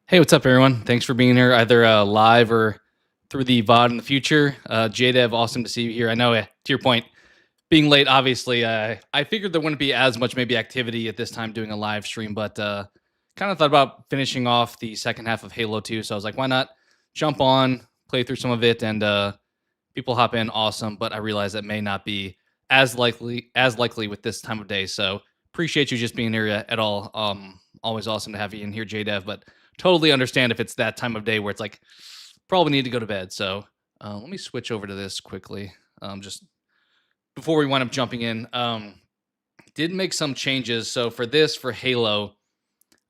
Hey, what's up, everyone? Thanks for being here, either live or through the VOD in the future. JDev, awesome to see you here. I know, to your point, being late, obviously, I figured there wouldn't be as much maybe activity at this time doing a live stream, but kind of thought about finishing off the second half of Halo 2. So I was like, why not jump on, play through some of it, and people hop in, awesome. But I realize that may not be as likely with this time of day. So appreciate you just being here at all. Always awesome to have you in here, JDev. But totally understand if it's that time of day where it's like probably need to go to bed. So let me switch over to this quickly. Just before we wind up jumping in, did make some changes. So for Halo,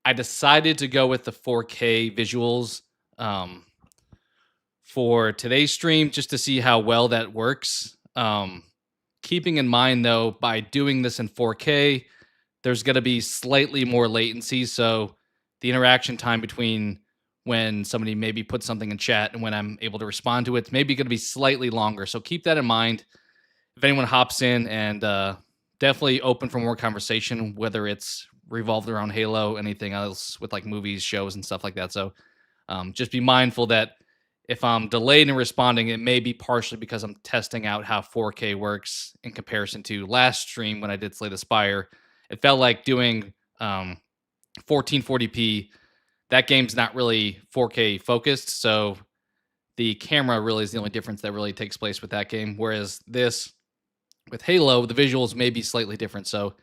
I decided to go with the 4K visuals. For today's stream just to see how well that works. Keeping in mind, though, by doing this in 4K, there's going to be slightly more latency. So the interaction time between when somebody maybe puts something in chat and when I'm able to respond to it, maybe going to be slightly longer. So keep that in mind. If anyone hops in, and definitely open for more conversation, whether it's revolved around Halo, anything else with like movies, shows, and stuff like that. So just be mindful that if I'm delayed in responding, it may be partially because I'm testing out how 4K works in comparison to last stream when I did Slay the Spire. It felt like doing 1440p. That game's not really 4K focused, so the camera really is the only difference that really takes place with that game. Whereas this, with Halo, the visuals may be slightly different. So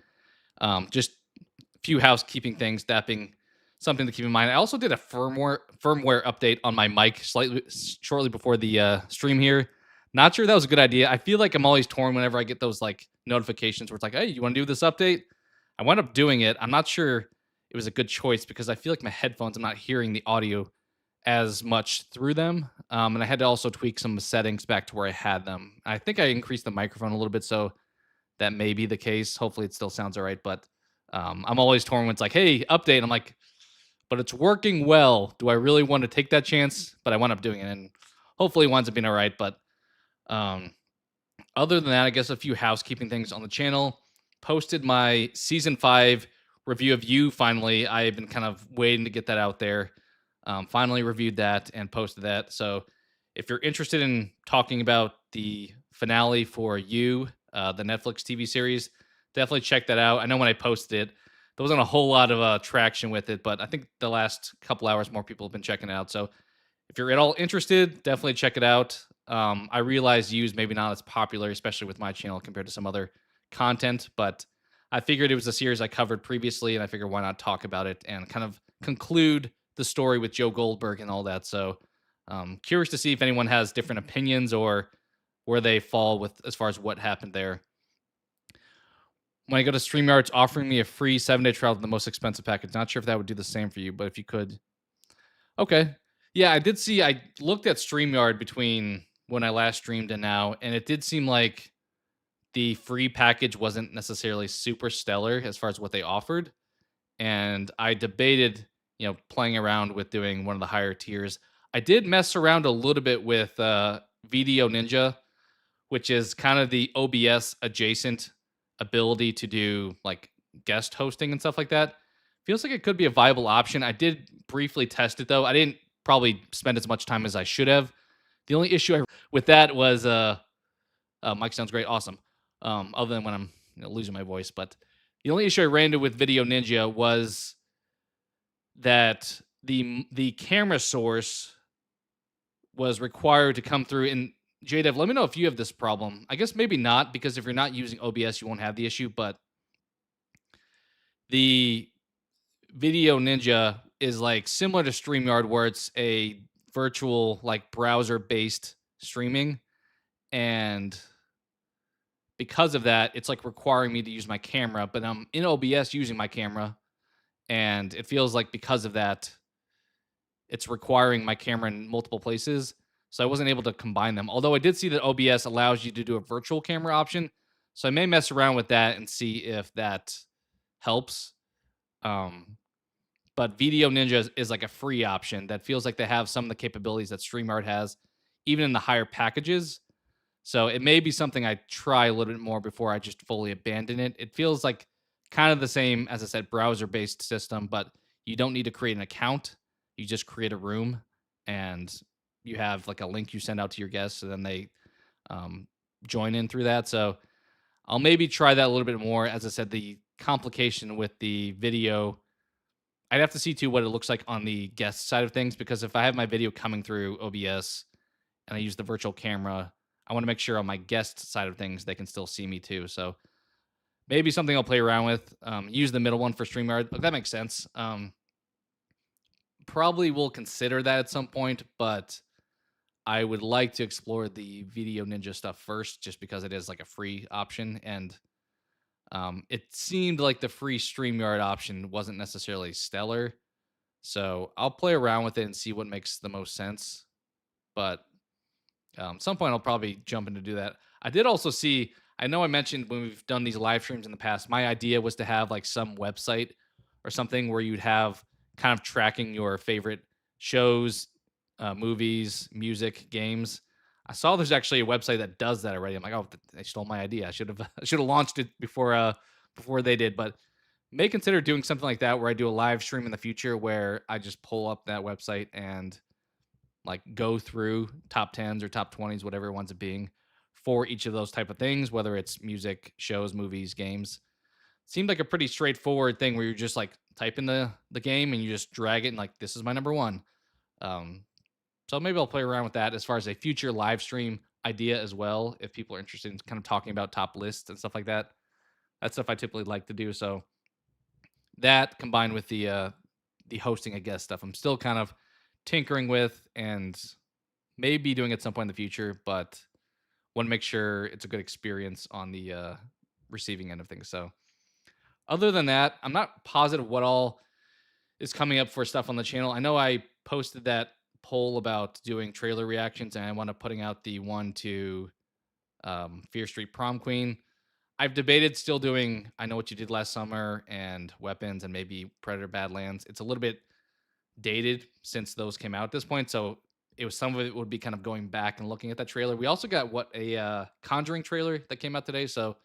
just a few housekeeping things, that being something to keep in mind. I also did a firmware update on my mic slightly shortly before the stream here. Not sure that was a good idea. I feel like I'm always torn whenever I get those like notifications where it's like, hey, you want to do this update? I wound up doing it. I'm not sure it was a good choice because I feel like my headphones, I'm not hearing the audio as much through them. And I had to also tweak some settings back to where I had them. I think I increased the microphone a little bit, so that may be the case. Hopefully it still sounds all right. But I'm always torn when it's like, hey, update. I'm like, but it's working well. Do I really want to take that chance? But I wound up doing it, and hopefully it winds up being all right. But um, other than that, I guess a few housekeeping things on the channel. Posted my season 5 review of You finally. I've been kind of waiting to get that out there. Finally reviewed that and posted that. So if you're interested in talking about the finale for You, the Netflix TV series, definitely check that out. I know when I posted it, there wasn't a whole lot of traction with it, but I think the last couple hours more people have been checking it out. So if you're at all interested, definitely check it out. I realize You's maybe not as popular, especially with my channel compared to some other content, but I figured it was a series I covered previously, and I figured why not talk about it and kind of conclude the story with Joe Goldberg and all that. So curious to see if anyone has different opinions or where they fall with as far as what happened there. When I go to StreamYard, it's offering me a free 7-day trial to the most expensive package. Not sure if that would do the same for you, but if you could. Okay. Yeah, I did see, I looked at StreamYard between when I last streamed and now, and it did seem like the free package wasn't necessarily super stellar as far as what they offered. And I debated, playing around with doing one of the higher tiers. I did mess around a little bit with Video Ninja, which is kind of the OBS adjacent ability to do like guest hosting and stuff like that. Feels like it could be a viable option. I did briefly test it though. I didn't probably spend as much time as I should have. The only issue with that was Mike sounds great, awesome. Other than when I'm losing my voice, but the only issue I ran into with Video Ninja was that the camera source was required to come through. And JDev, let me know if you have this problem. I guess maybe not, because if you're not using OBS, you won't have the issue. But the Video Ninja is like similar to StreamYard, where it's a virtual like browser-based streaming, and because of that, it's like requiring me to use my camera. But I'm in OBS using my camera, and it feels like because of that, it's requiring my camera in multiple places. So I wasn't able to combine them. Although I did see that OBS allows you to do a virtual camera option. So I may mess around with that and see if that helps. But Video Ninja is like a free option that feels like they have some of the capabilities that StreamYard has, even in the higher packages. So it may be something I try a little bit more before I just fully abandon it. It feels like kind of the same, as I said, browser-based system, but you don't need to create an account. You just create a room and you have like a link you send out to your guests, and then they um, join in through that. So I'll maybe try that a little bit more. As I said, the complication with the video, I'd have to see too what it looks like on the guest side of things, because if I have my video coming through OBS and I use the virtual camera, I want to make sure on my guest side of things they can still see me too. So maybe something I'll play around with. Use the middle one for StreamYard. That makes sense. Probably will consider that at some point, but I would like to explore the Video Ninja stuff first, just because it is like a free option, and it seemed like the free StreamYard option wasn't necessarily stellar. So I'll play around with it and see what makes the most sense. But some point I'll probably jump in to do that. I did also see. I know I mentioned when we've done these live streams in the past, my idea was to have like some website or something where you'd have kind of tracking your favorite shows, movies, music, games. I saw there's actually a website that does that already. I'm like, oh, they stole my idea. I should have I should have launched it before they did. But may consider doing something like that where I do a live stream in the future where I just pull up that website and like go through top 10s or top 20s, whatever it winds up being for each of those type of things, whether it's music, shows, movies, games. Seemed like a pretty straightforward thing where you're just like type in the game and you just drag it and like this is my number one. Um, so maybe I'll play around with that as far as a future live stream idea as well. If people are interested in kind of talking about top lists and stuff like that, that's stuff I typically like to do. So that combined with the hosting a guest stuff, I'm still kind of tinkering with and maybe doing at some point in the future, but want to make sure it's a good experience on the receiving end of things. So other than that, I'm not positive what all is coming up for stuff on the channel. I know I posted that poll about doing trailer reactions, and I want to putting out the one to Fear Street Prom Queen. I've debated still doing I Know What You Did Last Summer and Weapons and maybe Predator Badlands. It's a little bit dated since those came out at this point, so it was some of it would be kind of going back and looking at that trailer. We also got a Conjuring trailer that came out today, so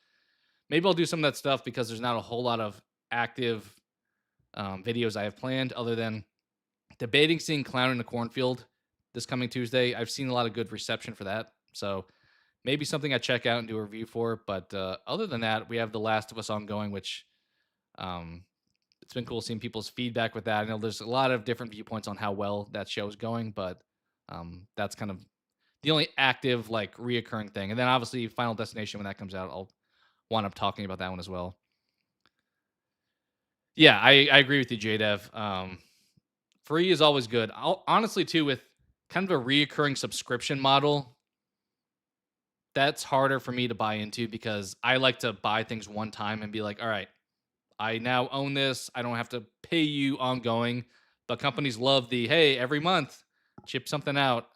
maybe I'll do some of that stuff because there's not a whole lot of active videos I have planned other than debating seeing Clown in the Cornfield this coming Tuesday. I've seen a lot of good reception for that, so maybe something I check out and do a review for. But other than that, we have The Last of Us ongoing, which um, it's been cool seeing people's feedback with that. I know there's a lot of different viewpoints on how well that show is going, but that's kind of the only active, like, reoccurring thing. And then obviously, Final Destination, when that comes out, I'll wind up talking about that one as well. Yeah, I agree with you, JDev. Free is always good. Honestly, too, with kind of a reoccurring subscription model, that's harder for me to buy into because I like to buy things one time and be like, all right, I now own this. I don't have to pay you ongoing. But companies love the hey, every month, chip something out.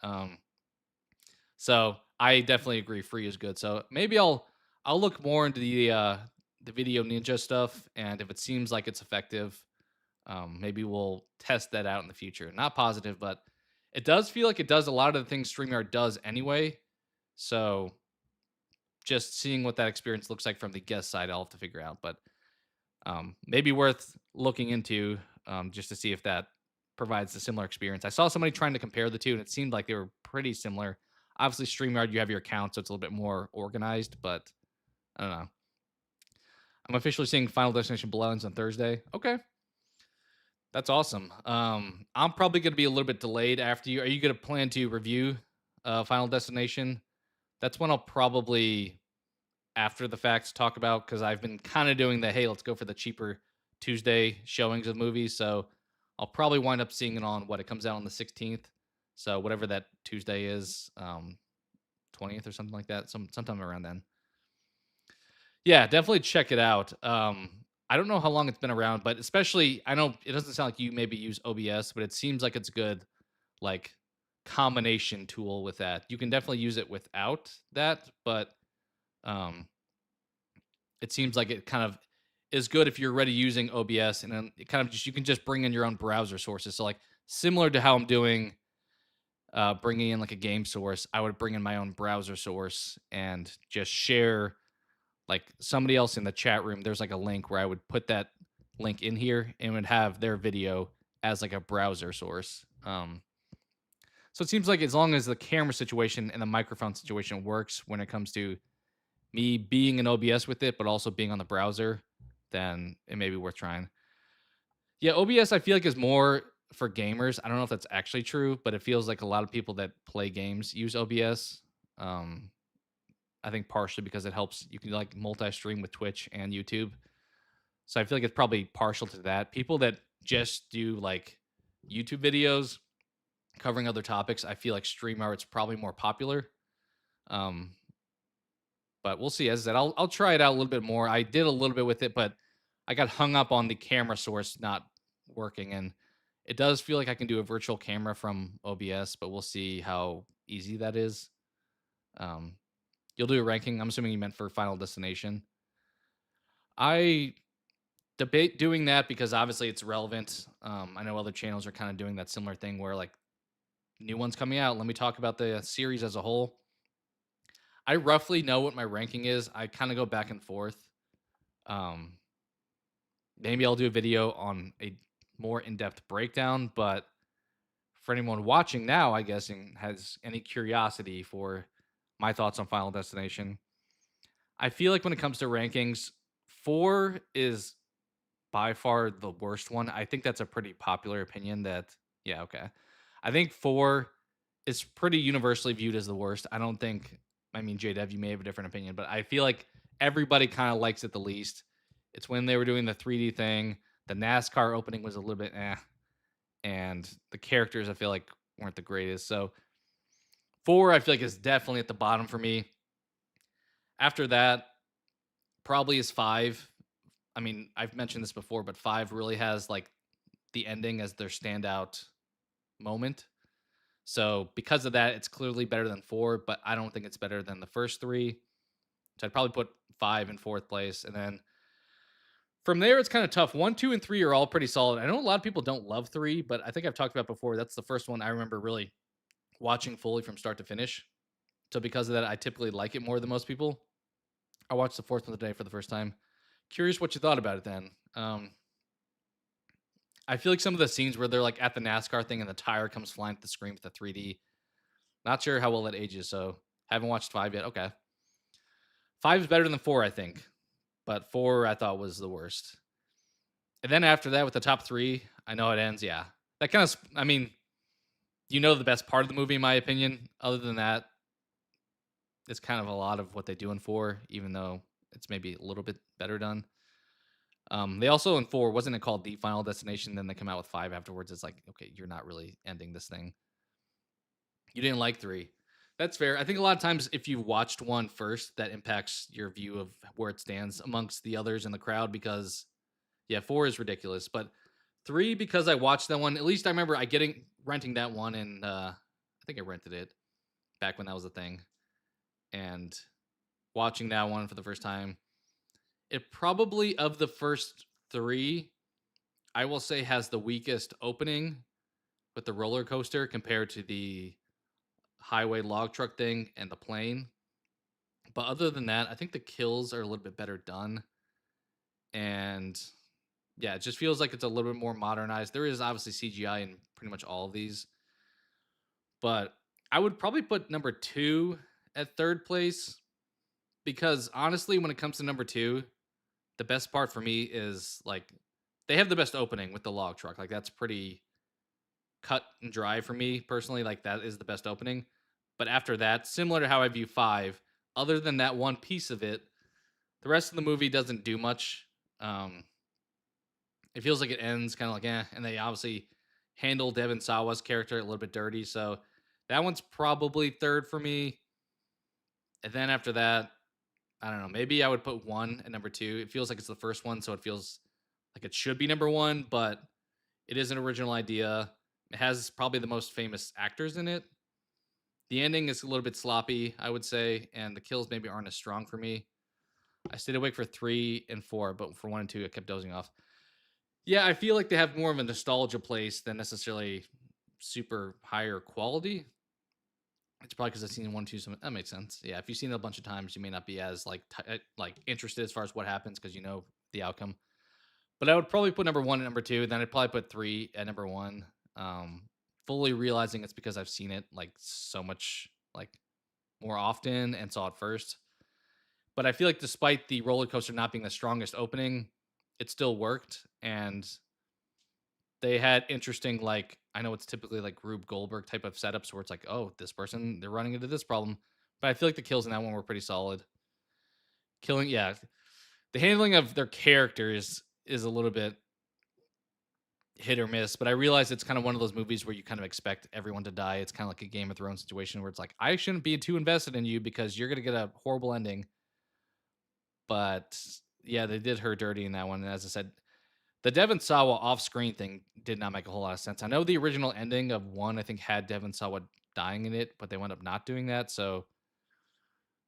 So I definitely agree. Free is good. So maybe I'll look more into the Video Ninja stuff, and if it seems like it's effective, maybe we'll test that out in the future. Not positive, but it does feel like it does a lot of the things StreamYard does anyway. So just seeing what that experience looks like from the guest side, I'll have to figure out. But maybe worth looking into just to see if that provides a similar experience. I saw somebody trying to compare the two, and it seemed like they were pretty similar. Obviously, StreamYard, you have your account, so it's a little bit more organized, but I don't know. I'm officially seeing Final Destination Bloodlines on Thursday. Okay. That's awesome. I'm probably going to be a little bit delayed after you. Are you going to plan to review Final Destination? That's when I'll probably, after the facts, talk about, because I've been kind of doing the, hey, let's go for the cheaper Tuesday showings of movies. So I'll probably wind up seeing it on what it comes out on the 16th. So whatever that Tuesday is, 20th or something like that, sometime around then. Yeah, definitely check it out. I don't know how long it's been around, but especially I know it doesn't sound like you maybe use OBS, but it seems like it's a good like combination tool with that. You can definitely use it without that, but um it seems like it kind of is good if you're already using OBS, and then it kind of just you can just bring in your own browser sources. So like similar to how I'm doing bringing in like a game source, I would bring in my own browser source and just share like somebody else in the chat room. There's like a link where I would put that link in here and would have their video as like a browser source. So it seems like as long as the camera situation and the microphone situation works when it comes to me being in OBS with it, but also being on the browser, then it may be worth trying. Yeah, OBS I feel like is more for gamers. I don't know if that's actually true, but it feels like a lot of people that play games use OBS. Um, I think partially because it helps you can like multi-stream with Twitch and YouTube. So I feel like it's probably partial to that. People that just do like YouTube videos covering other topics, I feel like StreamYard's probably more popular. Um, but we'll see. As I said, I'll try it out a little bit more. I did a little bit with it, but I got hung up on the camera source not working, and it does feel like I can do a virtual camera from OBS, but we'll see how easy that is. Um, you'll do a ranking. I'm assuming you meant for Final Destination. I debate doing that because obviously it's relevant. I know other channels are kind of doing that similar thing where like new ones coming out. Let me talk about the series as a whole. I roughly know what my ranking is. I kind of go back and forth. Um, Maybe I'll do a video on a more in-depth breakdown, but for anyone watching now, I guess, and has any curiosity for my thoughts on Final Destination, I feel like when it comes to rankings, 4 is by far the worst one. I think that's a pretty popular opinion that, yeah, okay. I think 4 is pretty universally viewed as the worst. I don't think, I mean, JDev, you may have a different opinion, but I feel like everybody kind of likes it the least. It's when they were doing the 3D thing. The NASCAR opening was a little bit and the characters I feel like weren't the greatest. So 4, I feel like is definitely at the bottom for me. After that, probably is 5. I mean, I've mentioned this before, but 5 really has like the ending as their standout moment. So because of that, it's clearly better than 4, but I don't think it's better than the first 3. So I'd probably put 5 in fourth place. And then from there, it's kind of tough. 1, 2, and 3 are all pretty solid. I know a lot of people don't love 3, but I think I've talked about before. That's the first one I remember really watching fully from start to finish. So because of that, I typically like it more than most people. I watched the fourth one today for the first time. Curious what you thought about it then. I feel like some of the scenes where they're like at the NASCAR thing and the tire comes flying at the screen with the 3D. Not sure how well that ages, so haven't watched 5 yet. Okay. 5 is better than 4, I think. But 4 I thought was the worst. And then after that with the top 3, I know it ends, yeah. That kind of I mean, you know the best part of the movie in my opinion. Other than that, it's kind of a lot of what they do in 4, even though it's maybe a little bit better done. They also in 4, wasn't it called The Final Destination? Then they come out with 5 afterwards. It's like, okay, you're not really ending this thing. You didn't like 3. That's fair. I think a lot of times if you've watched 1 first, that impacts your view of where it stands amongst the others in the crowd because, yeah, 4 is ridiculous. But 3, because I watched that one, at least I remember renting that one and I think I rented it back when that was a thing. And watching that one for the first time, it probably of the first 3, I will say has the weakest opening with the roller coaster compared to the highway log truck thing and the plane. But other than that, I think the kills are a little bit better done. And yeah, it just feels like it's a little bit more modernized. There is obviously CGI in pretty much all of these. But I would probably put number 2 at third place because honestly, when it comes to number 2, the best part for me is like they have the best opening with the log truck. Like that's pretty cut and dry for me personally. Like that is the best opening. But after that, similar to how I view 5, other than that one piece of it, the rest of the movie doesn't do much. It feels like it ends kind of like and they obviously handle Devin Sawa's character a little bit dirty. So that one's probably third for me. And then after that, I don't know. Maybe I would put 1 at number 2. It feels like it's the first one, so it feels like it should be number 1, but it is an original idea. It has probably the most famous actors in it. The ending is a little bit sloppy, I would say, and the kills maybe aren't as strong for me. I stayed awake for 3 and 4, but for 1 and 2, I kept dozing off. Yeah, I feel like they have more of a nostalgia place than necessarily super higher quality. It's probably because I've seen 1, 2, so that makes sense. Yeah, if you've seen it a bunch of times, you may not be as like interested as far as what happens because you know the outcome. But I would probably put number 1 at number 2, then I'd probably put 3 at number 1, fully realizing it's because I've seen it, like, so much, like, more often and saw it first. But I feel like despite the roller coaster not being the strongest opening, it still worked, and they had interesting, like, I know it's typically, like, Rube Goldberg type of setups where it's like, "Oh, this person, they're running into this problem," but I feel like the kills in that one were pretty solid. Killing yeah, the handling of their characters is a little bit hit or miss, but I realize it's kind of one of those movies where you kind of expect everyone to die. It's kind of like a Game of Thrones situation where it's like, I shouldn't be too invested in you because you're going to get a horrible ending. But yeah, they did her dirty in that one. And as I said, the Devon Sawa off screen thing did not make a whole lot of sense. I know the original ending of one, I think, had Devon Sawa dying in it, but they wound up not doing that. So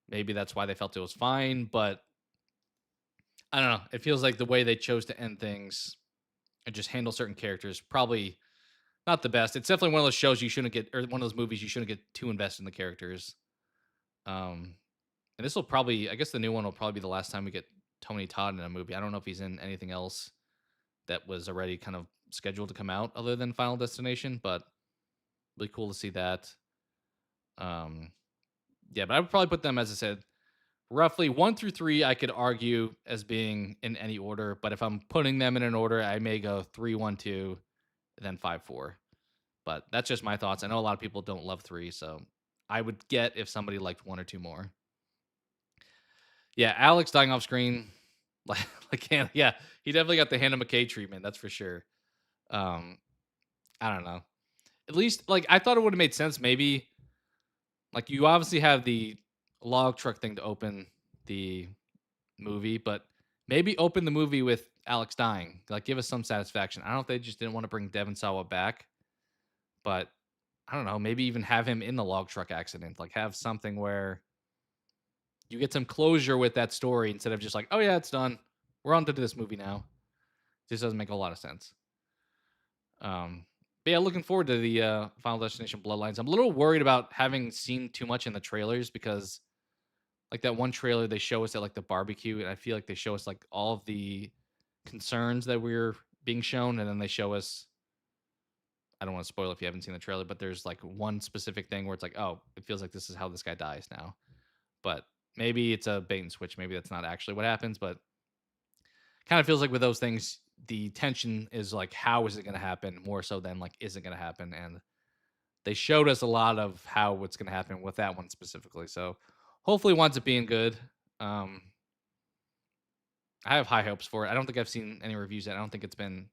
maybe that's why they felt it was fine. But I don't know. It feels like the way they chose to end things and just handle certain characters probably not the best. It's definitely one of those shows you shouldn't get, or one of those movies you shouldn't get too invested in the characters. Um, and this will probably, I guess, the new one will probably be the last time we get Tony Todd in a movie. I don't know if he's in anything else that was already kind of scheduled to come out other than Final Destination, but really cool to see that. Um, yeah, but I would probably put them, as I said, roughly 1 through 3. I could argue as being in any order, but if I'm putting them in an order, I may go 3, 1, 2, then 5, 4. But that's just my thoughts. I know a lot of people don't love 3, so I would get if somebody liked 1 or 2 more. Yeah, Alex dying off screen, yeah, he definitely got the Hannah McKay treatment. That's for sure. Um, I don't know. At least, like, I thought it would have made sense. Maybe, like, you obviously have the log truck thing to open the movie, but maybe open the movie with Alex dying. Like, give us some satisfaction. I don't know if they just didn't want to bring Devon Sawa back, but I don't know. Maybe even have him in the log truck accident. Like, have something where you get some closure with that story instead of just like, oh yeah, it's done. We're on to this movie now. This doesn't make a lot of sense. But yeah, looking forward to the Final Destination Bloodlines. I'm a little worried about having seen too much in the trailers because, like, that one trailer they show us at like the barbecue, and I feel like they show us like all of the concerns that we're being shown, and then they show us. I don't want to spoil if you haven't seen the trailer, but there's like one specific thing where it's like, oh, it feels like this is how this guy dies now. But maybe it's a bait and switch. Maybe that's not actually what happens, but kind of feels like with those things, the tension is like, how is it going to happen more so than like, is it going to happen? And they showed us a lot of how it's going to happen with that one specifically. So hopefully, it winds up being good. Um, I have high hopes for it. I don't think I've seen any reviews yet. I don't think it's been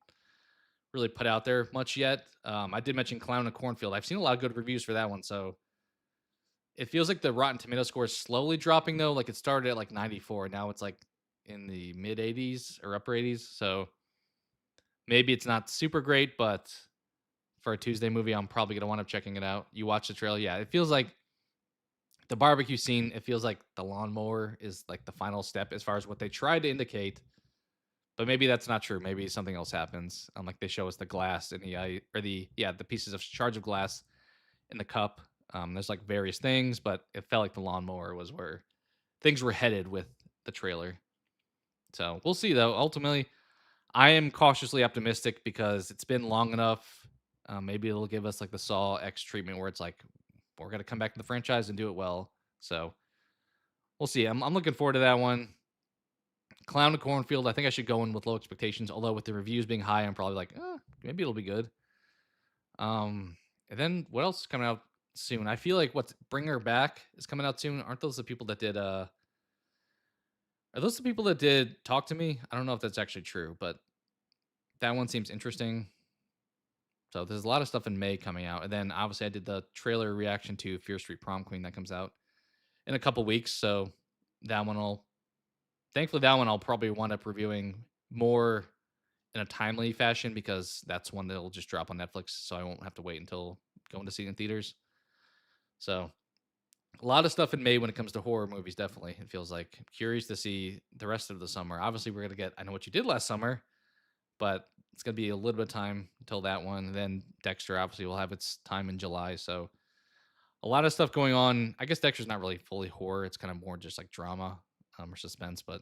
really put out there much yet. I did mention Clown in a Cornfield. I've seen a lot of good reviews for that one. So it feels like the Rotten Tomato score is slowly dropping though. Like, it started at like 94. Now it's like in the mid 80s or upper 80s. So maybe it's not super great, but for a Tuesday movie, I'm probably gonna wind up checking it out. You watch the trailer, yeah. It feels like the barbecue scene. It feels like the lawnmower is like the final step as far as what they tried to indicate. But maybe that's not true. Maybe something else happens. Like, they show us the glass in the or the pieces of shards of glass in the cup. There's like various things, but it felt like the lawnmower was where things were headed with the trailer. So we'll see though. Ultimately, I am cautiously optimistic because it's been long enough. Maybe it'll give us like the Saw X treatment where it's like we're gonna come back to the franchise and do it well. So we'll see. I'm looking forward to that one. Clown to Cornfield. I think I should go in with low expectations. Although with the reviews being high, I'm probably like, maybe it'll be good. And then what else is coming out soon? I feel like what's Bring Her Back is coming out soon. Aren't those the people that did? Are those the people that did Talk to Me? I don't know if that's actually true, but that one seems interesting. So there's a lot of stuff in May coming out, and then obviously I did the trailer reaction to Fear Street Prom Queen that comes out in a couple weeks. So that one will, thankfully, that one I'll probably wind up reviewing more in a timely fashion because that's one that'll just drop on Netflix, so I won't have to wait until going to see it in theaters. So a lot of stuff in May when it comes to horror movies. Definitely, it feels like. Curious to see the rest of the summer. Obviously, we're gonna get I Know What You Did Last Summer, but it's gonna be a little bit of time until that one. And then Dexter obviously will have its time in July. So a lot of stuff going on. I guess Dexter's not really fully horror. It's kind of more just like drama or suspense. But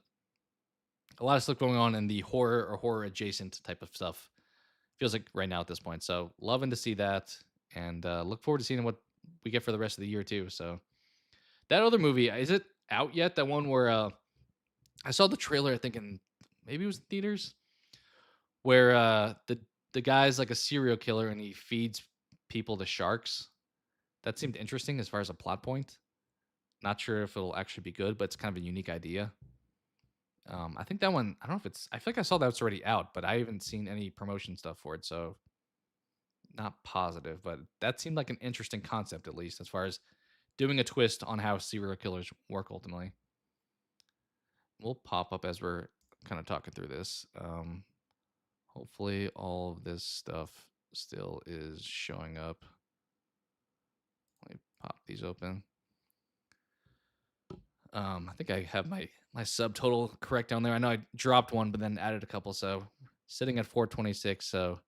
A lot of stuff going on in the horror or horror adjacent type of stuff. Feels like right now at this point. So loving to see that, and look forward to seeing what we get for the rest of the year too. So that other movie, is it out yet? That one where I saw the trailer, I think in maybe it was in theaters, where the guy's like a serial killer and he feeds people to sharks. That seemed interesting as far as a plot point. Not sure if it'll actually be good, but it's kind of a unique idea. I think that one, I don't know if it's, I feel like I saw that it's already out, but I haven't seen any promotion stuff for it. So not positive, but that seemed like an interesting concept, at least as far as doing a twist on how serial killers work ultimately. Will pop up as we're kind of talking through this. Hopefully, all of this stuff still is showing up. Let me pop these open. I think I have my subtotal correct down there. I know I dropped one, but then added a couple. So sitting at 426. So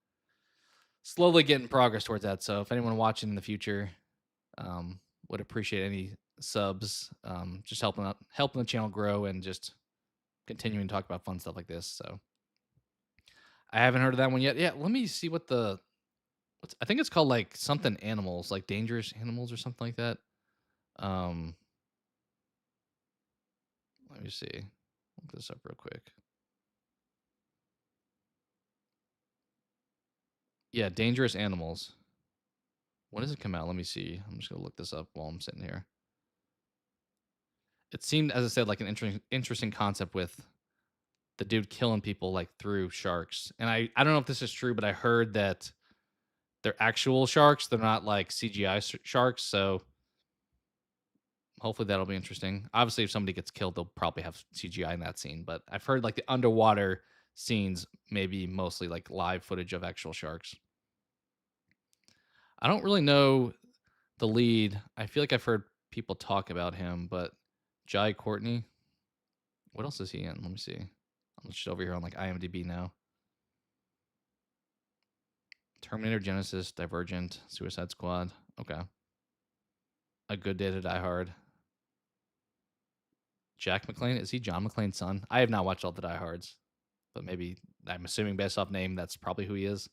slowly getting progress towards that. So if anyone watching in the future would appreciate any subs, just helping the channel grow and just continuing to talk about fun stuff like this. So I haven't heard of that one yet. Yeah, let me see what I think it's called like something animals, like dangerous animals or something like that. Um, let me see. Look this up real quick. Yeah, dangerous animals. When does it come out? Let me see. I'm just gonna look this up while I'm sitting here. It seemed, as I said, like an interesting concept with the dude killing people like through sharks. And I don't know if this is true, but I heard that they're actual sharks. They're not like CGI sharks. So hopefully that'll be interesting. Obviously, if somebody gets killed, they'll probably have CGI in that scene. But I've heard like the underwater scenes maybe mostly like live footage of actual sharks. I don't really know the lead. I feel like I've heard people talk about him, but Jai Courtney. What else is he in? Let me see. I'm just over here on like IMDb now. Terminator Genesis, Divergent, Suicide Squad. Okay. A Good Day to Die Hard. Jack McClane. Is he John McClane's son? I have not watched all the Die Hards, but maybe I'm assuming based off name, that's probably who he is.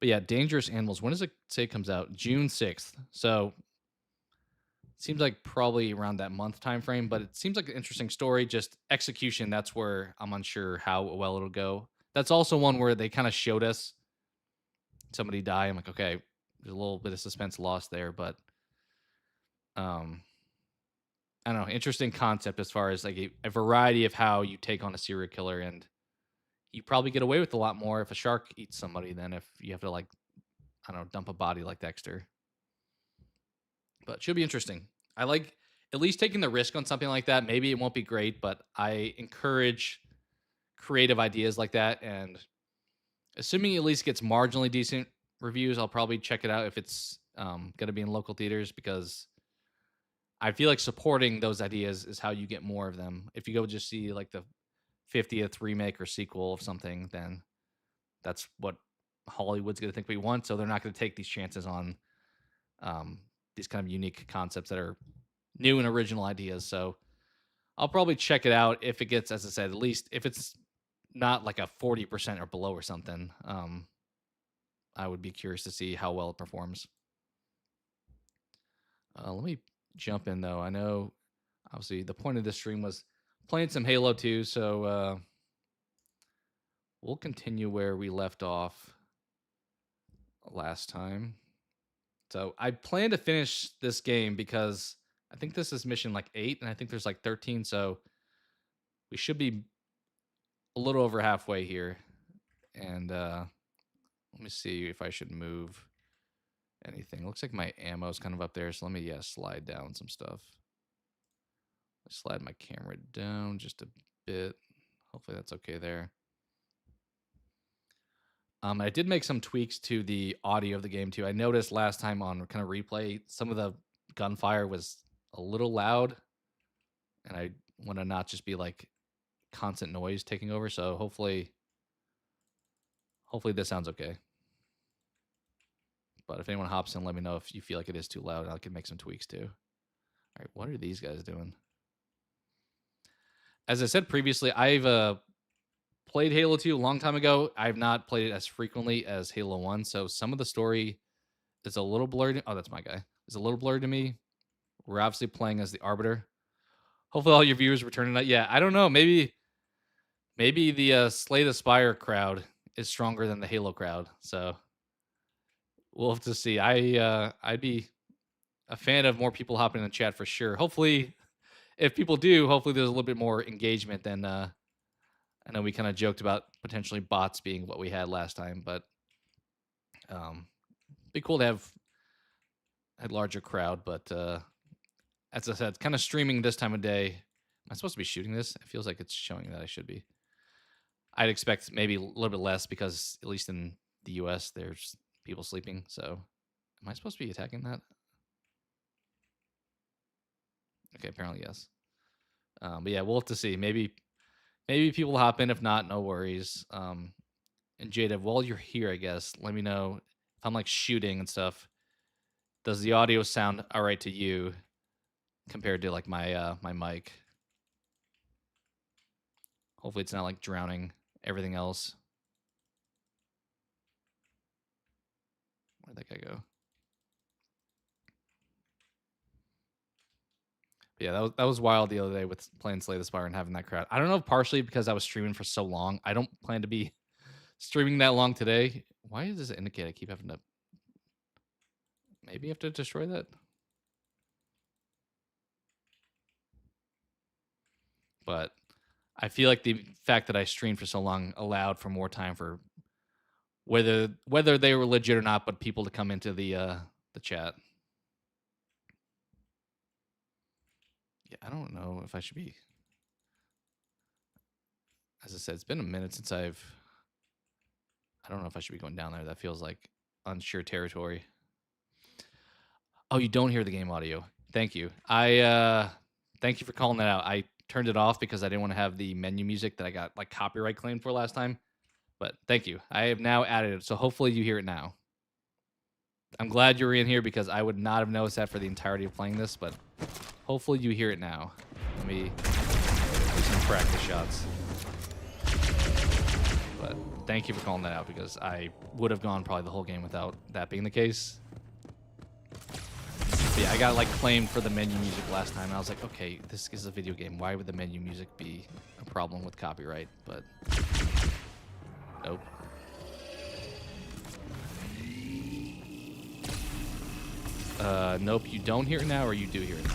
But yeah, Dangerous Animals. When does it say it comes out? June 6th. So it seems like probably around that month time frame, but it seems like an interesting story. Just execution, that's where I'm unsure how well it'll go. That's also one where they kind of showed us somebody die. I'm like, okay, there's a little bit of suspense lost there, but um I don't know, interesting concept as far as like a variety of how you take on a serial killer, and you probably get away with a lot more if a shark eats somebody than if you have to like, I don't know, dump a body like Dexter. But should be interesting. I like at least taking the risk on something like that. Maybe it won't be great, but I encourage creative ideas like that. And assuming it at least gets marginally decent reviews, I'll probably check it out if it's going to be in local theaters, because I feel like supporting those ideas is how you get more of them. If you go just see like the 50th remake or sequel of something, then that's what Hollywood's going to think we want. So they're not going to take these chances on these kind of unique concepts that are new and original ideas. So I'll probably check it out if it gets, as I said, at least if it's not like a 40% or below or something. I would be curious to see how well it performs. Let me jump in though. I know obviously the point of this stream was playing some Halo 2, so we'll continue where we left off last time. So I plan to finish this game because I think this is mission like 8, and I think there's like 13, so we should be a little over halfway here. And let me see if I should move anything. Looks like my ammo is kind of up there, so let me slide down some stuff. Slide my camera down just a bit. Hopefully that's okay there. I did make some tweaks to the audio of the game too. I noticed last time on kind of replay, some of the gunfire was a little loud, and I want to not just be like constant noise taking over. So hopefully this sounds okay. But if anyone hops in, let me know if you feel like it is too loud. I can make some tweaks too. All right, what are these guys doing? as I said previously, I've played Halo 2 a long time ago. I've not played it as frequently as Halo 1, so some of the story is a little blurred. Oh, that's my guy. It's a little blurred to me. We're obviously playing as the Arbiter. Hopefully all your viewers return tonight. Yeah, I don't know. Maybe the Slay the Spire crowd is stronger than the Halo crowd. So we'll have to see. I'd be a fan of more people hopping in the chat for sure. Hopefully, if people do, hopefully there's a little bit more engagement than I know we kind of joked about potentially bots being what we had last time, but be cool to have a larger crowd. But as I said, kind of streaming this time of day. Am I supposed to be shooting this? It feels like it's showing that I should be. I'd expect maybe a little bit less because at least in the US, there's people sleeping. So am I supposed to be attacking that? Okay, apparently yes. But yeah, we'll have to see. Maybe people hop in. If not, no worries. And Jada, while you're here, I guess, let me know if I'm like shooting and stuff. Does the audio sound all right to you compared to like my my mic? Hopefully it's not like drowning everything else. Where'd that guy go? But yeah, that was wild the other day with playing Slay the Spire and having that crowd. I don't know if partially because I was streaming for so long. I don't plan to be streaming that long today. Why does it indicate I keep having to... Maybe I have to destroy that? But I feel like the fact that I streamed for so long allowed for more time for whether they were legit or not, but people to come into the chat. Yeah, I don't know if I should be... As I said, it's been a minute since I don't know if I should be going down there. That feels like unsure territory. Oh, you don't hear the game audio. Thank you. Thank you for calling that out. I turned it off because I didn't want to have the menu music that I got like copyright claimed for last time. But thank you. I have now added it, so hopefully you hear it now. I'm glad you're in here because I would not have noticed that for the entirety of playing this, but hopefully you hear it now. Let me do some practice shots. But thank you for calling that out because I would have gone probably the whole game without that being the case. But yeah, I got like claimed for the menu music last time. And I was like, okay, this is a video game. Why would the menu music be a problem with copyright? But nope. Nope, you don't hear it now, or you do hear it now?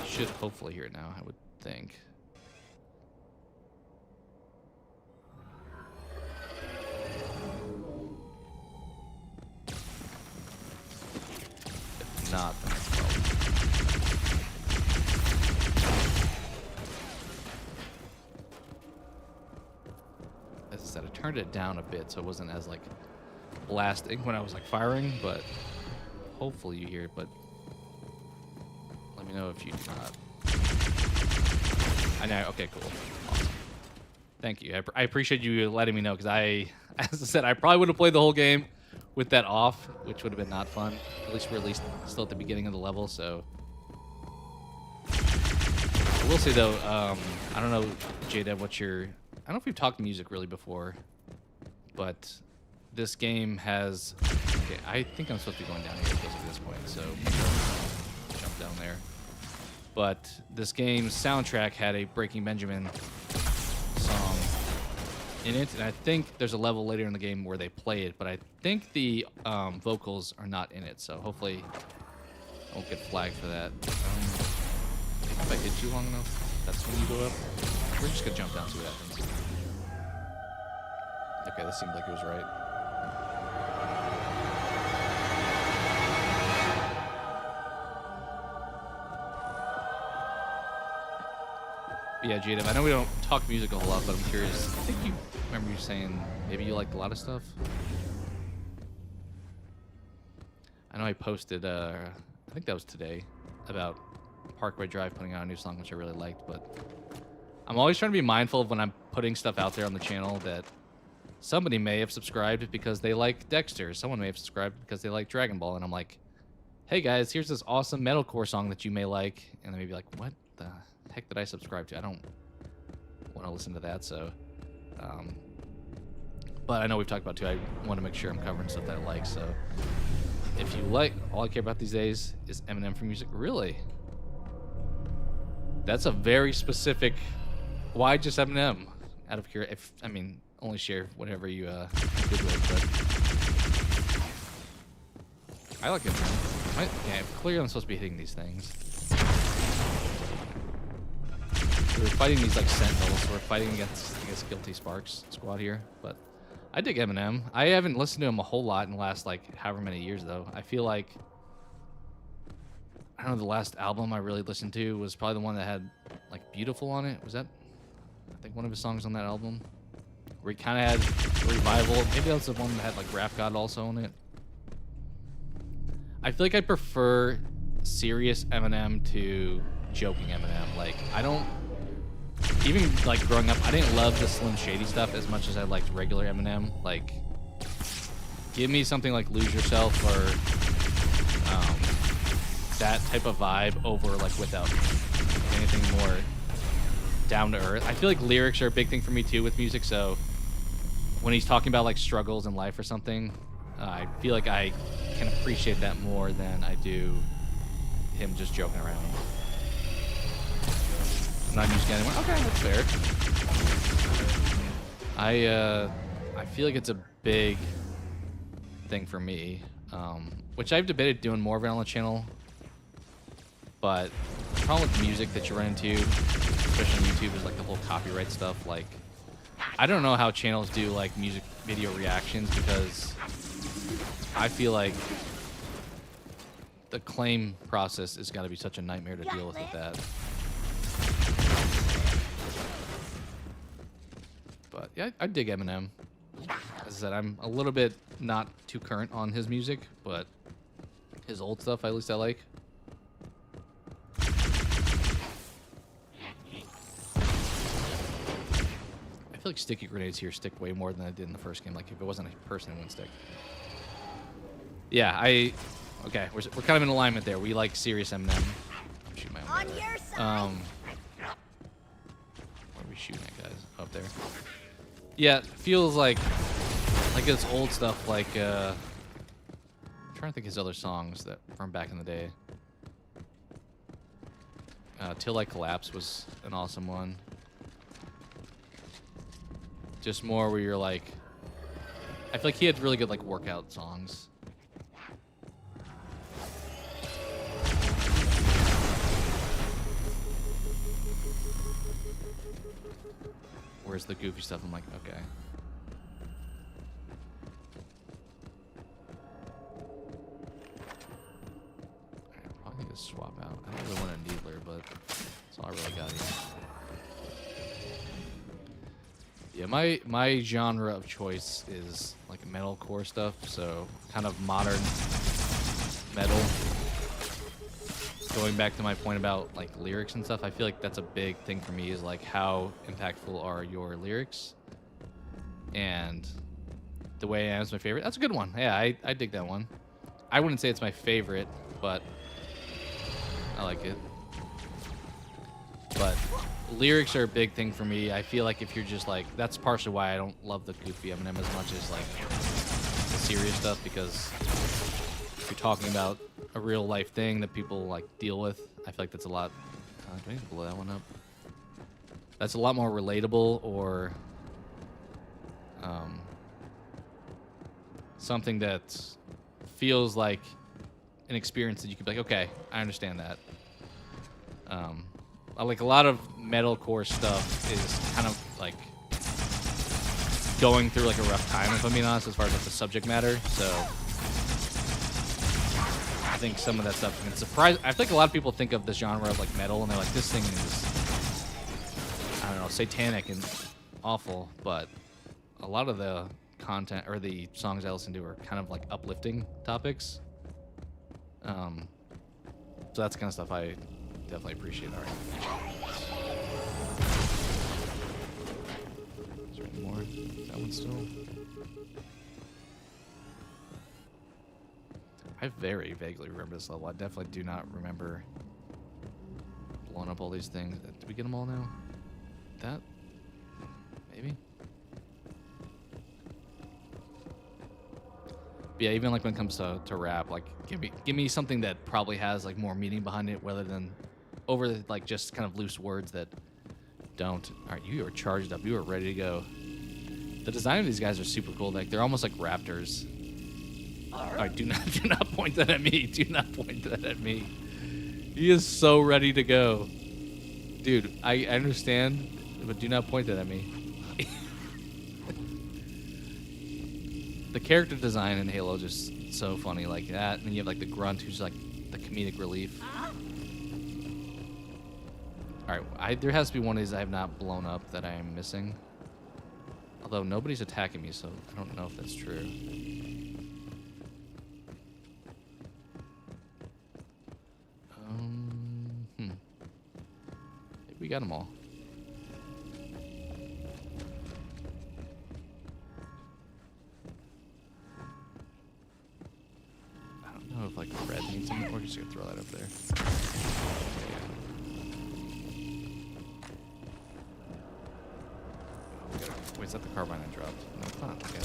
You should hopefully hear it now, I would think. If not, then that's a problem. As I said, I turned it down a bit so it wasn't as like blasting when I was like firing, but hopefully you hear it. But let me know if you do not. I know. Okay, cool. Awesome. Thank you. I appreciate you letting me know because as I said, I probably would have played the whole game with that off, which would have been not fun. At least we're still at the beginning of the level, so. I will say though, I don't know, J-Dev, I don't know if we've talked music really before, but this game has... Okay, I think I'm supposed to be going down here at this point, so jump down there. But this game's soundtrack had a Breaking Benjamin song in it, and I think there's a level later in the game where they play it, but I think the vocals are not in it, so hopefully I won't get flagged for that. If I hit you long enough, that's when you go up. We're just gonna jump down, see what happens. Okay, this seemed like it was right. Yeah, Jada, I know we don't talk music a whole lot, but I'm curious. I think you remember you saying maybe you liked a lot of stuff. I know I posted, I think that was today, about Parkway Drive putting out a new song, which I really liked, but I'm always trying to be mindful of when I'm putting stuff out there on the channel that somebody may have subscribed because they like Dexter. Someone may have subscribed because they like Dragon Ball, and I'm like, hey guys, here's this awesome metalcore song that you may like, and they may be like, what the heck did I subscribe to? I don't want to listen to that, so. But I know we've talked about too. I want to make sure I'm covering stuff that I like. So if you like, all I care about these days is Eminem for music. Really? That's a very specific. Why just Eminem? Out of curiosity, I mean, only share whatever you good with. But I like Eminem. Yeah, clearly I'm supposed to be hitting these things. We're fighting these like sentinels. We're fighting against, I guess, Guilty Sparks squad here, but I dig Eminem. I haven't listened to him a whole lot in the last like however many years though. I feel like I don't know, the last album I really listened to was probably the one that had like Beautiful on it. Was that I think one of his songs on that album? Where he kind of had a revival. Maybe that was the one that had like Rap God also on it. I feel like I prefer serious Eminem to joking Eminem. Like I don't even like growing up, I didn't love the Slim Shady stuff as much as I liked regular Eminem. Like, give me something like Lose Yourself or that type of vibe over like without anything more down to earth. I feel like lyrics are a big thing for me too with music. So when he's talking about like struggles in life or something, I feel like I can appreciate that more than I do him just joking around. I'm not using anyone. Okay, that's fair. I feel like it's a big thing for me, which I've debated doing more of it on the channel. But the problem with music that you run into, especially on YouTube, is like the whole copyright stuff. Like, I don't know how channels do like music video reactions because I feel like the claim process is got to be such a nightmare to deal with that. But yeah, I dig Eminem. As I said, I'm a little bit not too current on his music, but his old stuff at least I like. I feel like sticky grenades here stick way more than I did in the first game. Like if it wasn't a person, it wouldn't stick. Yeah, okay, we're kind of in alignment there. We like serious Eminem. I'm shooting my own On your side. where are we shooting at, guys? Up there. Yeah, it feels like his old stuff, like I'm trying to think of his other songs that from back in the day. Till I Collapse was an awesome one. Just more where you're like, I feel like he had really good like workout songs. Where's the goofy stuff? I'm like, okay. Alright, probably need to swap out. I don't really want a needler, but that's all I really got here. Yeah, my genre of choice is like metalcore stuff, so kind of modern metal. Going back to my point about like lyrics and stuff, I feel like that's a big thing for me is like how impactful are your lyrics, and The Way I Am is my favorite. That's a good one. Yeah, I dig that one. I wouldn't say it's my favorite, but I like it. But lyrics are a big thing for me. I feel like if you're just like, that's partially why I don't love the goofy Eminem as much as like the serious stuff, because if you're talking about a real life thing that people like deal with, I feel like that's a lot. Do I need to blow that one up? That's a lot more relatable, or something that feels like an experience that you could be like, okay, I understand that. Like a lot of metalcore stuff is kind of like going through like a rough time, if I'm being honest, as far as like the subject matter. So I think some of that stuff can surprise. I think a lot of people think of this genre of like metal and they're like, this thing is, I don't know, satanic and awful. But a lot of the content or the songs I listen to are kind of like uplifting topics. So that's the kind of stuff I definitely appreciate. All right. Is there any more? Is that one still? I very vaguely remember this level. I definitely do not remember blowing up all these things. Did we get them all now? That? Maybe? But yeah, even like when it comes to rap, like give me something that probably has like more meaning behind it rather than over like just kind of loose words that don't. All right, you are charged up. You are ready to go. The design of these guys are super cool. Like they're almost like raptors. All right, do not point that at me. Do not point that at me. He is so ready to go. Dude, I understand, but do not point that at me. The character design in Halo is just so funny, like that. And then you have like the grunt, who's like the comedic relief. All right, there has to be one of these I have not blown up that I am missing. Although nobody's attacking me, so I don't know if that's true. Maybe we got them all. I don't know if like red needs something. We're just gonna throw that up there. Wait, is that the carbine I dropped? No, it's not. Okay.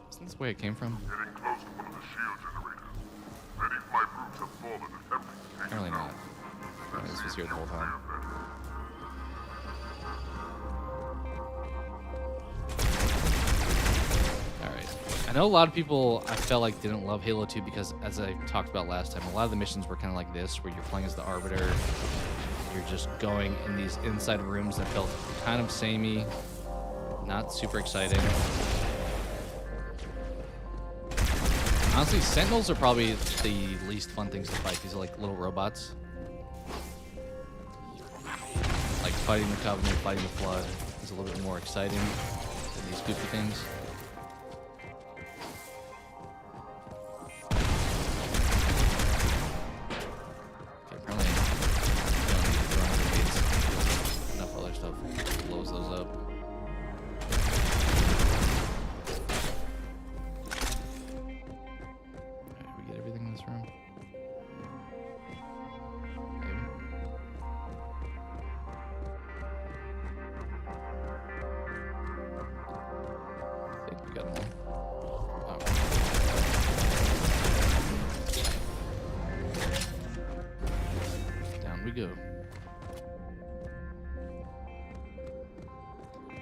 Isn't this the way it came from? Getting close to one of the shield generators. Many of my troops have fallen attempting to take Apparently not. Apparently this was here the whole time. Alright. I know a lot of people, I felt like, didn't love Halo 2 because, as I talked about last time, a lot of the missions were kind of like this, where you're playing as the Arbiter. You're just going in these inside rooms that felt kind of samey, not super exciting. Honestly, Sentinels are probably the least fun things to fight. These are like little robots. Like fighting the Covenant, fighting the Flood is a little bit more exciting than these goofy things.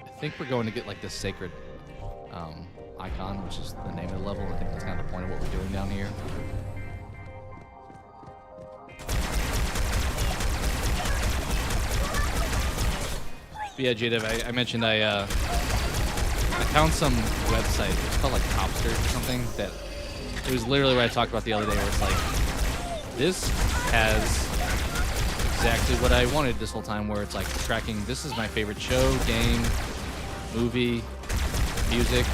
I think we're going to get like the sacred icon, which is the name of the level. I think that's kind of the point of what we're doing down here. But yeah, Jadav, I mentioned I found some website. It's called like Topster or something. That it was literally what I talked about the other day, where it's like this has exactly what I wanted this whole time, where it's like tracking, this is my favorite show, game, movie, music.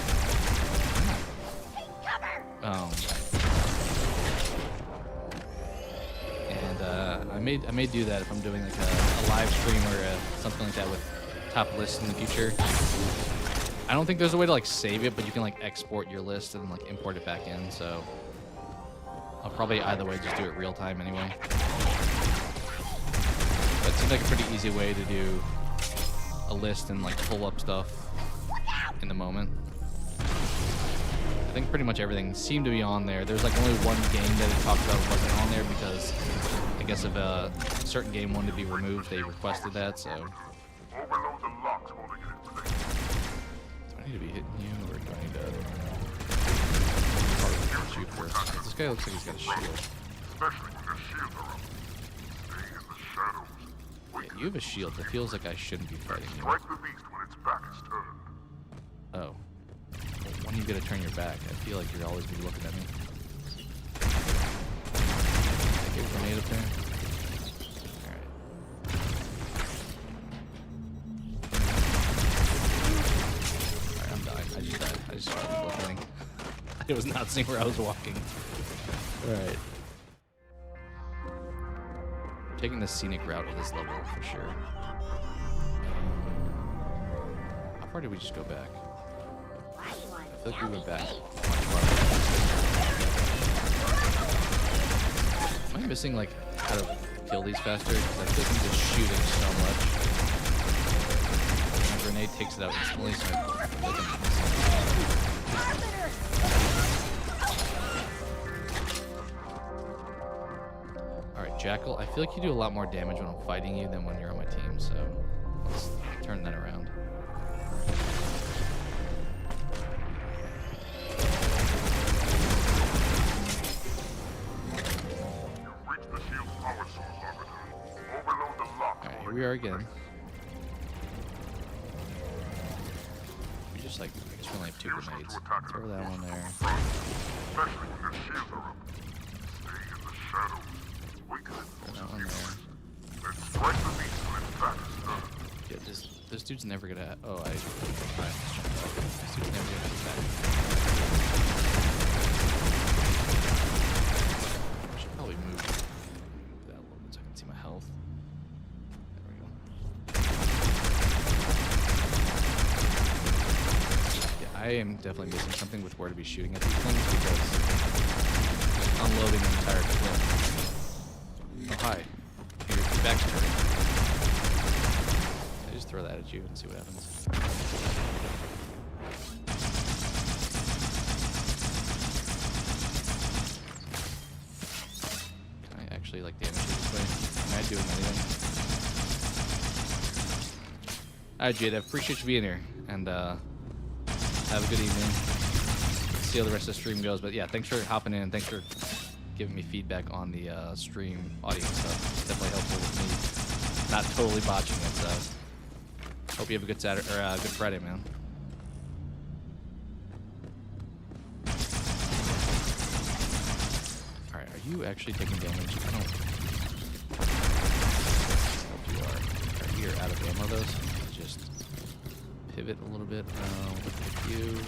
And I may do that if I'm doing like a live stream or something like that with top lists in the future. I don't think there's a way to like save it, but you can like export your list and like import it back in. So I'll probably either way just do it real time anyway. That seems like a pretty easy way to do a list and like pull up stuff in the moment. I think pretty much everything seemed to be on there. There's like only one game that it talked about wasn't on there because I guess if a certain game wanted to be removed, they requested that. So do I need to be hitting you, or do I need to shoot first? This guy looks like he's got a shield. Yeah, you have a shield. It feels like I shouldn't be fighting you. Oh. Well, when you get to turn your back, I feel like you'll always be looking at me. Get a grenade up there. Alright. Alright, I'm dying. I just died. I just started looking. I was not seeing where I was walking. Alright. Taking the scenic route of this level for sure. How far did we just go back? I feel like we went back much farther. Am I missing like out of kill these faster because I feel like I'm just shooting so much. My grenade takes it out instantly, so I feel like I'm Alright, Jackal, I feel like you do a lot more damage when I'm fighting you than when you're on my team, so let's turn that around. Alright, here we are again. We just like, I just only have 2 grenades. Throw that one there. Especially when their shields are up. Stay in the shadows. Throw that one there. And strike the beast when it's back is done. Yeah, this dude's never gonna. Oh, Alright, let's jump off. This dude's never gonna attack. I should probably move that a little bit so I can see my health. There we go. Yeah, I am definitely missing something with where to be shooting at these things because unloading the entire clip. Oh, hi. Your back's turning. I just throw that at you and see what happens. Can I actually like damage you this way? Am I doing anything? Alright, Jade, I appreciate you being here, and have a good evening. See how the rest of the stream goes, but yeah, thanks for hopping in, and thanks for giving me feedback on the stream audio stuff. It's definitely helpful with me not totally botching it, so hope you have a good Saturday or good Friday, man. Alright, are you actually taking damage? I don't hope you are. Alright, you're out of ammo though, so just pivot a little bit. With you.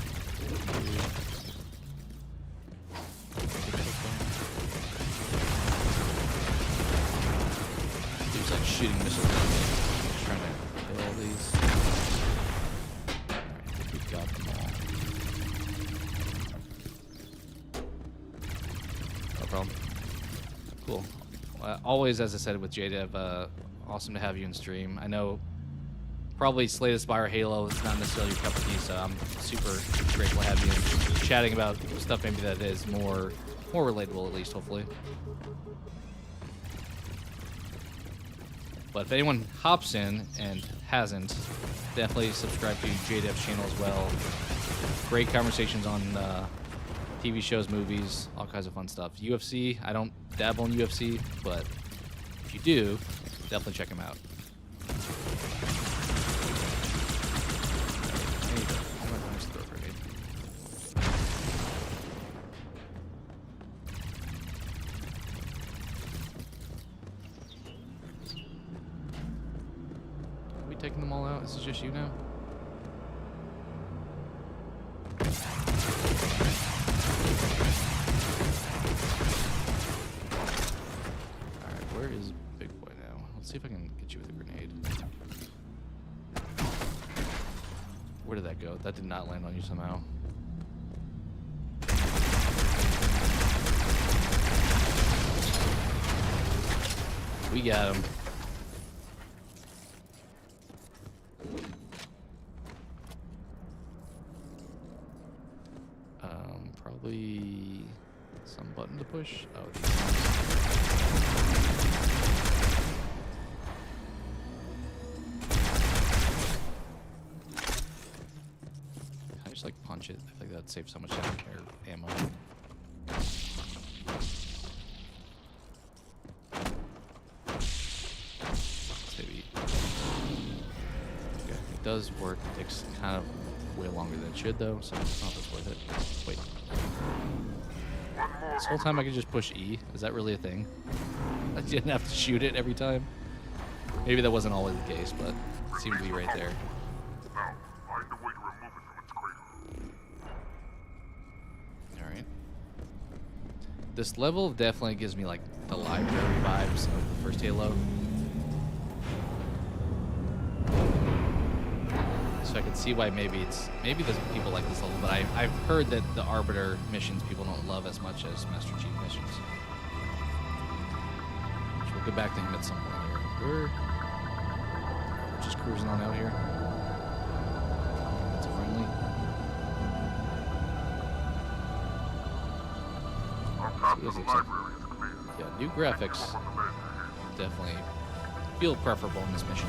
He's like shooting missiles at me. Just trying to kill all these. Alright, I think we've got them all. No problem. Cool. Always, as I said with JDev, awesome to have you in stream. I know probably Slay the Spire Halo is not necessarily your cup of tea, so I'm super grateful to have you chatting about stuff maybe that is more relatable, at least, hopefully. But if anyone hops in and hasn't, definitely subscribe to JDev's channel as well. Great conversations on TV shows, movies, all kinds of fun stuff. UFC, I don't dabble in UFC, but if you do, definitely check him out. Taking them all out? This is just you now? Alright, where is Big Boy now? Let's see if I can get you with a grenade. Where did that go? That did not land on you somehow. We got him. Probably some button to push. Oh, these ones. I just like punch it. I think that saves so much ammo. Maybe. Okay, it does work. It takes kind of way longer than it should, though, so I don't know if it's worth it. Wait. This whole time I could just push E. Is that really a thing? I didn't have to shoot it every time. Maybe that wasn't always the case, but it seemed to be right there. Now, find a way to remove it from its cradle. Alright. This level definitely gives me, like, the library vibes of the first Halo. So I can see why maybe there's people like this level, but I've heard that the Arbiter missions people don't love as much as Master Chief missions. Which we'll Get back to him at some point here. We're just cruising on out here. That's a friendly. Up to the library is clear. Yeah, new graphics On the ledge ahead. definitely feel preferable in this mission.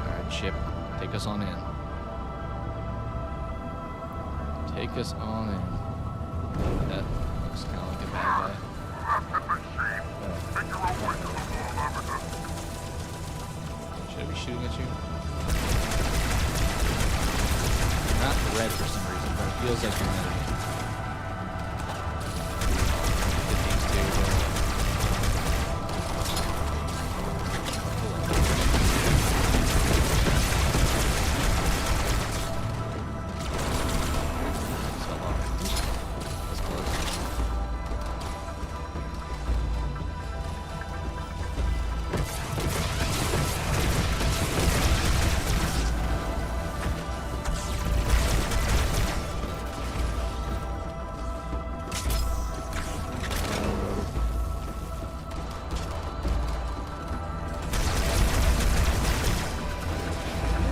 Alright, ship, take us on in. Take us on in. That looks kind of like a bad guy. Make your own way to the wall, officer. Should I be shooting at you? Not red for some reason, but it feels like you're an enemy. Get these two. So long. That's close.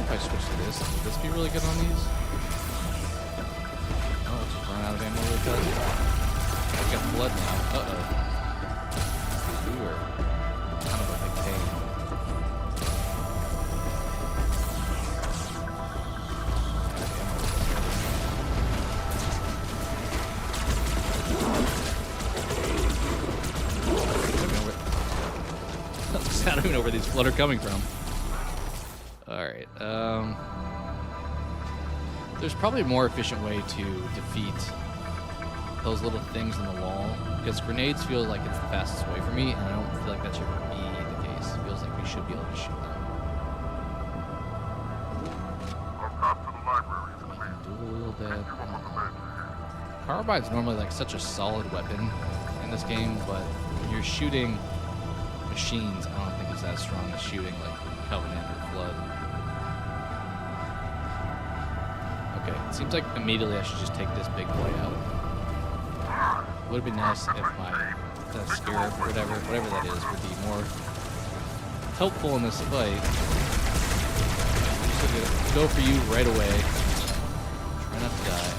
If I switch to this, would this be really good on these? Oh, it's just run out of ammo really fast. I've got blood now. Uh-oh. We were kind of a big pain. I don't even know where these flood are coming from. Alright, there's probably a more efficient way to defeat those little things in the wall, because grenades feel like it's the fastest way for me, and I don't feel like that should be the case. It feels like we should be able to shoot them. Up to the library is clear. Dual that. Up on the ledge ahead. Carbine's normally like such a solid weapon in this game, but when you're shooting machines, I don't think it's as strong as shooting like Covenant or Flood. Okay, it seems like immediately I should just take this big boy out. Would have been nice if that scarab or whatever that is, would be more helpful in this fight. I'm just gonna go for you right away. Try not to die.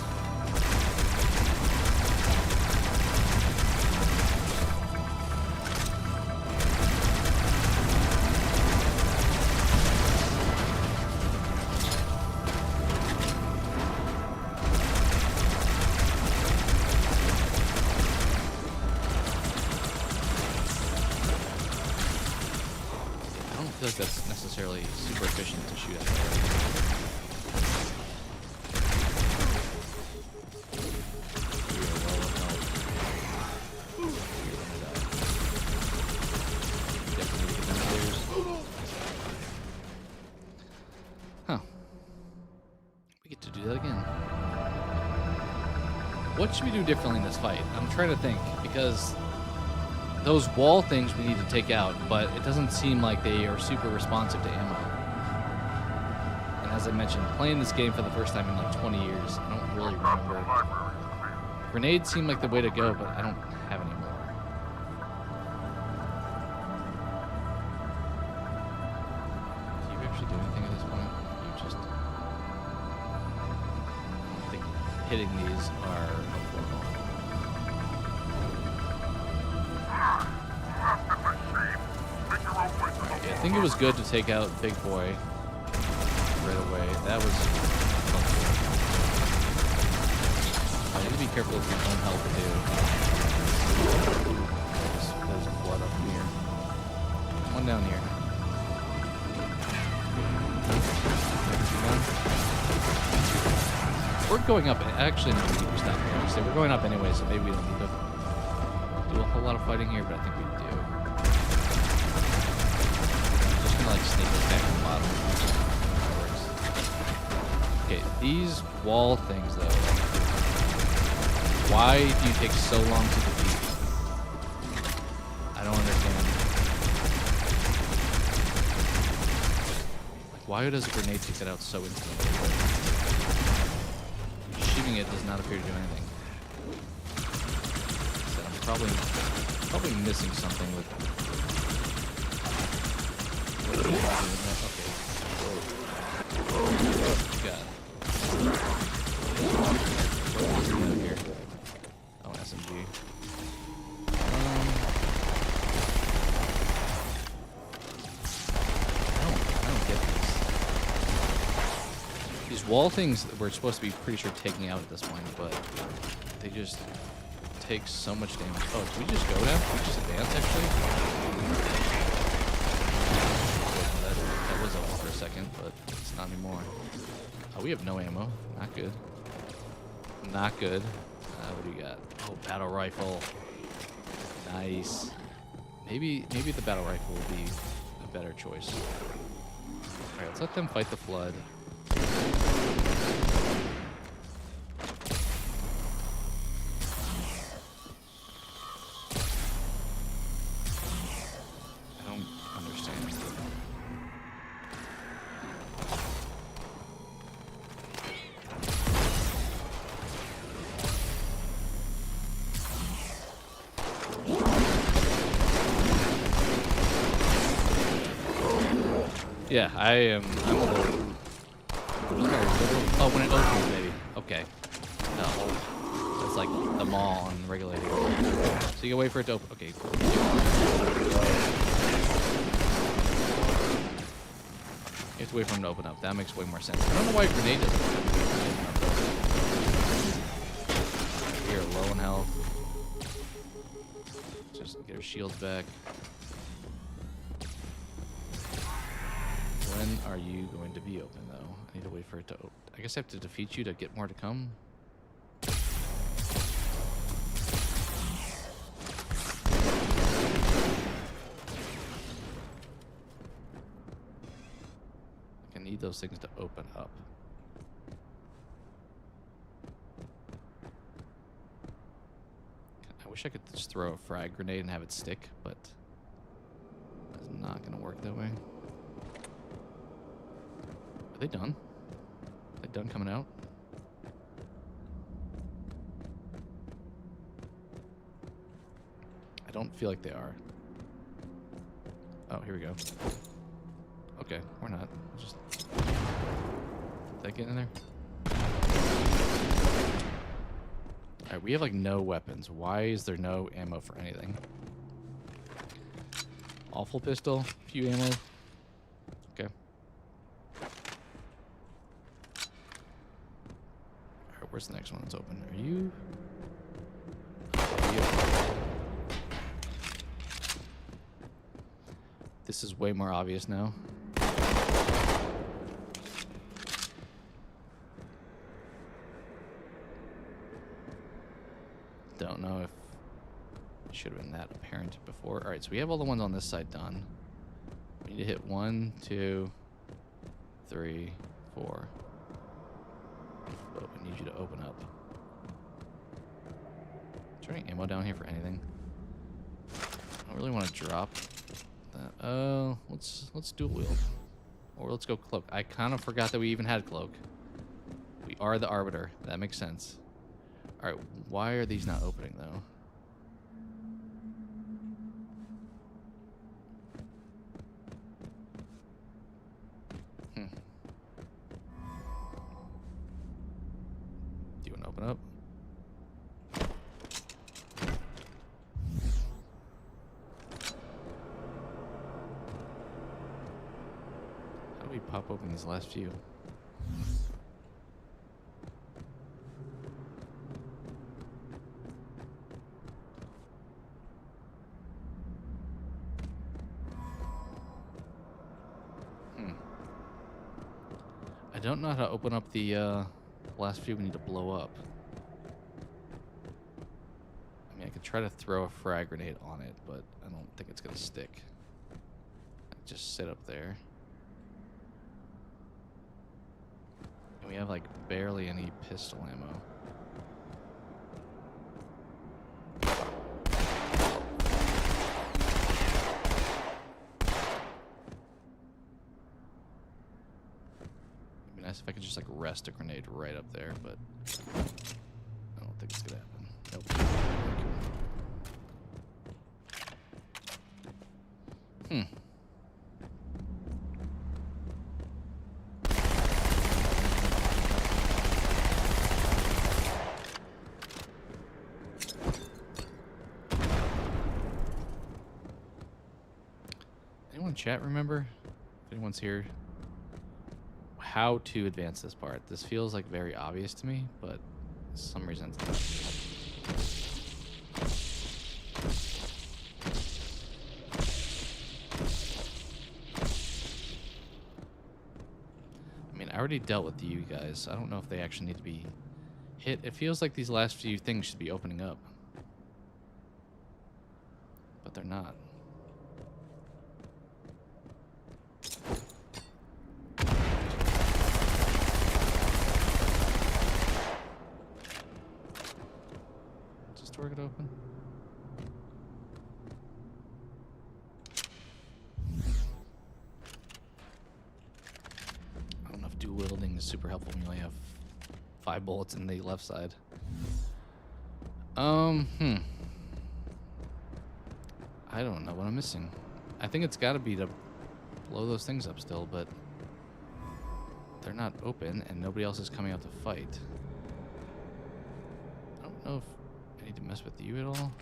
I don't feel like that's necessarily super efficient to shoot at that. Huh. We get to do that again. What should we do differently in this fight? I'm trying to think, because those wall things we need to take out, but it doesn't seem like they are super responsive to ammo. And as I mentioned, playing this game for the first time in like 20 years, I don't really Up to the remember. library is clear. Grenades seem like the way to go, but I don't have any more. Do you actually do anything at this point? You just... I think hitting these are helpful. Make your own way to the Yeah, I wall. think it was good to take out Big Boy right away. That was helpful. I need to be careful with my own health too. There's a blood up here. One down here. We're going up. Actually, no, we need to stop here. So we're going up anyway, so maybe we don't need to do a whole lot of fighting here, but I think we do. Just gonna like sneak this back on the bottom. That works. Okay, these wall things though. Why do you take so long to defeat? I don't understand. Like, why does a grenade take that out so instantly? Shooting it does not appear to do anything. probably missing something with. Okay. God. What's here? Oh, SMG. I don't get these wall things. We're supposed to be pretty sure taking out at this point, but they just take so much damage. Oh, did we just go now? Did we just advance actually? That was over for a second, but it's not anymore. Oh, we have no ammo. Not good. Not good. What do you got? Oh, battle rifle. Nice. Maybe the battle rifle will be a better choice. All right, let's let them fight the flood. I don't understand. Yeah, I'm a little. Oh, when it opens, maybe. Okay. No. It's like the mall on regulated. So you can wait for it to open. Okay. You have to wait for him to open up. That makes way more sense. I don't know why a grenade doesn't open up. Here, low in health. Just get her shields back. When are you going to be open, though? I need to wait for it to open. I guess I have to defeat you to get more to come. I need those things to open up. I wish I could just throw a frag grenade and have it stick, but it's not going to work that way. Are they done? Are they done coming out? I don't feel like they are. Oh, here we go. Okay, we're not. Just did that get in there? Alright, we have like no weapons. Why is there no ammo for anything? Awful pistol, few ammo. Okay. Alright, where's the next one that's open? Are you? This is way more obvious now. Don't know if it should have been that apparent before. All right, so we have all the ones on this side done. We need to hit 1, 2, 3, 4. But we need you to open up. Is there any ammo down here for anything? I don't really want to drop that. Let's dual wield, or let's go cloak. I kind of forgot that we even had cloak. We are the arbiter. That makes sense. All right, why are these not opening though? Do you want to open up? How do we pop open these last few? I don't know how to open up the last few we need to blow up. I mean, I could try to throw a frag grenade on it, but I don't think it's going to stick. Just sit up there. And we have like barely any pistol ammo. If I could just like rest a grenade right up there, but I don't think it's gonna happen. Nope. Hmm. Anyone in chat remember? If anyone's here, how to advance this part? This feels like very obvious to me, but for some reason it's not. I mean, I already dealt with you guys. I don't know if they actually need to be hit. It feels like these last few things should be opening up, but they're not. Does this door get open? I don't know if dual wielding is super helpful when you only have 5 bullets in the left side. I don't know what I'm missing. I think it's got to be to blow those things up still, but they're not open and nobody else is coming out to fight. I don't know if I need to mess with you at all.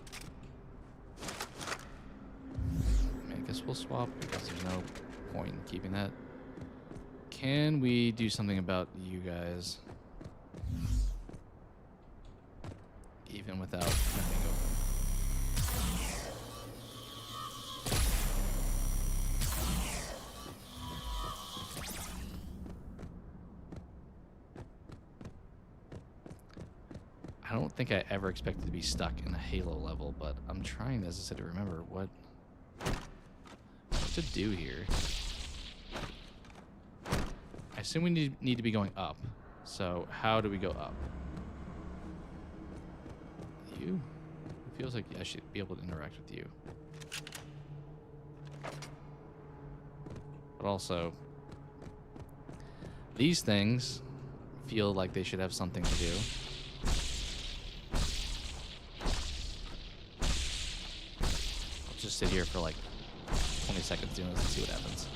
I mean, I guess we'll swap because there's no point in keeping that. Can we do something about you guys? Even without them being open. I don't think I ever expected to be stuck in a Halo level, but I'm trying, as I said, to remember what to do here. I assume we need to be going up. So how do we go up? You? It feels like I should be able to interact with you. But also, these things feel like they should have something to do. I'll just sit here for like 20 seconds doing this and see what happens.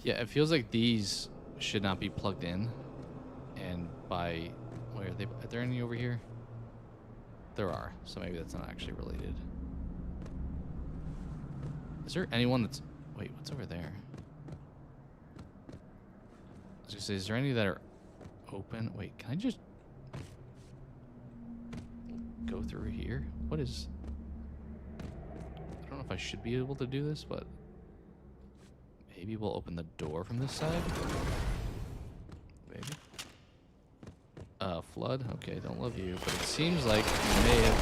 Yeah, it feels like these should not be plugged in. And by... Wait, are there any over here? There are. So maybe that's not actually related. Is there anyone that's... Wait, what's over there? I was gonna say, is there any that are open? Wait, can I just... go through here? What is... I don't know if I should be able to do this, but... Maybe we'll open the door from this side? Maybe. Flood? Okay, don't love you. But it seems like you may have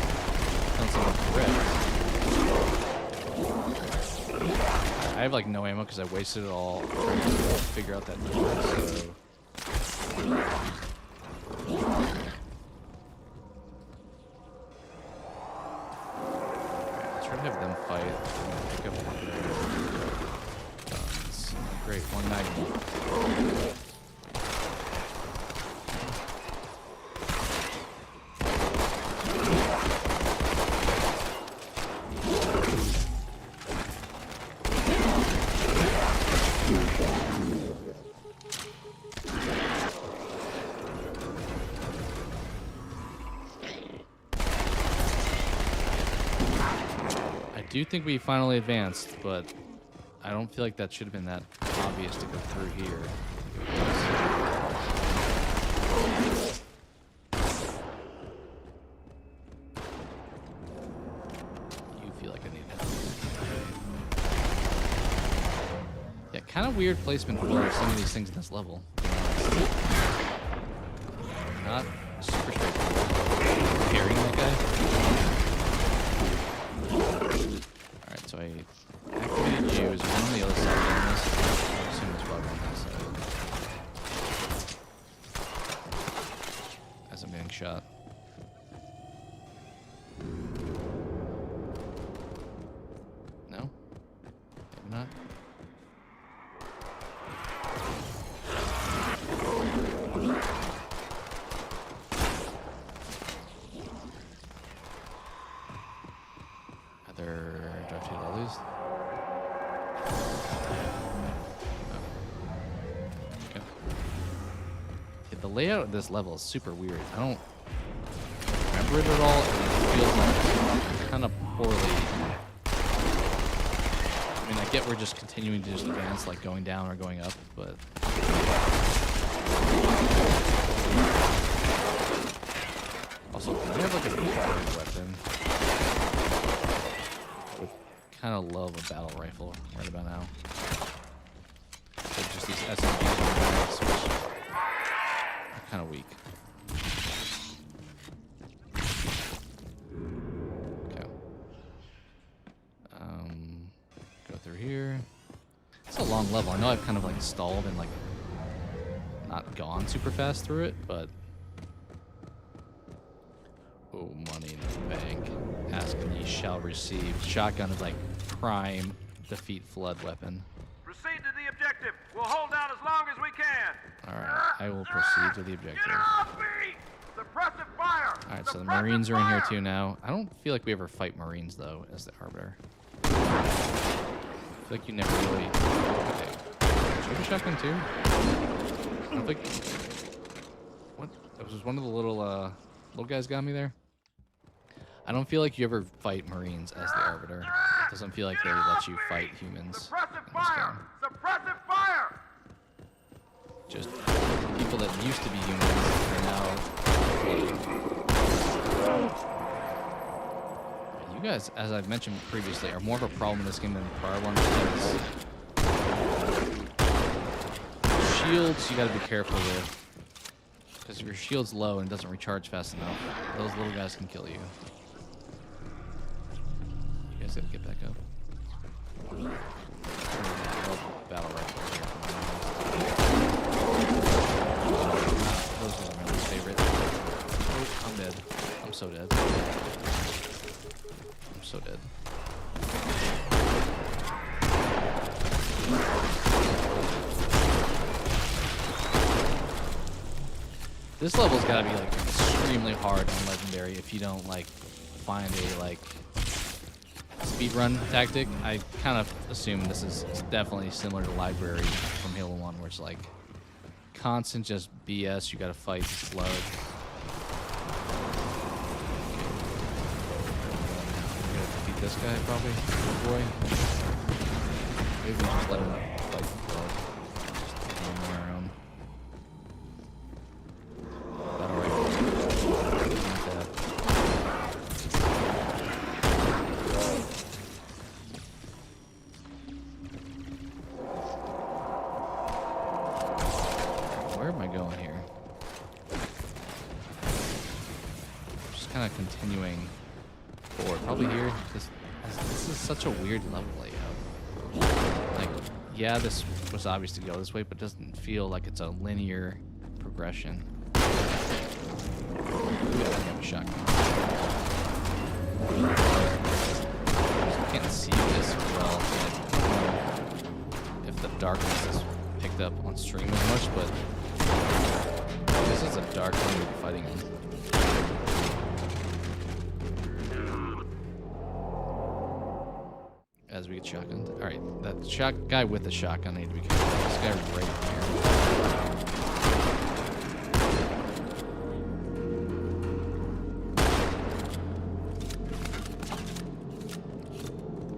done something correct. I have like no ammo because I wasted it all trying to figure out that door, so... Let's try to have them fight. Pick up great, 190. I do think we finally advanced, but I don't feel like that should have been that obvious to go through here. You feel like I need help. Yeah, kind of weird placement for some of these things in this level. Not super straightforward. Carrying that guy. Alright, so I activated you. Is one on the other side of this? I assume it's probably on that side. As I'm getting shot. layout of this level is super weird. I don't remember it at all, and it feels like kind of poorly. I mean, I get we're just continuing to just advance, like going down or going up, but also, can I have like a preferred weapon? I would kind of love a battle rifle right about now. So just these SMGs, which are kind of weak. Okay. Go through here. It's a long level. I know I've kind of like stalled and like not gone super fast through it, but oh, money in the bank. Ask and ye shall receive. Shotgun is like prime defeat flood weapon. Proceed to the objective. We'll hold out as long as we can. Alright, I will proceed to the objective. Get off me! Suppressive fire! Alright, so the Marines are in here too now. I don't feel like we ever fight Marines though as the Arbiter. I feel like you never really. Okay. Should I have a shotgun too? I don't think. What? That was one of the little guys got me there. I don't feel like you ever fight Marines as the Arbiter. It doesn't feel like they let you fight humans in this game. Suppressive fire! Just people that used to be humans are now. You guys, as I've mentioned previously, are more of a problem in this game than the prior one because shields you gotta be careful with. Because if your shield's low and it doesn't recharge fast enough, those little guys can kill you. You guys gotta get back up. Battle rifle here. Those are my least favorite. Oh, I'm dead. I'm so dead. I'm so dead. This level's gotta be like extremely hard on Legendary if you don't like find a like speedrun tactic. I kind of assume this is definitely similar to Library from Halo 1 where it's like constant just BS, you gotta fight this flood. I'm gonna defeat this guy probably, oh boy. Maybe we just let him fight the flood. Just take him on our own. Battle rifle. Like that. Where am I going here? Just kind of continuing forward. Probably here. This is such a weird level layout. Like, yeah, this was obvious to go this way, but it doesn't feel like it's a linear progression. Ooh, I have a shotgun. I can't see this well. I don't know if the darkness is picked up on stream as much, but this is a dark one we're fighting in. As we get shotgunned. Alright, that guy with the shotgun I need to be careful. This guy right here.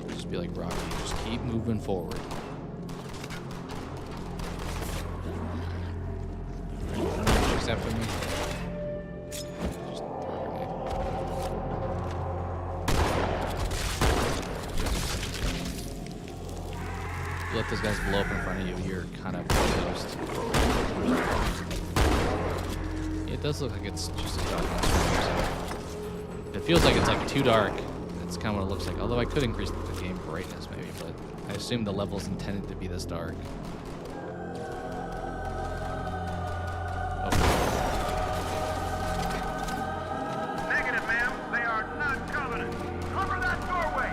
Just be like Rocky, just keep moving forward. She's after me. Just throw a grenade. You let those guys blow up in front of you, you're kind of toast. It does look like it's just a dark monster. It feels like it's like too dark. That's kind of what it looks like. Although I could increase the game brightness maybe, but I assume the level's intended to be this dark. Negative, ma'am. They are not Covenant. Cover that doorway.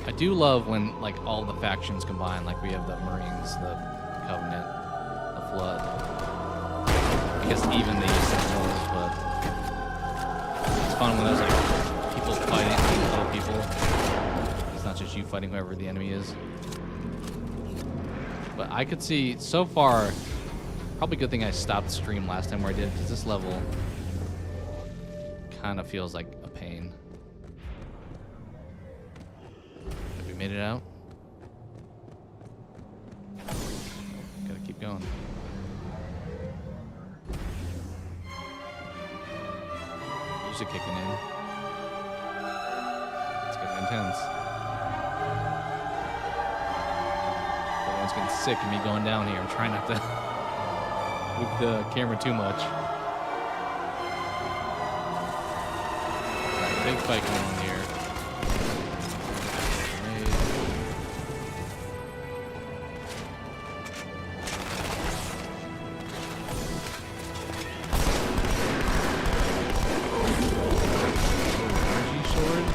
I do love when like all the factions combine. Like we have the Marines, the Covenant, the Flood. I guess even the Sentinels, but it's fun when there's like people fighting other people. It's not just you fighting whoever the enemy is. But I could see so far. Probably a good thing I stopped the stream last time where I did, because this level kind of feels like a pain. Have we made it out? Gotta keep going. Music kicking in. It's getting intense. Everyone's getting sick of me going down here. I'm trying not to move the camera too much. Right, big fight going on here. Energy sword.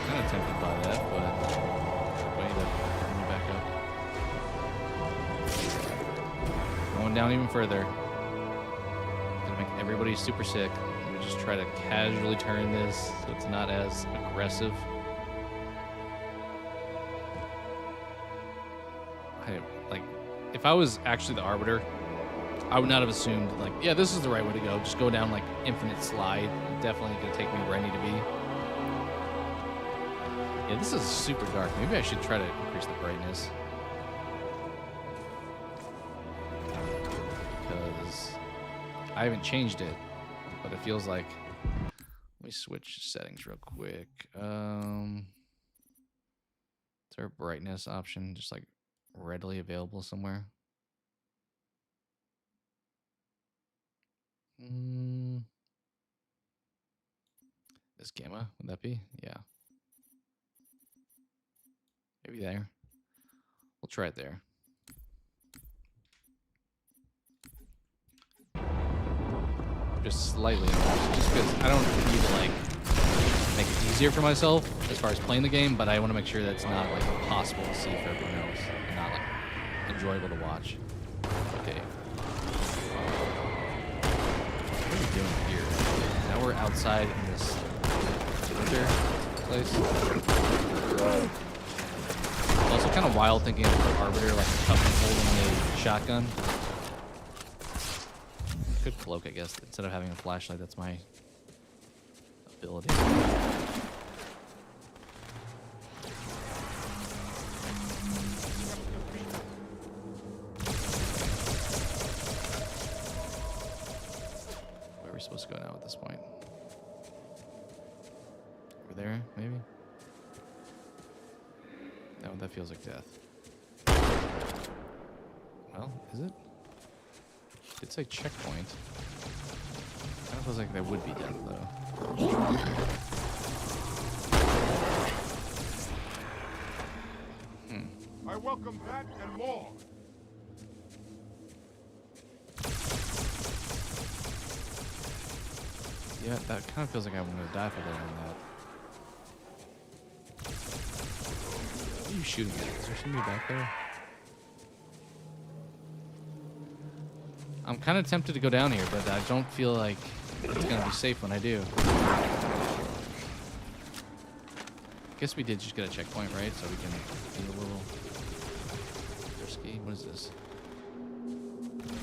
Kind of tempted by that, but way to bring me back up. Going down even further. Gonna make everybody super sick. I'm gonna just try to casually turn this so it's not as aggressive. Like, if I was actually the Arbiter, I would not have assumed, like, yeah, this is the right way to go. Just go down, like, infinite slide. Definitely gonna take me where I need to be. Yeah, this is super dark. Maybe I should try to increase the brightness. Because I haven't changed it, but it feels like... Let me switch settings real quick. Is there a brightness option just like readily available somewhere? This gamma, would that be? Yeah. Maybe there. We'll try it there. Just slightly, just because I don't need to like make it easier for myself as far as playing the game, but I want to make sure that it's not like impossible to see for everyone else and not like enjoyable to watch. Okay. What are we doing here? Now we're outside in this winter place. It's also kind of wild thinking of the Arbiter like holding a shotgun. Could cloak, I guess, instead of having a flashlight. That's my ability. Where are we supposed to go now at this point? Over there, maybe? No, that feels like death. Well, is it? It's a checkpoint. Kind of feels like there would be death, though. I welcome that and more. Yeah, that kind of feels like I'm going to die if I die on that. What are you shooting at? Is there somebody back there? I'm kind of tempted to go down here, but I don't feel like it's going to be safe when I do. Guess we did just get a checkpoint, right? So we can be a little risky. What is this?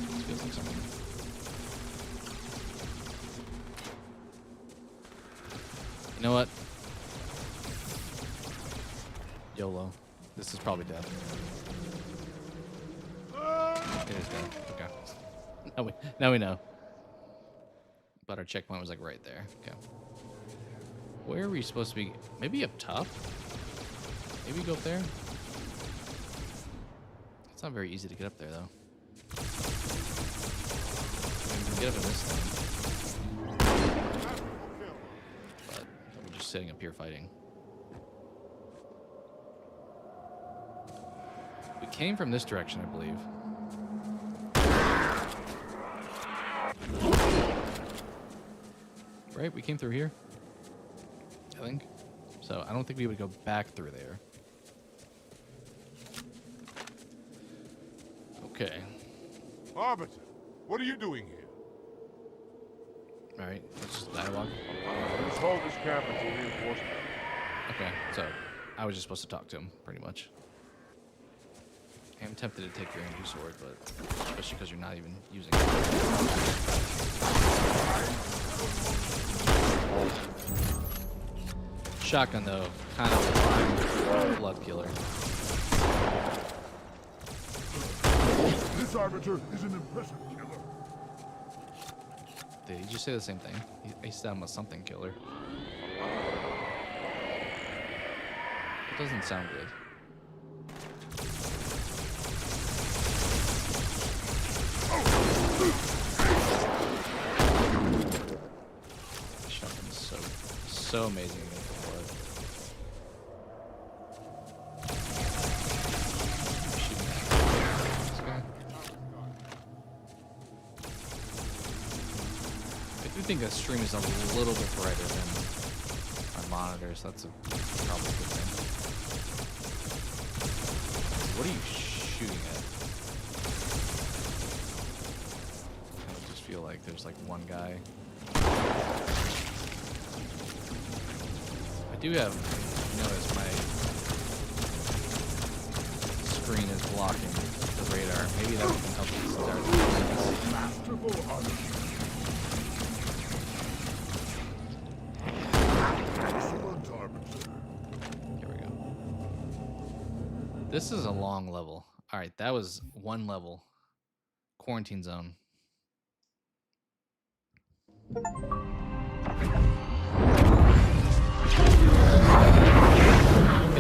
This feels like something. You know what? YOLO. This is probably death. It is death. Okay. Now we know. But our checkpoint was like right there. Okay. Where are we supposed to be? Maybe up top? Maybe go up there? It's not very easy to get up there, though. We can get up in this thing. But we're just sitting up here fighting. We came from this direction, I believe. Right? We came through here, I think. So I don't think we would go back through there. Okay. Arbiter, what are you doing here? All right. Let's just dialogue. Let's hold this camp until reinforcements. Okay. So I was just supposed to talk to him, pretty much. I'm tempted to take your energy sword, but especially because you're not even using it. Shotgun though, kind of a blood killer. This arbiter is an impressive killer. Did he just say the same thing? He said I'm a something killer. It doesn't sound good. Shotgun is so amazing against the blood. Shooting at this guy. I do think the stream is a little bit brighter than my monitor, so that's probably a good thing. What are you shooting at? I just feel like there's like one guy. I do have noticed my screen is blocking the radar. Maybe that can help this entire thing. Masterful artistry. Excellent arbiter. Here we go. This is a long level. All right, that was one level. Quarantine zone. Get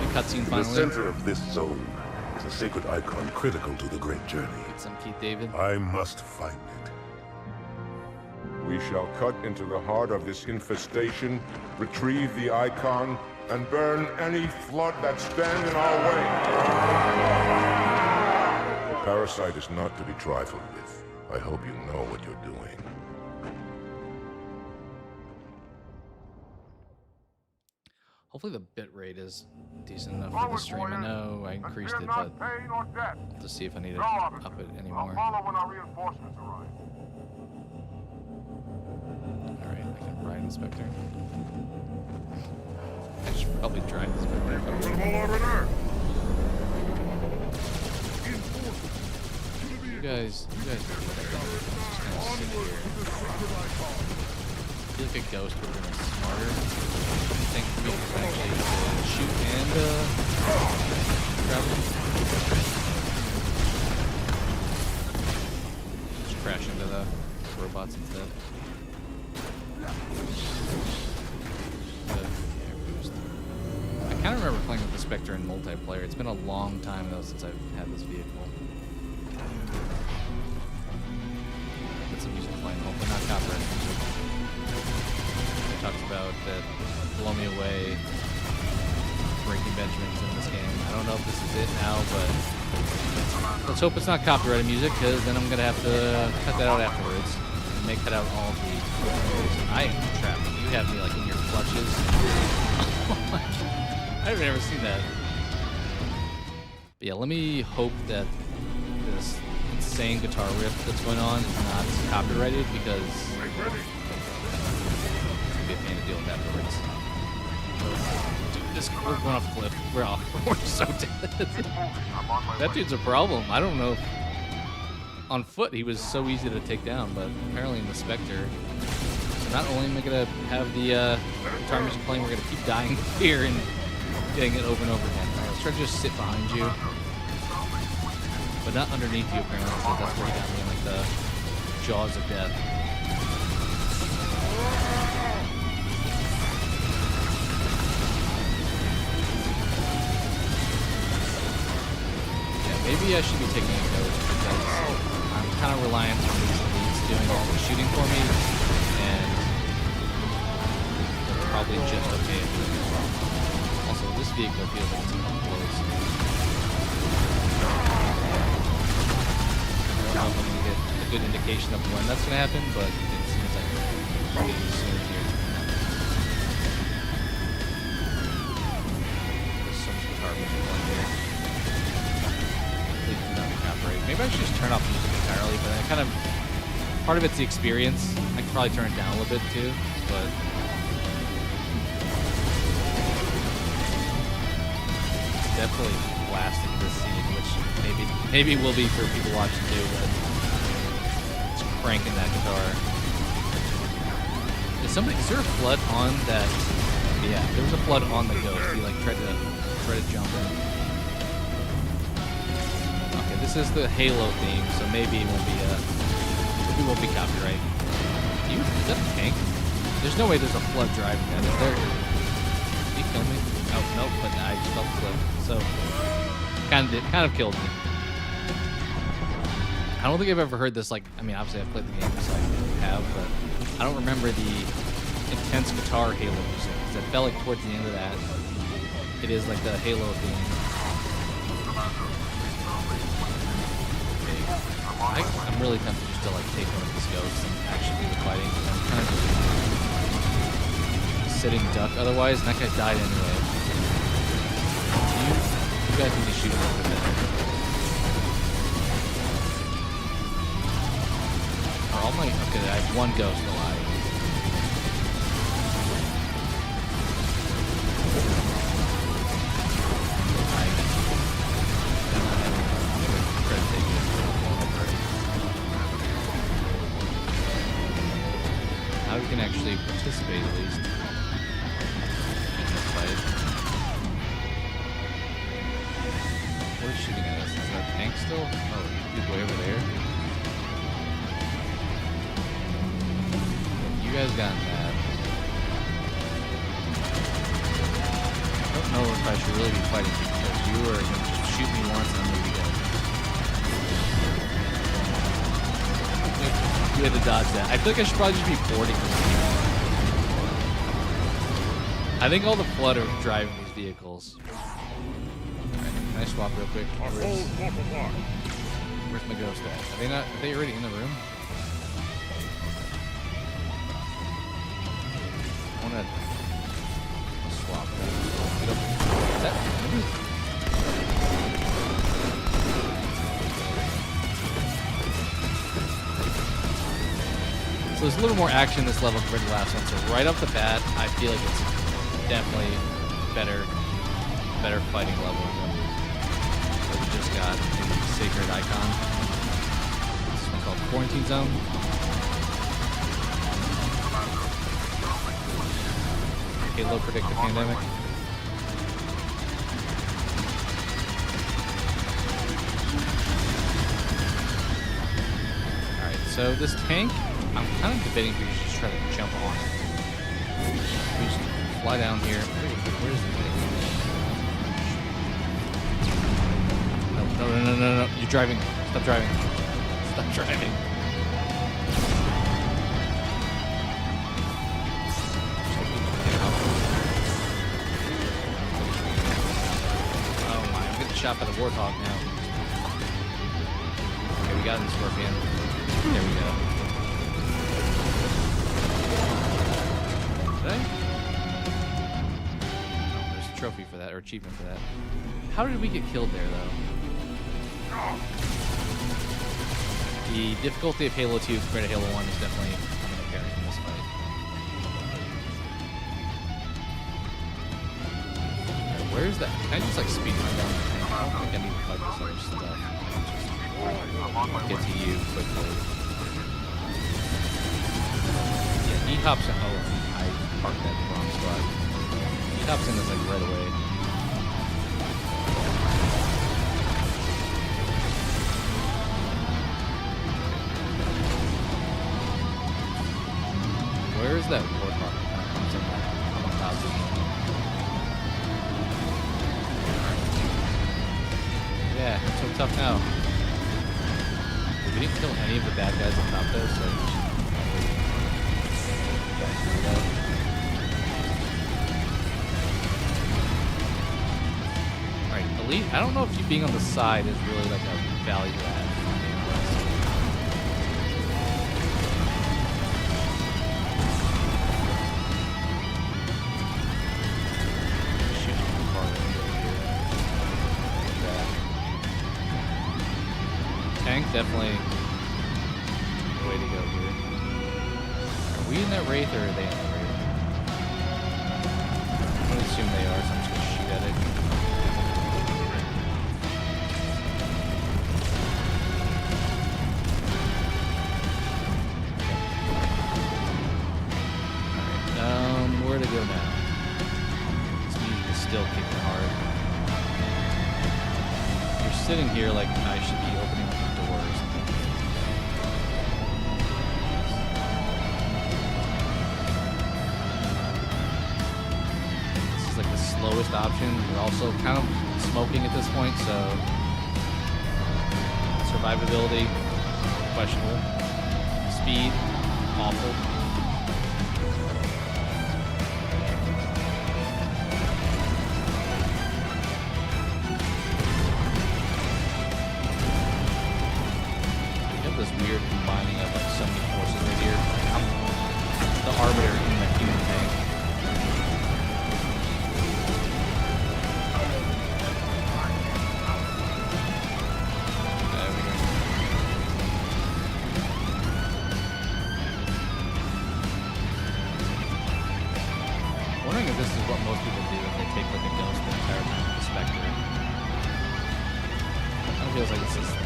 a cutscene The finally. center of this zone is a sacred icon critical to the great journey. Get some Keith David. I must find it. We shall cut into the heart of this infestation, retrieve the icon, and burn any flood that stand in our way. The parasite is not to be trifled with. I hope you know what you're doing. Hopefully the bit rate is decent enough for the stream. I know I increased it, but pain or death. to see if I need to No, officer. up it I'll anymore. follow when our reinforcements arrive. Alright, I can ride Inspector. I should probably drive Inspector. You guys just kind of sit here. I feel like a ghost would have been smarter thing for me to actually shoot and travel. Just crash into the robots instead. I kind of remember playing with the Spectre in multiplayer. It's been a long time though since I've had this vehicle. Put some music playing, hopefully not copyright music. It talks about that Blow Me Away, Breaking Benjamins in this game. I don't know if this is it now, but let's hope it's not copyrighted music, because then I'm going to have to cut that out afterwards. And make cut out all of the I am trapped. You have me like in your clutches. I've never seen that. But yeah, let me hope that this insane guitar riff that's going on is not copyrighted, because it's gonna be a pain to deal with afterwards. Dude, this we're going off a cliff. We're so dead. That dude's a problem. I don't know if on foot he was so easy to take down, but apparently in the Spectre. So not only am I gonna have the guitar music playing, we're gonna keep dying here and getting it over and over again. Alright, let's try to just sit behind you. But not underneath you, apparently, so that's where he got me in like the jaws of death. Yeah, maybe I should be taking a coach, because I'm kind of reliant on these elites doing all the shooting for me, and they're probably just okay at doing it well. Also, this vehicle feels like it's up close. I don't know if I'm going to get a good indication of when that's going to happen, but it seems like we're getting soon here. There's so much guitar music going here. Please do not be copyrighted. Maybe I should just turn off the music entirely, but I kind of... Part of it's the experience. I could probably turn it down a little bit too, but... It's definitely blasting this scene, which... Maybe it will be for people watching too, but it's cranking that guitar. Is there a flood on that? Yeah, there was a flood on the ghost. He like tried to jump in. Okay, this is the Halo theme, so maybe it won't be copyright. Is that a tank? There's no way there's a flood driving that, is there? Did he kill me? Oh, nope, but I just felt the flip. So, kind of killed me. I don't think I've ever heard this, like, I mean, obviously I've played the game, so I have, but I don't remember the intense guitar Halo music, because I felt like towards the end of that, it is like the Halo theme. Okay. I'm really tempted just to, like, take one of these ghosts and actually do the fighting, because I'm kind of just sitting duck otherwise, and that guy died anyway. You guys need to shoot him over there. Okay, I have one ghost alive. Now we can actually participate at least in this fight. What is shooting at us? Is that a tank still? Oh, he's way over there. You guys got that. I don't know if I should really be fighting you, because you are going to just shoot me once and I'm going to be dead. You had to dodge that. I feel like I should probably just be boarding this thing. I think all the flood are driving these vehicles. Alright, can I swap real quick? Where's my ghost at? Are they already in the room? I want to swap that. So there's a little more action in this level compared to the last one. So right off the bat, I feel like it's definitely better fighting level than what we just got in the Sacred Icon. This one called Quarantine Zone. Halo Predict the Pandemic. Alright, so this tank, I'm kind of debating if we should just try to jump on it. We just fly down here. Where is the tank? No. You're driving. Stop driving. Stop driving. Shot by the Warthog now. Okay, we got him, Scorpion. There we go. Did I? Oh, there's a trophy for that, or achievement for that. How did we get killed there, though? The difficulty of Halo 2 compared to Halo 1 is definitely apparent in this fight. Right, where is that? Can I just, like, speed run down the tank? I don't think I need to fight this other stuff. Just get to you quickly. Yeah, he hops in. Oh, I parked that in the wrong spot. He hops in this like right away. Where is that warthog that kind of comes in on top of me? Yeah, it's so tough now. We didn't kill any of the bad guys on top though, so alright, elite. I don't know if you being on the side is really like a value add. Definitely the way to go here. Are we in that wraith or are they in the wraith? I'm going to assume they are, so I'm just going to shoot at it. sitting here, like I should be opening up the door or something. This is like the slowest option. We're also kind of smoking at this point, so survivability, questionable. Speed, awful. This weird combining of like so many forces right here. I'm the arbiter in the human tank. I'm wondering if this is what most people do if they take like a ghost the entire time with the Spectre. It kind of feels like it's just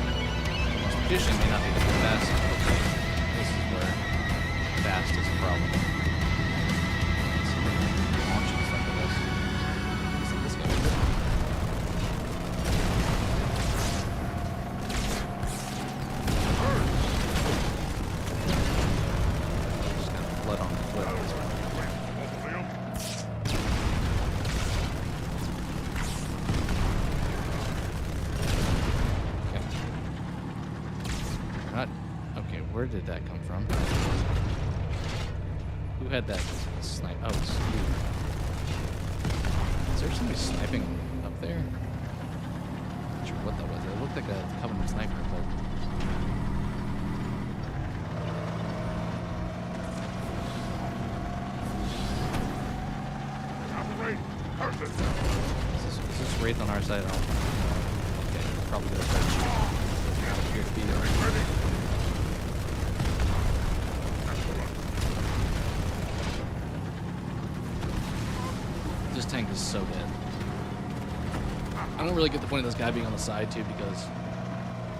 Magician may not be the best. This is where fast is a problem. Launching stuff like this. This guy right there. Just kind of flood on the foot. Where did that come from? Who had that snipe? Oh, it's you. Is there somebody sniping up there? Not sure what that was. It looked like a Covenant sniper, but is this Wraith on our side? Oh, okay. Probably gonna start shooting. Doesn't appear to be there. This tank is so dead. I don't really get the point of this guy being on the side too, because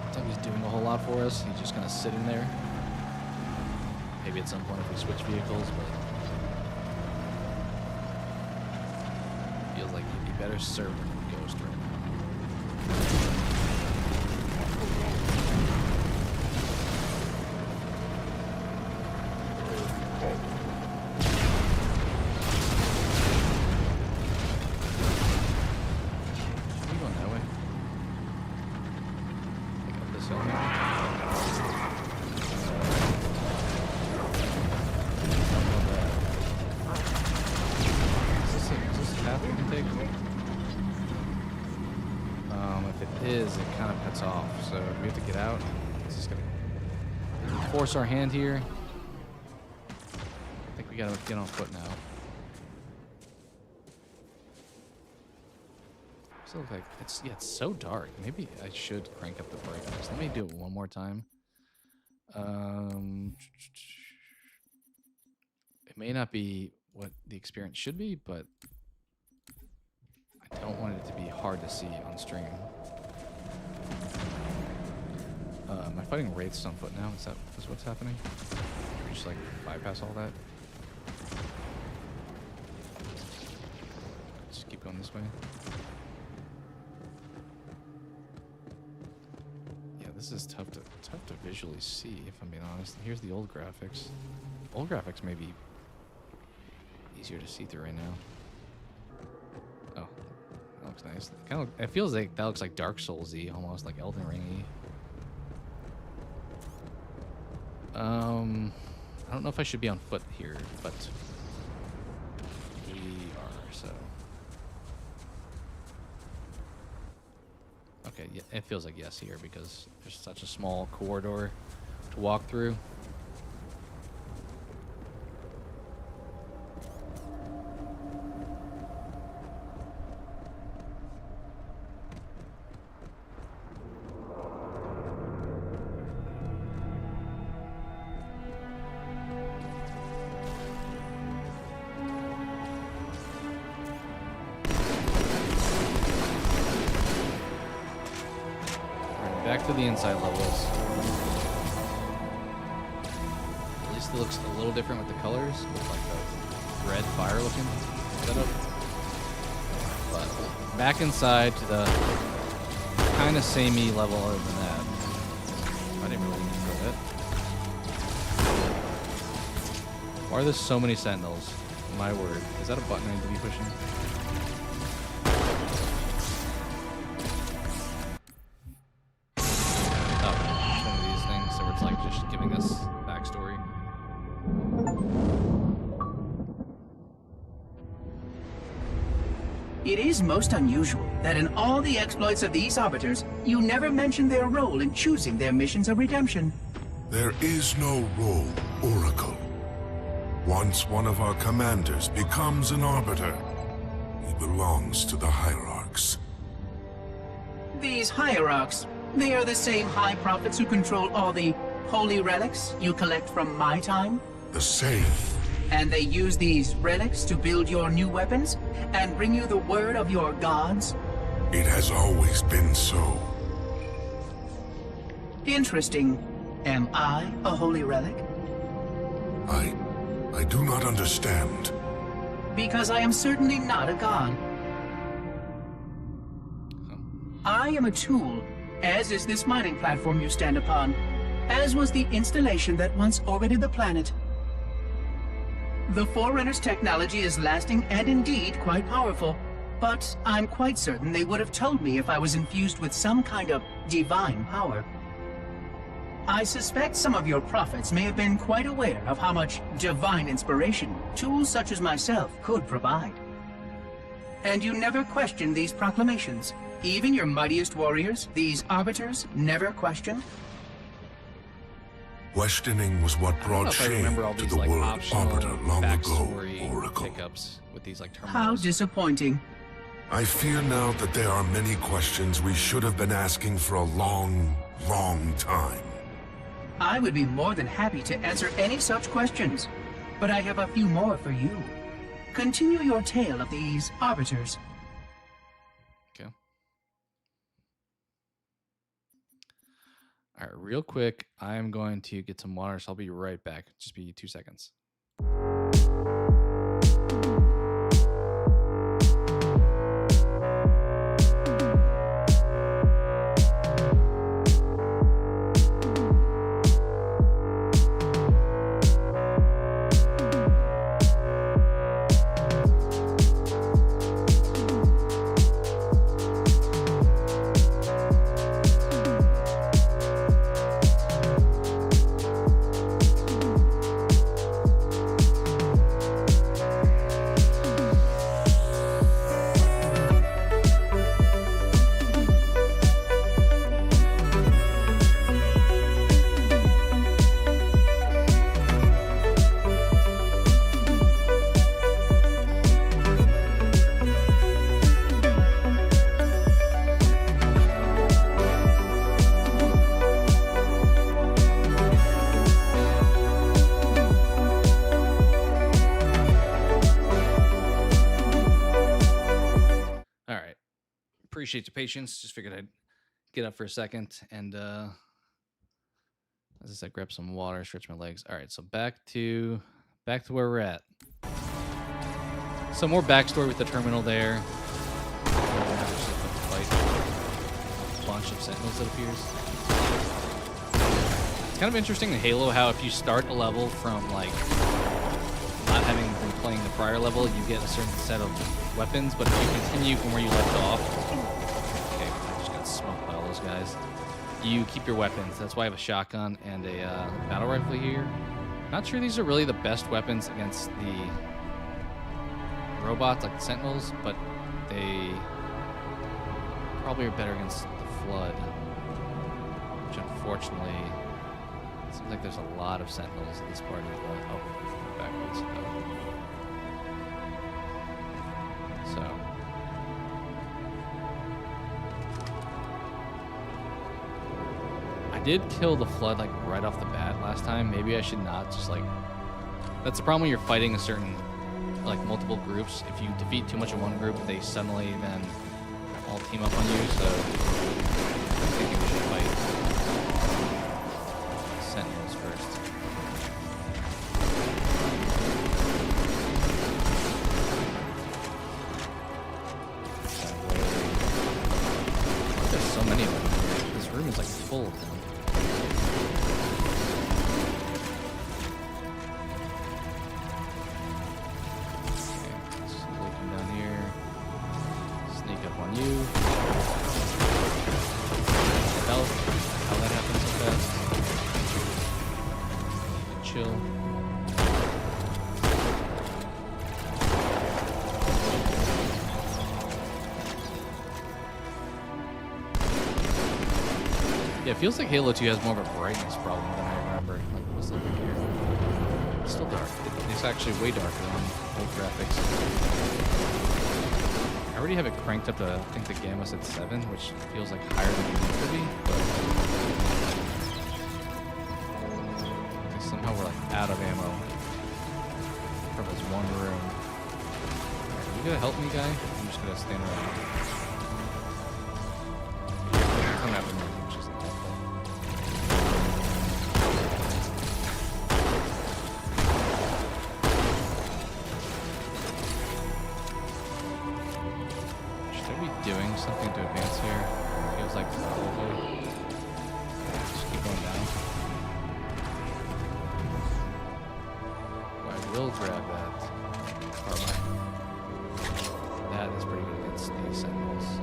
it's like he's doing a whole lot for us. He's just kind of sitting there. Maybe at some point if we switch vehicles, but feels like he'd be better served than the Ghost right now. Off, so we have to get out. It's just gonna force our hand here. I think we gotta get on foot now. So like it's so dark. Maybe I should crank up the brightness. Let me do it one more time. It may not be what the experience should be, but I don't want it to be hard to see on stream. Am I fighting wraiths on foot now? Is what's happening? Can we just like bypass all that? Just keep going this way. Yeah, this is tough to visually see, if I'm being honest. Here's the old graphics. Old graphics may be easier to see through right now. Oh, that looks nice. It feels like that looks like Dark Souls-y, almost like Elden Ring-y. I don't know if I should be on foot here, but we are, so. Okay, yeah, it feels like yes here because there's such a small corridor to walk through. Back to the inside levels. At least it looks a little different with the colors, with like the red fire looking setup. But back inside to the kind of samey level other than that. I didn't really need to go that. Why are there so many sentinels? My word. Is that a button I need to be pushing? Oh, it's one of these things, so it's like just giving us backstory. It is most unusual that in all the exploits of these arbiters, you never mention their role in choosing their missions of redemption. There is no role, Oracle. Once one of our commanders becomes an arbiter, he belongs to the hierarchs. These hierarchs, they are the same high prophets who control all the holy relics you collect from my time? The same. And they use these relics to build your new weapons and bring you the word of your gods? It has always been so. Interesting. Am I a holy relic? I do not understand. Because I am certainly not a god. I am a tool, as is this mining platform you stand upon, as was the installation that once orbited the planet. The Forerunner's technology is lasting and indeed quite powerful, but I'm quite certain they would have told me if I was infused with some kind of divine power. I suspect some of your prophets may have been quite aware of how much divine inspiration tools such as myself could provide. And you never questioned these proclamations. Even your mightiest warriors, these arbiters, never questioned? Questioning was what brought shame to the word arbiter long ago, Oracle. Pickups with these like terminals. How disappointing. I fear now that there are many questions we should have been asking for a long, long time. I would be more than happy to answer any such questions, but I have a few more for you. Continue your tale of these arbiters. Okay. All right, real quick, I'm going to get some water, so I'll be right back. Just be 2 seconds. Appreciate your patience. Just figured I'd get up for a second and, as I said, grab some water, stretch my legs. All right, so back to where we're at. Some more backstory with the terminal there. Fight a bunch of sentinels, it appears. It's kind of interesting in Halo how if you start a level from like not having been playing the prior level, you get a certain set of weapons, but if you continue from where you left off, okay, I just got smoked by all those guys. You keep your weapons. That's why I have a shotgun and a battle rifle here. Not sure these are really the best weapons against the robots like the Sentinels, but they probably are better against the Flood, which unfortunately it seems like there's a lot of Sentinels in this part of the oh, backwards. So I did kill the Flood like right off the bat last time. Maybe I should not just like. That's the problem when you're fighting a certain like multiple groups. If you defeat too much of one group, they suddenly then all team up on you. So I think we should fight Sentinels first. There's so many of them. chill. Yeah, it feels like Halo 2 has more of a brightness problem than I remember. Like, what's it like here? It's still dark. It's actually way darker on old graphics. I already have it cranked up to, I think the gamma's at 7, which feels like higher than it needs to be. But okay, somehow we're like out of ammo from this one room. Alright, are you gonna help me, guy? I'm just gonna stand around. Come after me. She's like, should I be doing something to advance here? Feels like probably. Just keep going down. I will grab that carbine. That is pretty good against these sentinels. So.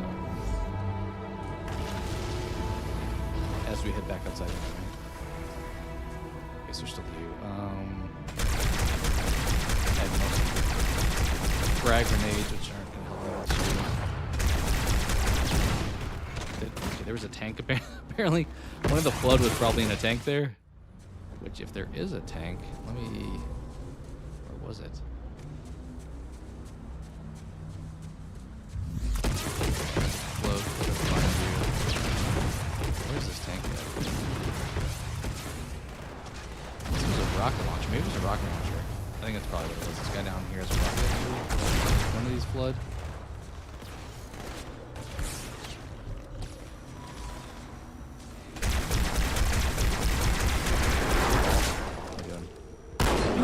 As we head back outside, anyway. I guess there's still you. I have most frag grenades, which aren't going to help me much. Okay, there was a tank apparently. One of the flood was probably in a tank there. Which, if there is a tank, let me. Where was it? Float, find you. Where's this tank at? This was a rocket launcher. Maybe it was a rocket launcher. I think that's probably what it was. This guy down here is a rocket launcher. One of these flood. How you doing?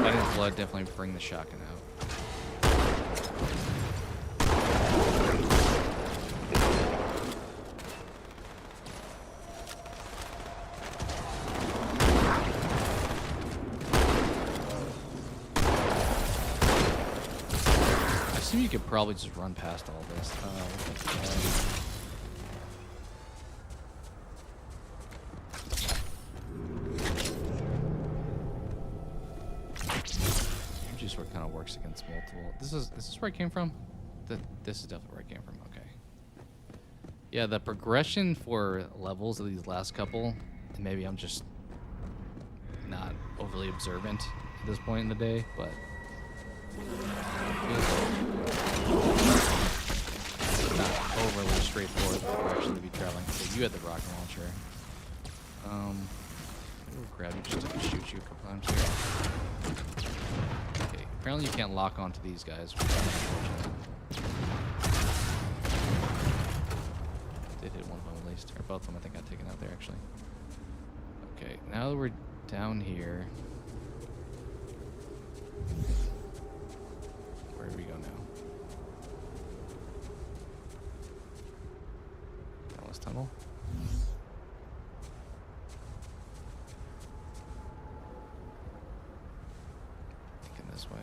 That in flood, definitely bring the shotgun out. You could probably just run past all this. Just what kind of works against multiple. Is this where I came from? This is definitely where I came from. Okay. Yeah, the progression for levels of these last couple, and maybe I'm just not overly observant at this point in the day, but. Not overly straightforward direction to be traveling. Okay, you had the rocket launcher. We'll grab you just to shoot you a couple times here. Okay, apparently you can't lock onto these guys, which is unfortunate. Did hit one of them at least, or both of them I think got taken out there actually. Okay, now that we're down here. Where do we go now? Down this tunnel? Thinking this way.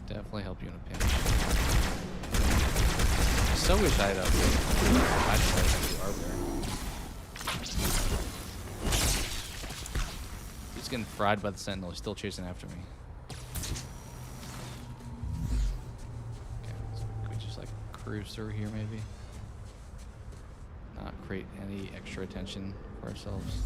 Definitely help you in a pinch. I so wish I had a flashlight to Arbiter. He's getting fried by the Sentinel. He's still chasing after me. Okay, so could we just like cruise through here maybe? Not create any extra attention for ourselves.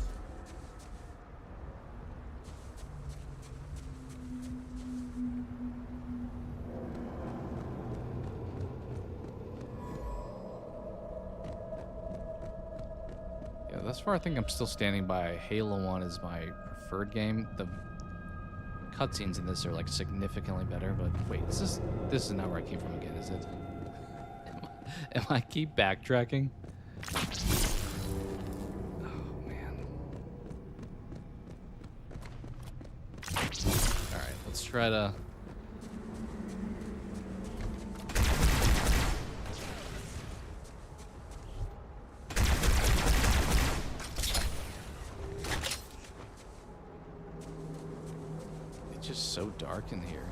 Thus far, I think I'm still standing by Halo 1 is my preferred game. The cutscenes in this are like significantly better, but wait, this is not where I came from again, is it? Am I keep backtracking? Oh man. Alright, let's try to just so dark in here.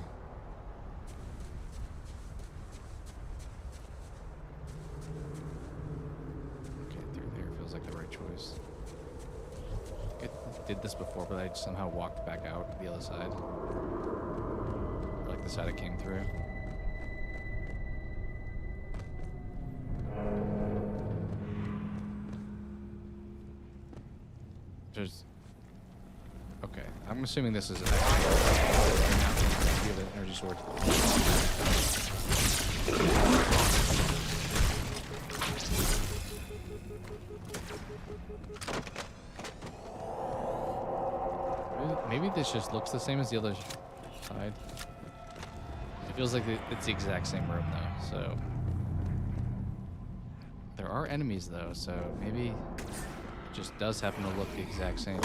Okay, through there feels like the right choice. I did this before, but I somehow walked back out to the other side. Or like the side I came through. There's... Okay, I'm assuming this is actually the energy sword. Maybe this just looks the same as the other side. It feels like it's the exact same room though, so... There are enemies though, so maybe... just does happen to look the exact same.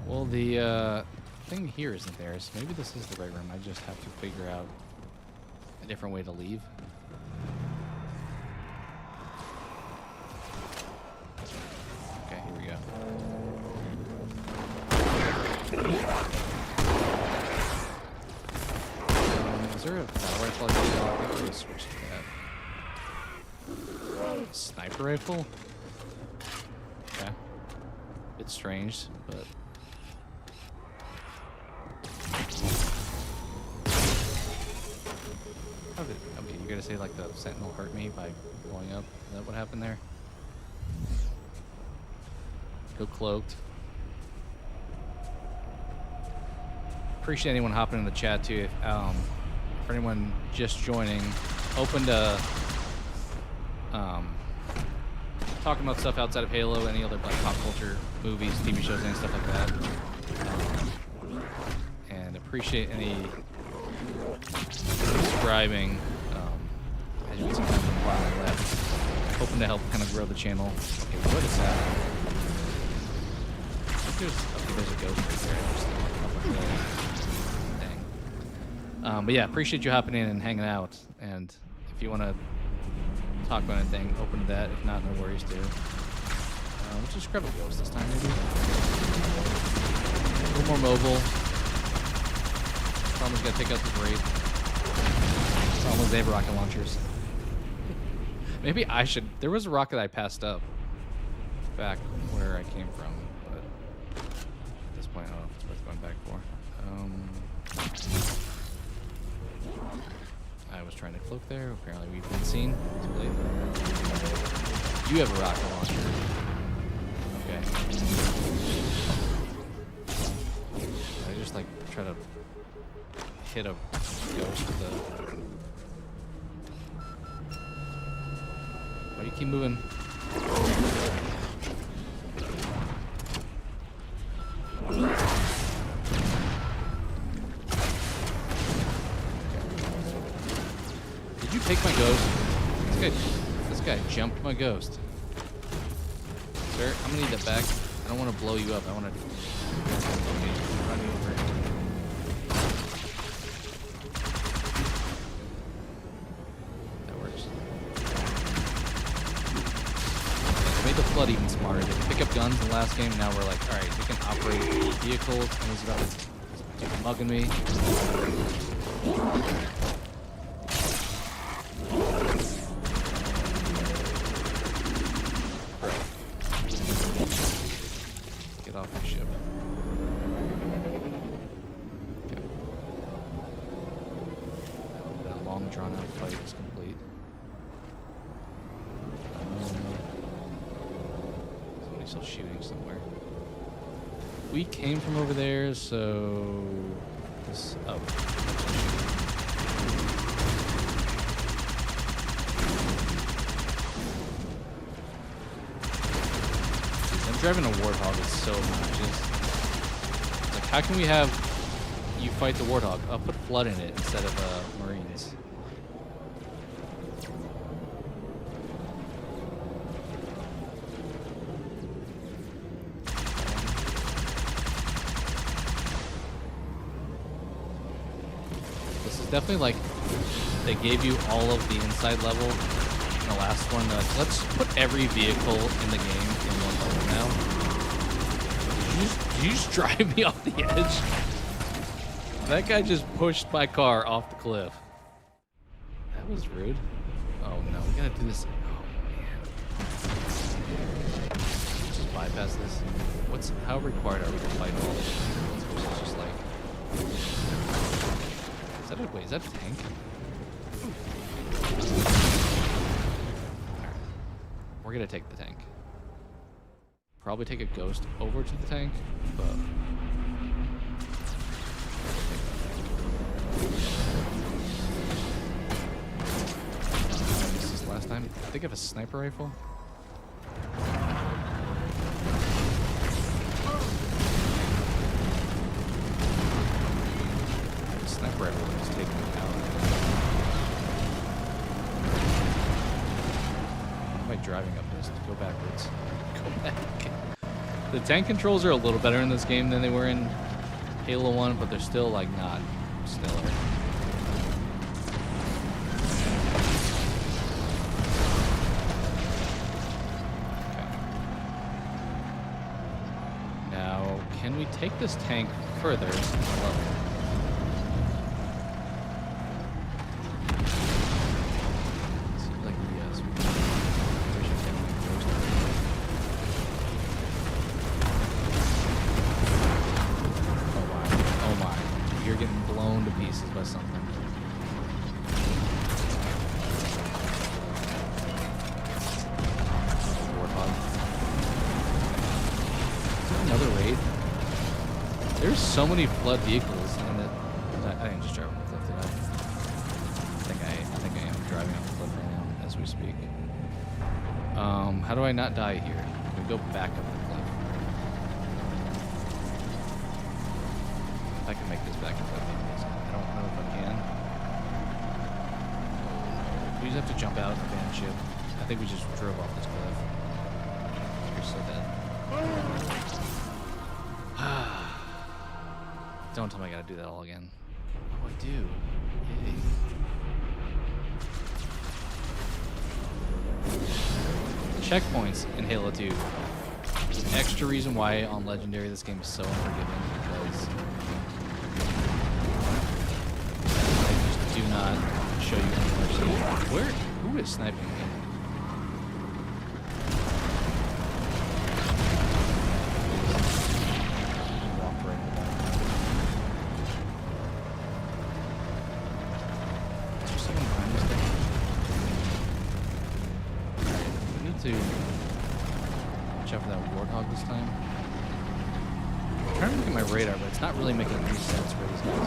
Well, the thing here isn't there, so maybe this is the right room. I just have to figure out a different way to leave. Is there a battle rifle I can use? I think we switched to that. Sniper rifle? Okay. Bit strange, but... Okay, you're gonna say like the sentinel hurt me by blowing up? Is that what happened there? Go cloaked. Appreciate anyone hopping in the chat too. For anyone just joining, open to talking about stuff outside of Halo, any other like pop culture, movies, TV shows, and stuff like that. And appreciate any subscribing. As you can see from the bottom left, hoping to help kind of grow the channel. Okay, what is that? I think there's a ghost right there. Just up on the hill. But yeah, appreciate you hopping in and hanging out. And if you want to talk about anything, open to that. If not, no worries, too. Let's just grab a ghost this time, maybe. A little more mobile. Problem's got to take out the grate. Problem is they have rocket launchers. Maybe I should... There was a rocket I passed up back where I came from. But at this point, I don't know if it's worth going back for. I was trying to cloak there. Apparently we've been seen. You have a rocket launcher. Okay. I just like try to hit a ghost with a... Why do you keep moving? Did you take my ghost? This guy jumped my ghost. Sir, I'm gonna need that back. I don't want to blow you up. I want to run you over. That works. I made the flood even smarter. They pick up guns in the last game. Now we're like, all right, we can operate vehicles. And he's about to mugging me. Off the ship. Okay. That long drawn out fight is complete. Somebody's still shooting somewhere. We came from over there, so this up. Driving a Warthog is so obnoxious. It's like, how can we have you fight the Warthog? I'll put flood in it instead of Marines. definitely like they gave you all of the inside level in the last one. They're like, let's put every vehicle in the game in one level now. Did you just drive me off the edge? That guy just pushed my car off the cliff. That was rude. Oh no, we gotta do this. Oh man. Just bypass this. How required are we to fight all this? It's just like. Is that a tank? Alright. We're gonna take the tank. Probably take a ghost over to the tank, but this is last time. I think I have a sniper rifle. Sniper rifle is taking me out. How am I driving up this? Go backwards. Go back. The tank controls are a little better in this game than they were in Halo 1, but they're still like not stellar. Okay. Now, can we take this tank further in the level? So many flood vehicles, and I didn't just drive off the cliff, did I? I think I am driving off the cliff right now as we speak. How do I not die here? We go back up the cliff. If I can make this back up the cliff. I don't know if I can. We just have to jump out and abandon ship. I think we just drove off this cliff. You're so dead. Don't tell me I gotta do that all again. Oh, I do. Yay. Checkpoints in Halo 2. An extra reason why on Legendary this game is so unforgiving, because they just do not show you any mercy. Who is sniping me? This time. I'm trying to look at my radar, but it's not really making any sense where these guys are.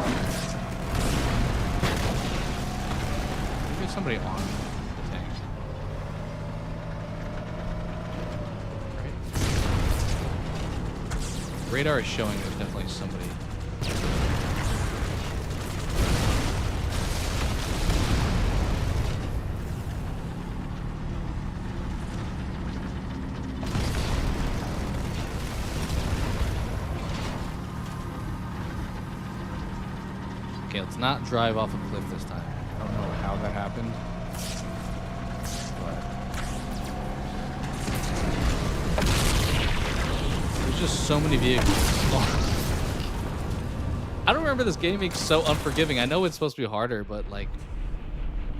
Maybe there's somebody on the tank. Right. Radar is showing there's definitely somebody. Okay, let's not drive off a cliff this time. I don't know how that happened. But there's just so many vehicles. I don't remember this game being so unforgiving. I know it's supposed to be harder, but like,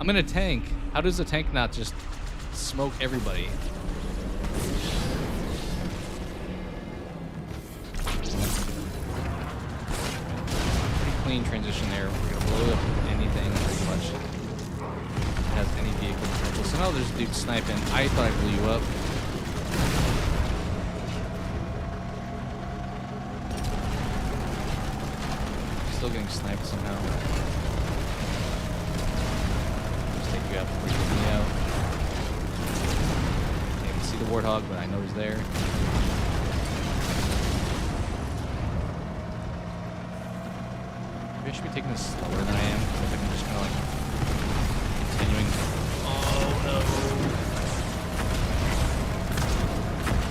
I'm in a tank. How does a tank not just smoke everybody? Clean transition there. We're gonna blow up anything pretty much that has any vehicle potential. So now there's a dude sniping. I thought I blew you up. Still getting sniped somehow. Just take you out before you get me out. Can't even see the Warthog, but I know he's there. I should be taking this slower than I am, because I'm just kind of like continuing. Oh no!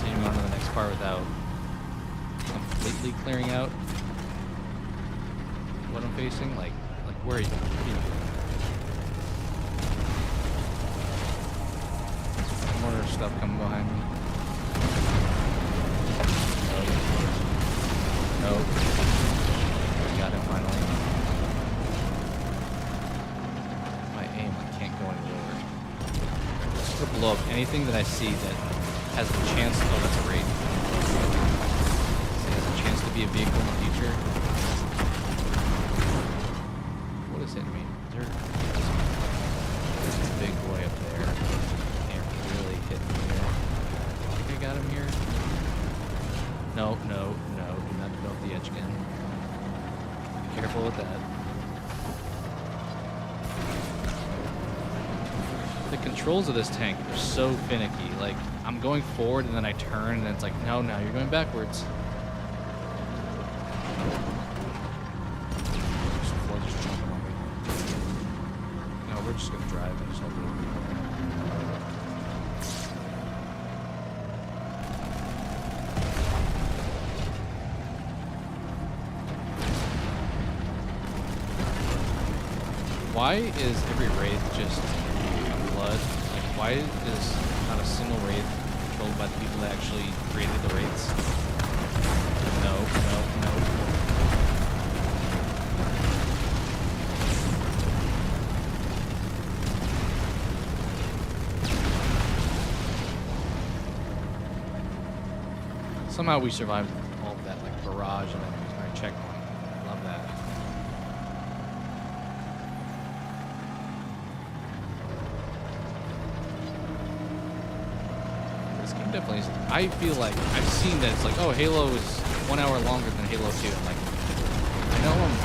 Continuing on to the next part without completely clearing out what I'm facing. Like where are you? stuff coming behind me. Nope. I got him finally. My aim, I can't go any lower. Just to blow up anything that I see that has a chance. Oh, that's a raid. It has a chance to be a vehicle in the future. What is hitting me? There's a big boy up there. Can't really hit me here. I think I got him here. No. Do not go off the edge again. Be careful with that. The controls of this tank are so finicky. Like, I'm going forward and then I turn and it's like, no, you're going backwards. Just jumping on me. No, we're just gonna drive and just hope it. Why is every raid just a flood? Like, why is not a single raid controlled by the people that actually created the raids? No. Somehow we survived all of that, like, barrage and then our checkpoint. Love that. Definitely is. I feel like I've seen that it's like, oh, Halo is 1 hour longer than Halo 2. I'm like, I know I'm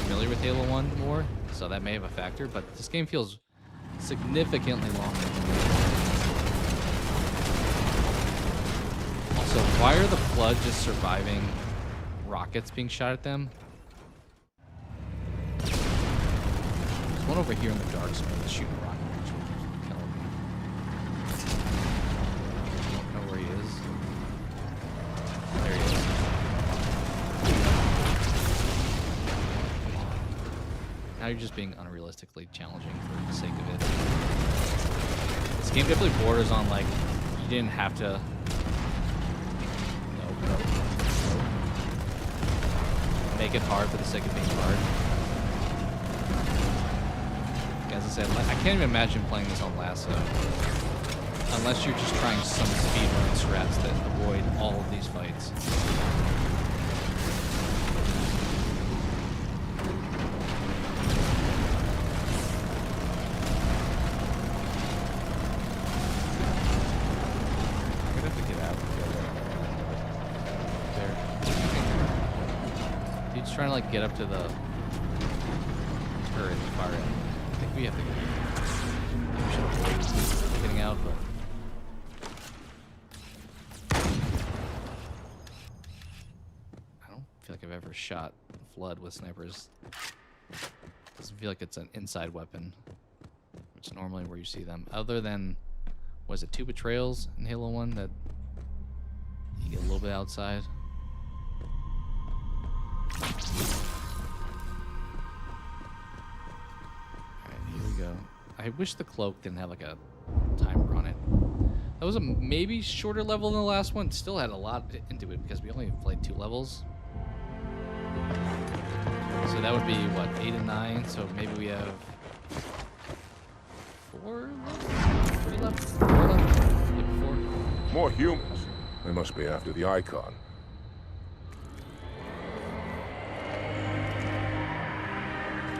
familiar with Halo 1 more, so that may have a factor, but this game feels significantly longer. Also, why are the Flood just surviving rockets being shot at them? There's one over here in the dark zone that's shooting rockets. Now you're just being unrealistically challenging for the sake of it. This game definitely borders on, like, you didn't have to. Nope. Make it hard for the sake of being hard. As I said, I can't even imagine playing this on Lasso unless you're just trying some speedrun strats that avoid all of these fights. Trying to, like, get up to the turret far end. I think we have to get. We should avoid getting out, but I don't feel like I've ever shot Flood with snipers. Doesn't feel like it's an inside weapon, which is normally where you see them. Other than, was it 2 betrayals in Halo 1 that you get a little bit outside? Alright, here we go. I wish the cloak didn't have like a timer on it. That was a maybe shorter level than the last one. Still had a lot into it because we only played 2 levels. So that would be what, 8 and 9. So maybe we have 4 left? 3 left? 4 left? Maybe 4. More humans. They must be after the icon.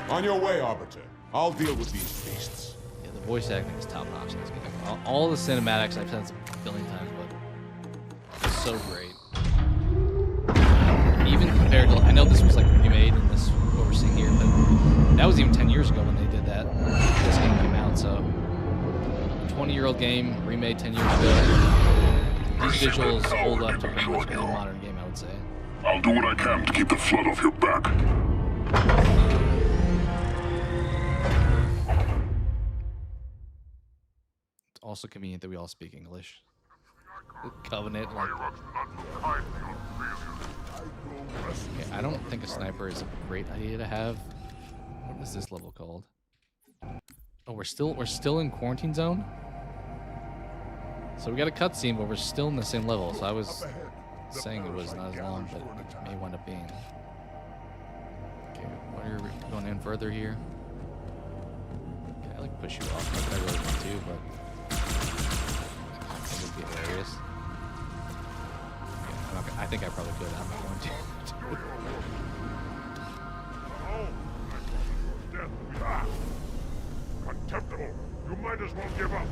On your way, Arbiter. I'll deal with these beasts. Yeah, the voice acting is top notch in this game. All the cinematics, I've said this a billion times, but it's so great. Even compared to, I know this was like remade and this what we're seeing here, but that was even 10 years ago when they did that. This game came out, so 20-year-old game remade 10 years ago. These visuals hold up to pretty much any modern game, I would say. I'll do what I can to keep the Flood off your back. Also convenient that we all speak English. Covenant, like. Okay, I don't think a sniper is a great idea to have. What is this level called? Oh, we're still in quarantine zone. So we got a cutscene, but we're still in the same level. So I was saying it was not as long, but it may wind up being. Okay, we're going in further here. Okay, I like push you off if I really want to, but I think it'd be hilarious. Okay, I think I probably could. I'm not going to. Contemptible! You might as well give up!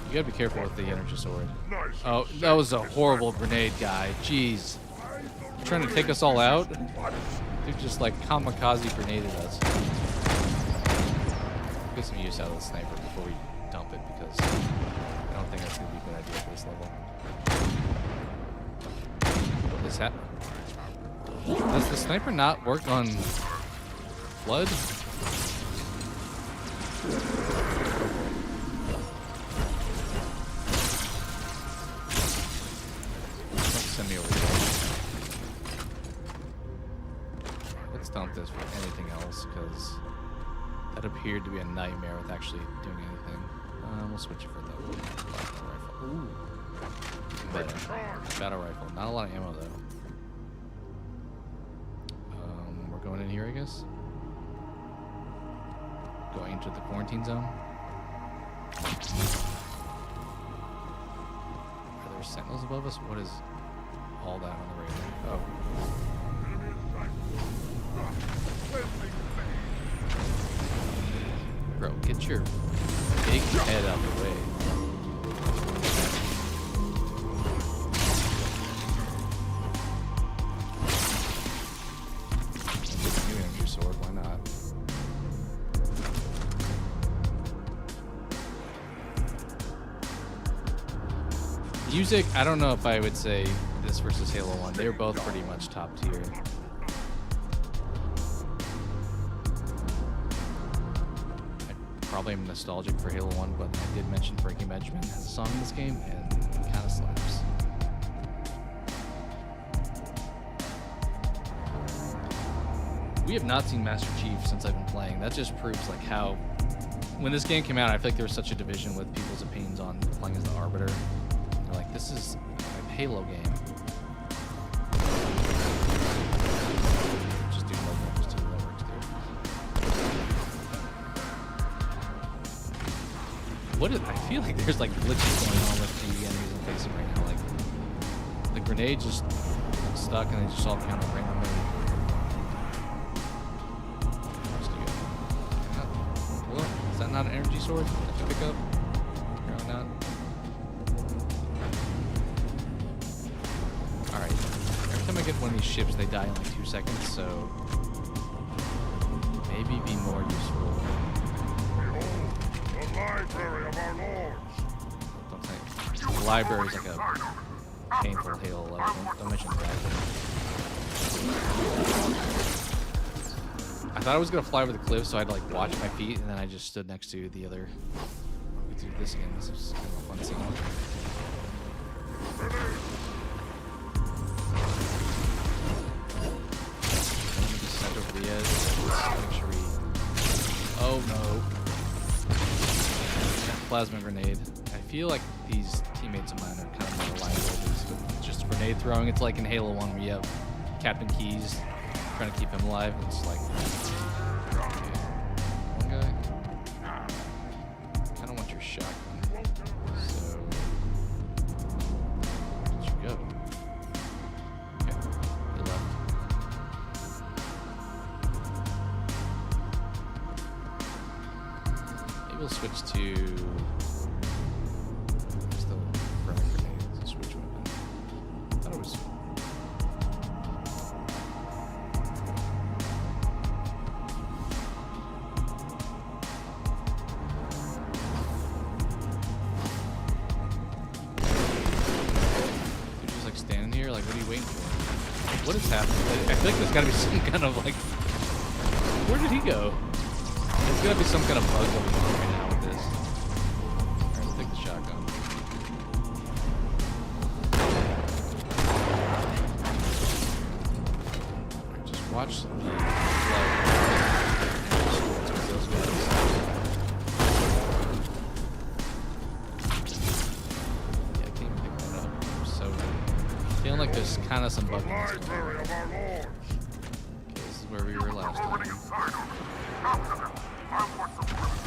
You gotta be careful with the energy sword. Nice. Oh, that was a horrible grenade, guy. Jeez. You trying to take us all out? Dude just like kamikaze grenaded us. Get some use out of the sniper before we dump it, because I don't think that's gonna be a good idea for this level. What is that? Does the sniper not work on blood? Don't send me over here. Let's dump this for anything else, because that appeared to be a nightmare with actually doing anything. We'll switch it for the battle rifle. Ooh. Better. Battle rifle. Not a lot of ammo, though. We're going in here, I guess. Going into the quarantine zone. Are there sentinels above us? What is all that on the radar? Oh. Bro, get your big head out of the way. New energy sword, why not? Music, I don't know if I would say this versus Halo 1. They were both pretty much top tier. Probably am nostalgic for Halo 1, but I did mention Breaking Benjamin has a song in this game, and it kind of slaps. We have not seen Master Chief since I've been playing. That just proves like how, when this game came out, I feel like there was such a division with people's opinions on playing as the Arbiter. They're like, this is a Halo game. Just do mobile, just do that works, dude. What is, I feel like there's like glitches going on with the enemies I'm facing right now. Like the grenade just stuck and they just all kind of randomly. Well, is that not an energy sword that you pick up? Apparently not. Alright. Every time I get one of these ships, they die in like 2 seconds, so maybe be more useful. Library of our lords. Don't think. The library is like a painful Halo level. Don't mention that. I thought I was gonna fly over the cliff, so I had to like watch my feet, and then I just stood next to the other. We do this again. This is kind of a fun scene. Just send over the edge. Make sure we. Oh no. Plasma grenade. I feel like these teammates of mine are kind of more liabilities with just grenade throwing. It's like in Halo 1 where you have Captain Keyes trying to keep him alive. It's like, okay. One guy. I don't want your shotgun. So, where did you go? Okay, you left. Maybe we'll switch to. Where's the frag grenade? It's a switch weapon. I thought it was. You're just like standing here, like, what are you waiting for? What is happening? I feel like there's gotta be some kind of like. Where did he go? There's gotta be some kind of bug going on right now with this. Alright, let's take the shotgun. Alright, just watch watch the flow. Those guys. Yeah, I can't pick that up. So feeling like there's kind of some bugs. Library of our lords. This is where we were last Already time. inside of it. After them, I want some weapons.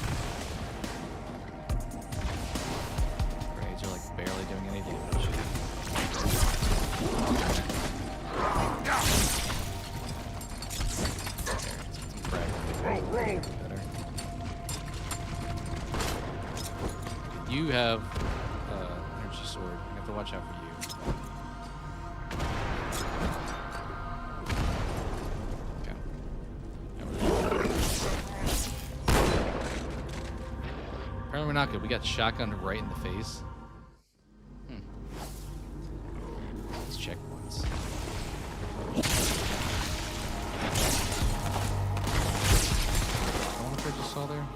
Grenades are like barely doing any damage. Better. You have energy sword. You have to watch out for you. Okay. Apparently we're not good. We got shotgun right in the face. Let's check once. I just saw there.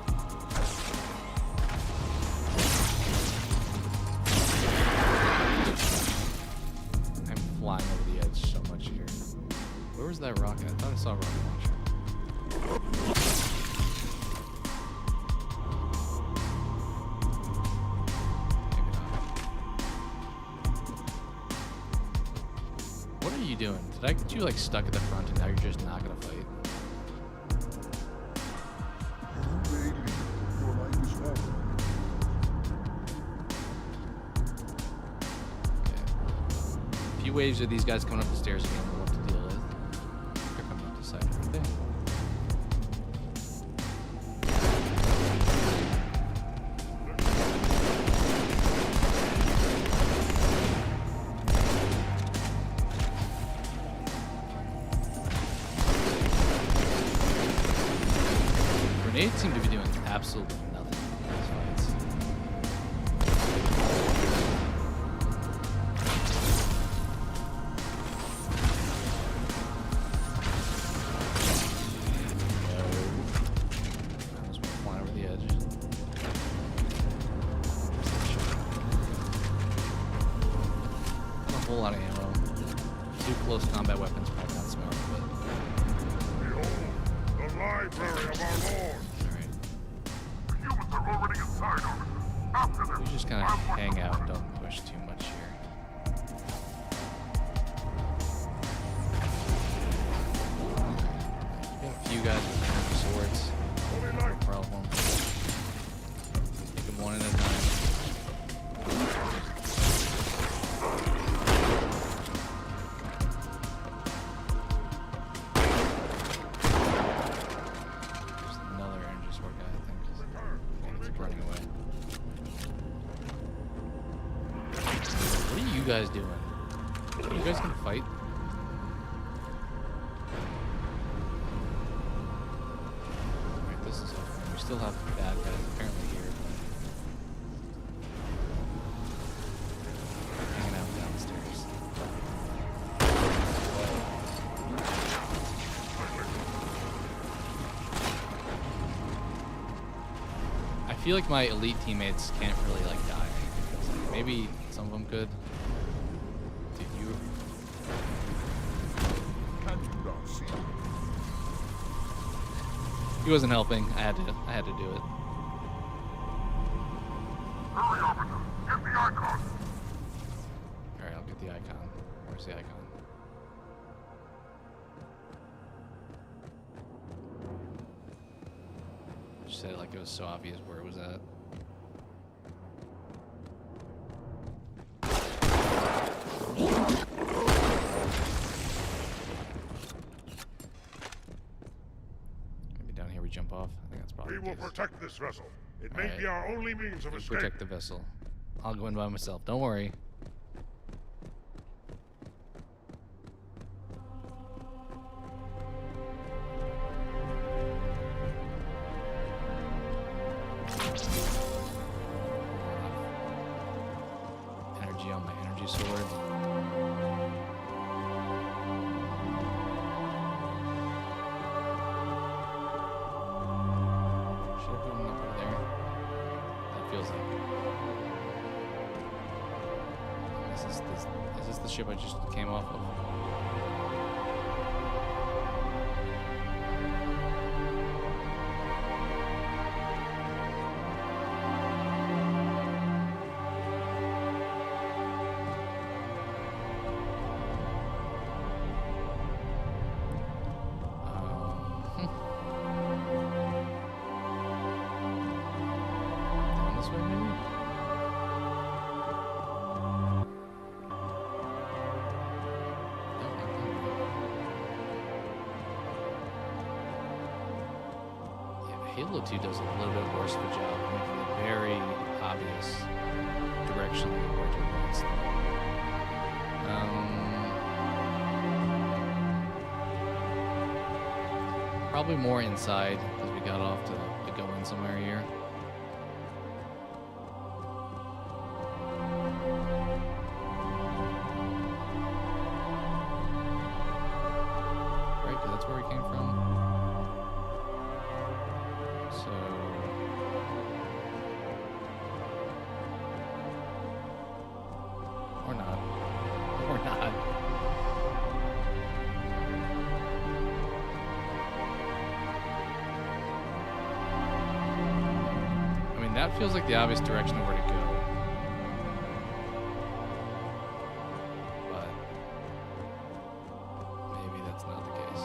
I'm flying over the edge so much here. Where was that rocket? I thought I saw a rocket launcher. Maybe not. What are you doing? Did I get you like stuck at the front and now you're just not gonna fight? Waves of these guys coming up the stairs again. We'll have to deal with. They're coming up the side right there. Grenades seem to be doing absolutely nothing in these fights. A whole lot of ammo. Two close combat weapons, probably not smart, but. Behold, the library of our lords. Alright. The humans are already inside of it. After them, We just kind of hang out and don't push too much here. Got a few guys with energy swords. No problem. Take them one at a time. Guys doing? Are you guys gonna fight? Alright, this is helpful. We still have bad guys apparently here, but hanging out downstairs. I feel like my elite teammates can't really like die. Maybe some of them could. He wasn't helping. I had to do it. hurry, Arbiter. Get the icon. Alright, I'll get the icon. Where's the icon? Just said it like it was so obvious where it was at. Jump off. I think that's probably We will protect this vessel. It may Alright. be our only means of You escape. protect the vessel. I'll go in by myself. Don't worry. Energy on my energy sword. Is this the ship I just came off of? Halo 2 does a little bit worse of a job of making it very obvious directionally where to advance. Probably more inside because we got off to go in somewhere here. Right, because that's where we came from. So or not. Or not. I mean, that feels like the obvious direction of where to go. But maybe that's not the case.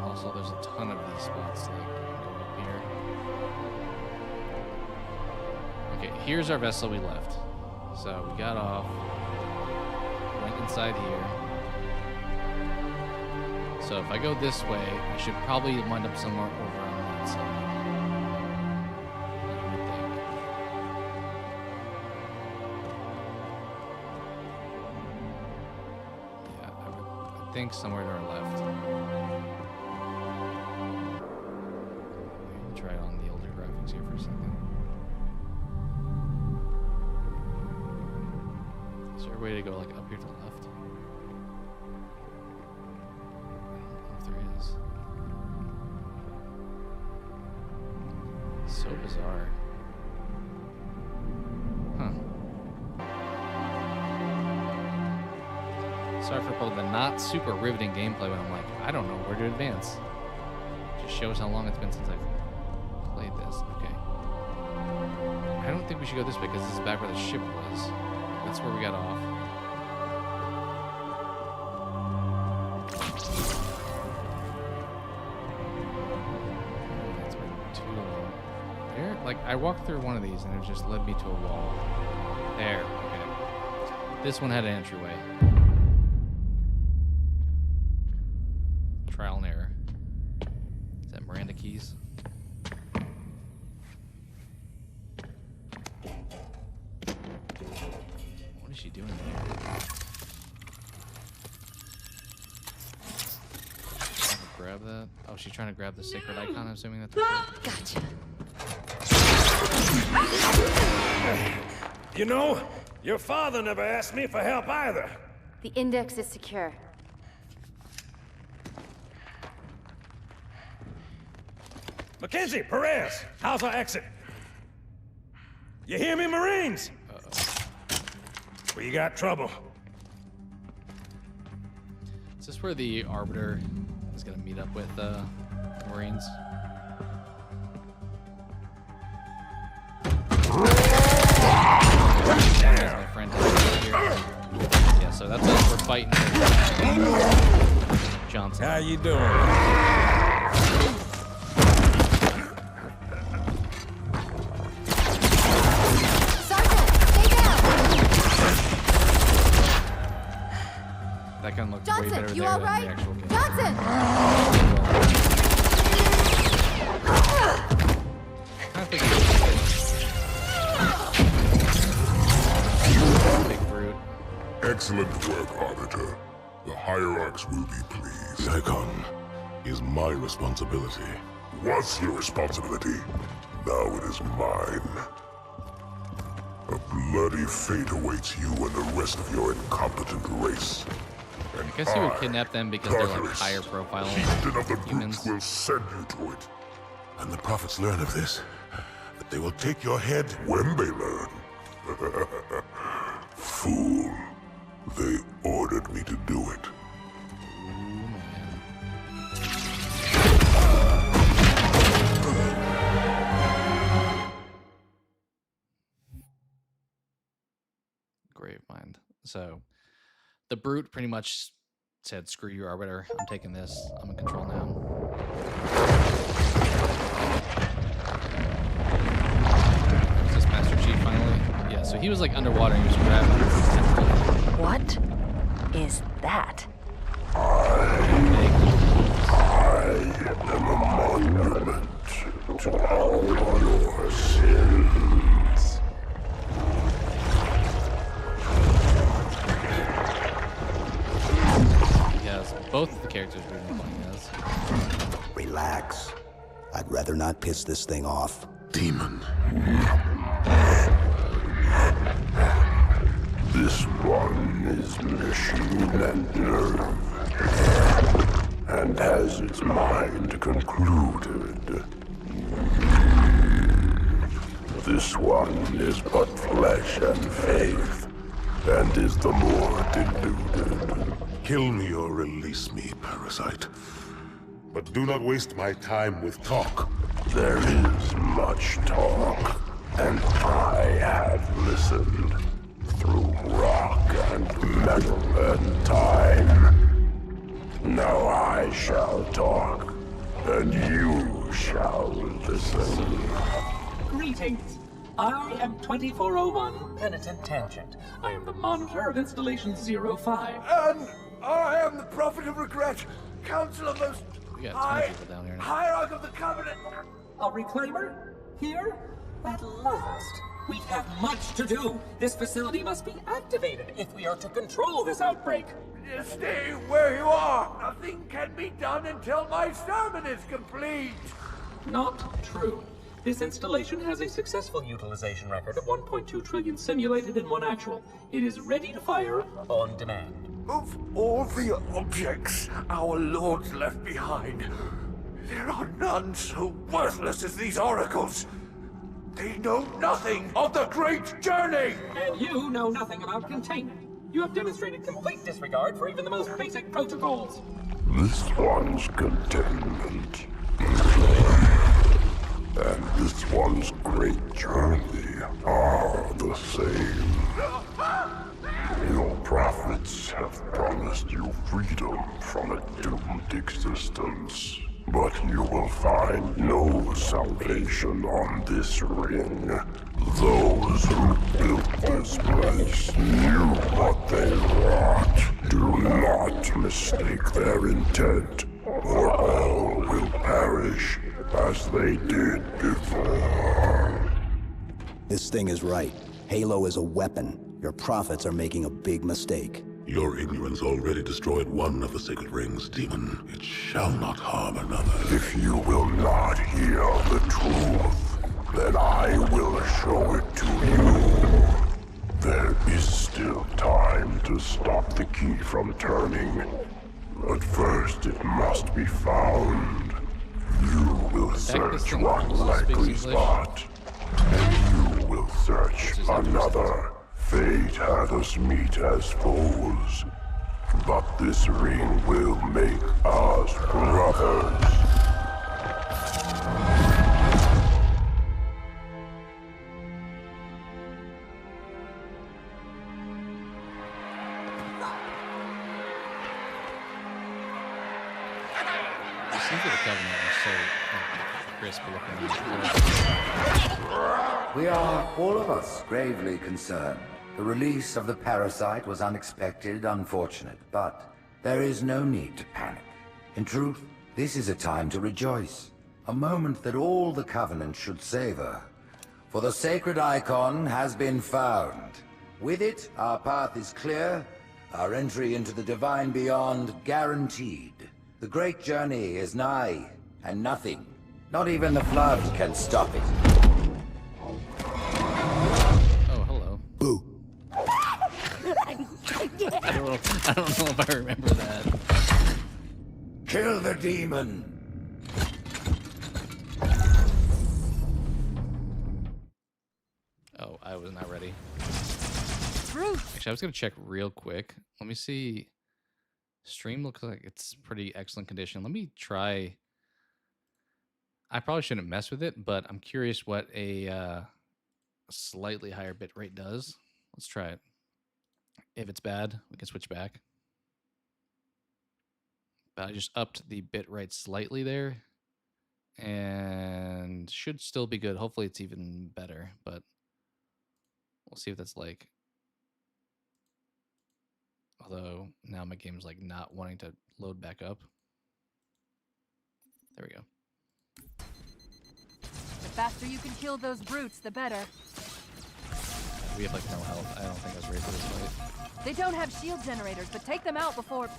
Also, there's a ton of these spots to like go up here. Okay, here's our vessel we left. So we got off, went inside here. So if I go this way, I should probably wind up somewhere over on that side. I would think. Yeah, I think somewhere to our left. Maybe try it on the older graphics here for a second. Is there a way to go like up here to the left? So bizarre. Huh. Sorry for probably the not super riveting gameplay, but I'm like, I don't know where to advance. Just shows how long it's been since I've played this. Okay. I don't think we should go this way because this is back where the ship was. That's where we got off. Like, I walked through one of these and it just led me to a wall. There, okay. This one had an entryway. Trial and error. Is that Miranda keys? What is she doing here? Trying to grab that? Oh, she's trying to grab the sacred icon, I'm assuming that's what it is. Gotcha. You know, your father never asked me for help either. The index is secure. Mackenzie, Perez, how's our exit? You hear me, Marines? We got trouble. Is this where the Arbiter is going to meet up with Marines? There's my friend here. Yeah, so that's us. We're fighting Johnson. How you doing? That gun looked way Johnson, better you there all than right? the actual game. Johnson! I think big brute. Excellent work, Arbiter. The Hierarchs will be pleased. The Icon is my responsibility. Was your responsibility. Now it is mine. A bloody fate awaits you and the rest of your incompetent race. And I guess you would kidnap them because they're like Tartarus, higher profile chieftain of the humans. brutes, will send you to it. And the prophets learn of this. That they will take your head when they learn. Fool. They ordered me to do it. Ooh, man. Grave mind. So the brute pretty much said, screw you, Arbiter. I'm taking this. I'm in control now. Is this Master Chief finally? Yeah, so he was like underwater and he was grabbing. What? is that? I am a monument to all your sins. He has both of the characters we've been playing as. Relax. I'd rather not piss this thing off. Demon. This one is machine and nerve, and has its mind concluded. This one is but flesh and faith, and is the more deluded. Kill me or release me, parasite. But do not waste my time with talk. There is much talk, and I have listened through rock and metal and time. Now I shall talk, and you shall listen. Greetings. I am 2401 Penitent Tangent. I am the monitor of Installation 05. And I am the Prophet of Regret, Council of Most We got a ton of people down here now. Hierarch of the Covenant. A reclaimer? Here? At last. We have much to do. This facility must be activated if we are to control this outbreak. Stay where you are. Nothing can be done until my sermon is complete. Not true. This installation has a successful utilization record of 1.2 trillion simulated and 1 actual. It is ready to fire on demand. Of all the objects our lords left behind, there are none so worthless as these oracles. They know nothing of the great journey! And you know nothing about containment. You have demonstrated complete disregard for even the most basic protocols. This one's containment, and this one's great journey are the same. Your prophets have promised you freedom from a doomed existence, but you will find no salvation on this ring. Those who built this place knew what they wrought. Do not mistake their intent, or all will perish as they did before. This thing is right. Halo is a weapon. Your prophets are making a big mistake. Your ignorance already destroyed one of the sacred rings, demon. It shall not harm another. If you will not hear the truth, then I will show it to you. There is still time to stop the key from turning. But first it must be found. You will search one likely spot, and you will search another. Fate had us meet as foes, but this ring will make us brothers. The Sins of the Covenant are so crisp looking. We are, all of us, gravely concerned. The release of the parasite was unexpected, unfortunate, but there is no need to panic. In truth, this is a time to rejoice. A moment that all the Covenant should savor. For the sacred icon has been found. With it, our path is clear, our entry into the divine beyond guaranteed. The great journey is nigh, and nothing, not even the flood, can stop it. Oh, hello. Boo. I don't know if I remember that. Kill the demon! Oh, I was not ready. Actually, I was gonna check real quick. Let me see. Stream looks like it's pretty excellent condition. Let me try. I probably shouldn't mess with it, but I'm curious what a slightly higher bit rate does. Let's try it. If it's bad, we can switch back. But I just upped the bit rate slightly there, and should still be good. Hopefully, it's even better, but we'll see if that's like Although now my game's like not wanting to load back up. There we go. The faster you can kill those brutes, the better. We have like no health. I don't think I was ready for this fight. They don't have shield generators, but take them out before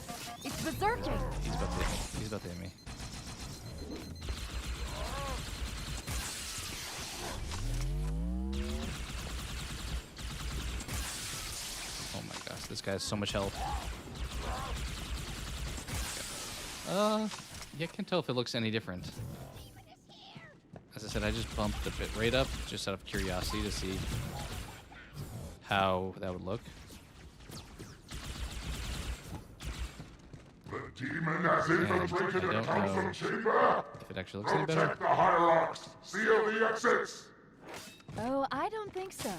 it's berserking. He's about to hit me. He's about to hit me. Oh my gosh, this guy has so much health. Yeah, I can't tell if it looks any different. As I said, I just bumped the bitrate up just out of curiosity to see how that would look. The demon has infiltrated the council chamber. If it actually looks any better. Protect the hierarchs. Seal the exits. Oh, I don't think so.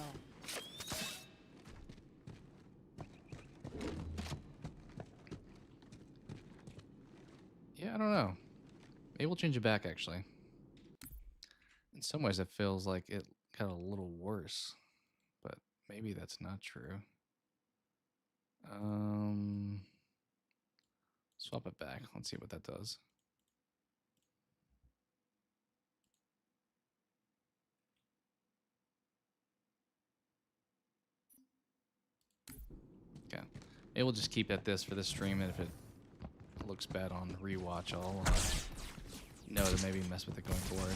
Yeah, I don't know. Maybe we'll change it back, actually. In some ways, it feels like it got a little worse. But maybe that's not true. Swap it back. Let's see what that does. Okay. Maybe we'll just keep at this for this stream, and if it looks bad on rewatch, I'll know to maybe mess with it going forward.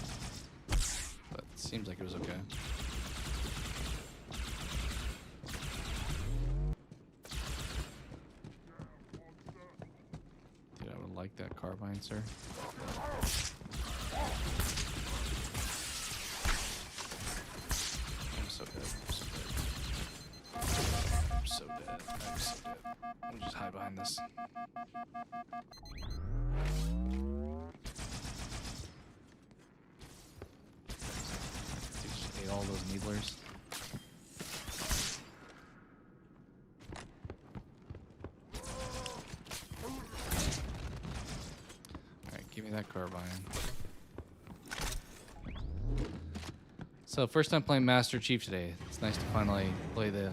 But it seems like it was okay. Dude, I would like that carbine, sir. I'm so dead. I'm so dead. I'm so dead. Let me just hide behind this. Dude, just ate all those needlers. Alright, give me that carbine. So, first time playing Master Chief today. It's nice to finally play the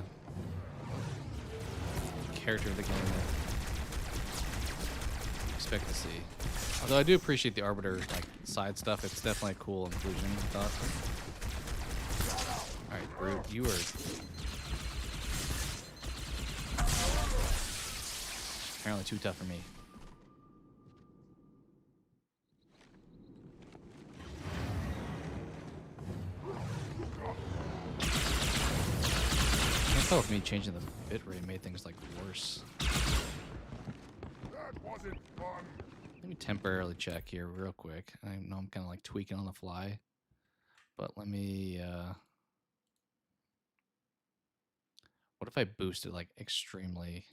character of the game that I expect to see. Although I do appreciate the Arbiter like side stuff. It's definitely a cool inclusion, I thought. Alright, Brute, you are apparently too tough for me. I can't tell if me changing the bitrate made things like worse. That wasn't fun. Let me temporarily check here real quick. I know I'm kind of like tweaking on the fly, but let me, what if I boost it like extremely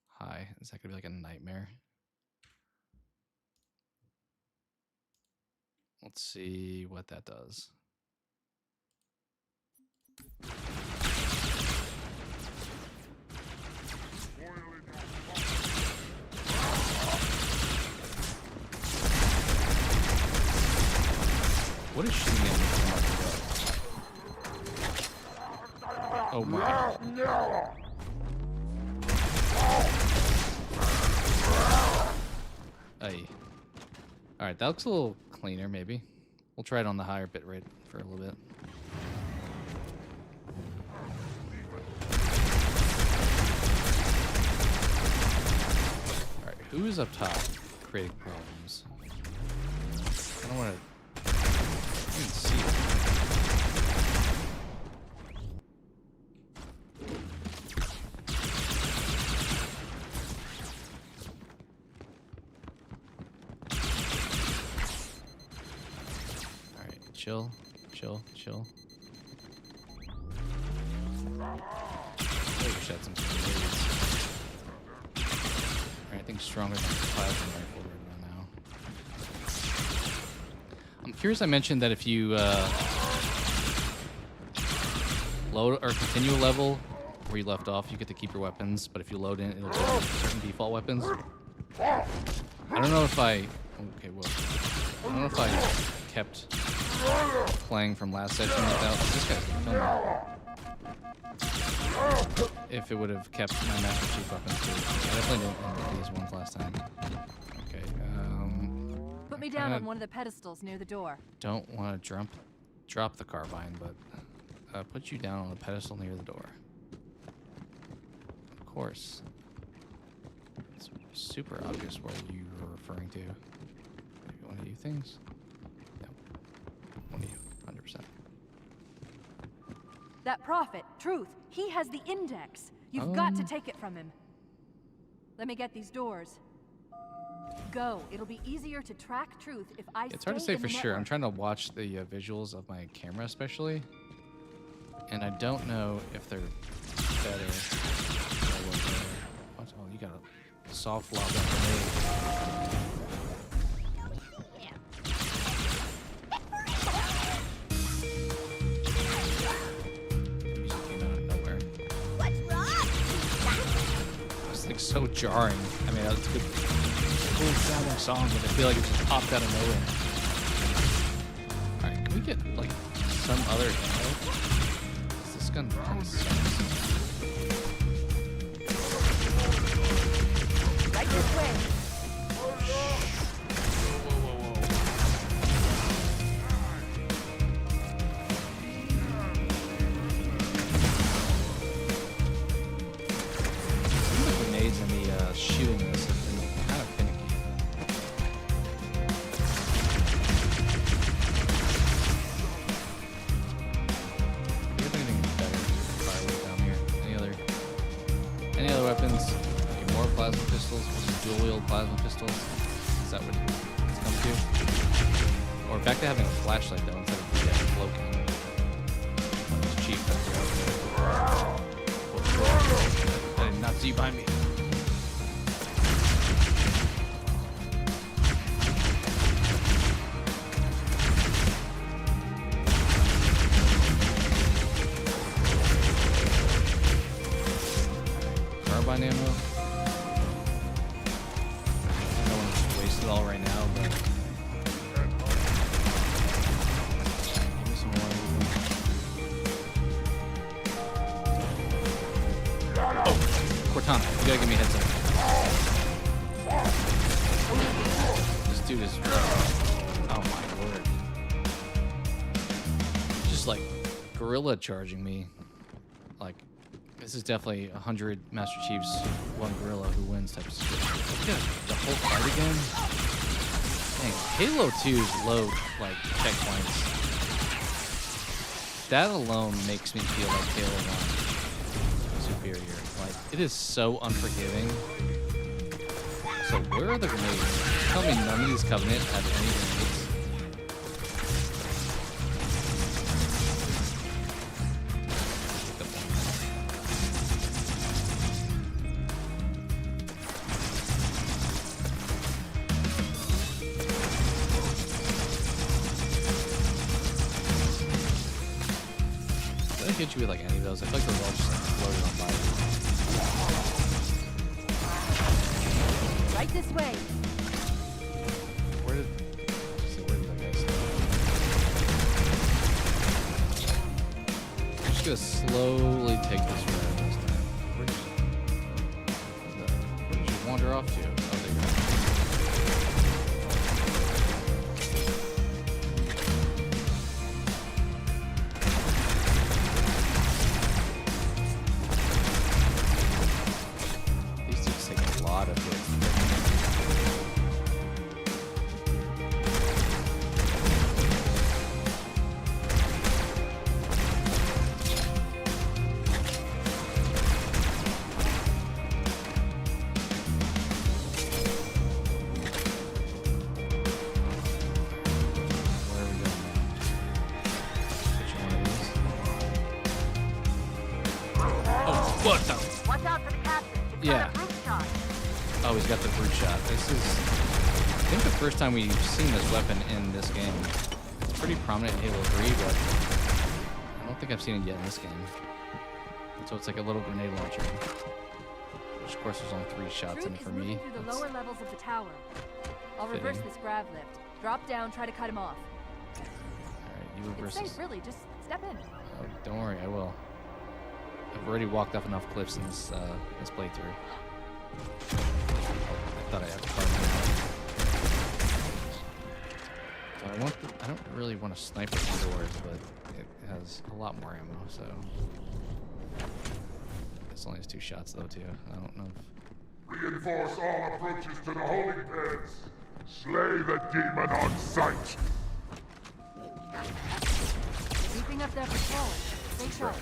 high? Is that gonna be like a nightmare? Let's see what that does. What is shooting at me so much? Oh my. Hey. Alright, that looks a little cleaner, maybe. We'll try it on the higher bitrate for a little bit. Alright, who is up top creating problems? I don't want to. I can see it. Alright, chill, chill, chill. Maybe shot some grenades. Alright, I think stronger than the plasma rifle right now. I'm curious, I mentioned that if you load or continue a level where you left off, you get to keep your weapons, but if you load in, it'll give you certain default weapons. I don't know if I... Okay, well... I don't know if I kept playing from last session without this guy's filming. If it would have kept my Master Chief weapons too. I definitely didn't end these ones last time. Okay, Put me down on one of the pedestals near the door. don't want to drop the carbine, but put you down on the pedestal near the door. Of course. It's super obvious what you were referring to. Maybe one of you things? No. One of you, 100%. That prophet, Truth, he has the index. You've got to take it from him. Let me get these doors. Go. It'll be easier to track Truth if I It's hard to say for sure. I'm trying to watch the visuals of my camera especially. And I don't know if they're better. What? Oh, you got a soft lob grenade. Like so jarring. I mean, it's a good, cool sounding song, but I feel like it just popped out of nowhere. All right, can we get like some other ammo? This gun kind of sucks. Right this way. Shooting this has been kind of finicky. Do you have anything better fireworks down here? Any other weapons? Okay, more plasma pistols, dual wield plasma pistols. Is that what it's come to? Or back to having a flashlight though instead of the cloaking. One of those cheap I did not see you behind me. Carbine ammo. I don't want to waste it all right now, but give me some more. Oh, Cortana, you gotta give me a heads up. This dude is. Oh my lord. Just like gorilla charging me. Like. This is definitely 100 Master Chiefs, one gorilla who wins type of situation. Look at the whole fight again. Dang, Halo 2's low like checkpoints. That alone makes me feel like Halo 1 is superior. Like it is so unforgiving. So where are the grenades? Tell me none of these Covenant have any grenades. Hit you with like any of those. I feel like they're all just like loaded on fire. Right this way. Where did that guy start? I'm just gonna slowly take this road this time. Where did you wander off to? Oh, there you go. What the? Watch out for the captain. It's got a brute shot. Oh, he's got the brute shot. This is, I think, the first time we've seen this weapon in this game. It's pretty prominent in Halo 3, but I don't think I've seen it yet in this game. So it's like a little grenade launcher. Which, of course, there's only 3 shots in it for me. Through the lower levels of the tower. I'll reverse this grav lift. Drop down, try to cut him off. Alright. You It's versus. safe, really. Just step in. Oh, don't worry, I will. I've already walked off enough cliffs in this this playthrough. I thought I had to find my way. I don't really want to snipe at the doors, but it has a lot more ammo, so. This only has 2 shots though too. I don't know if. Reinforce all approaches to the holding pens. Slay the demon on sight. Keeping up their patrol. Stay sharp.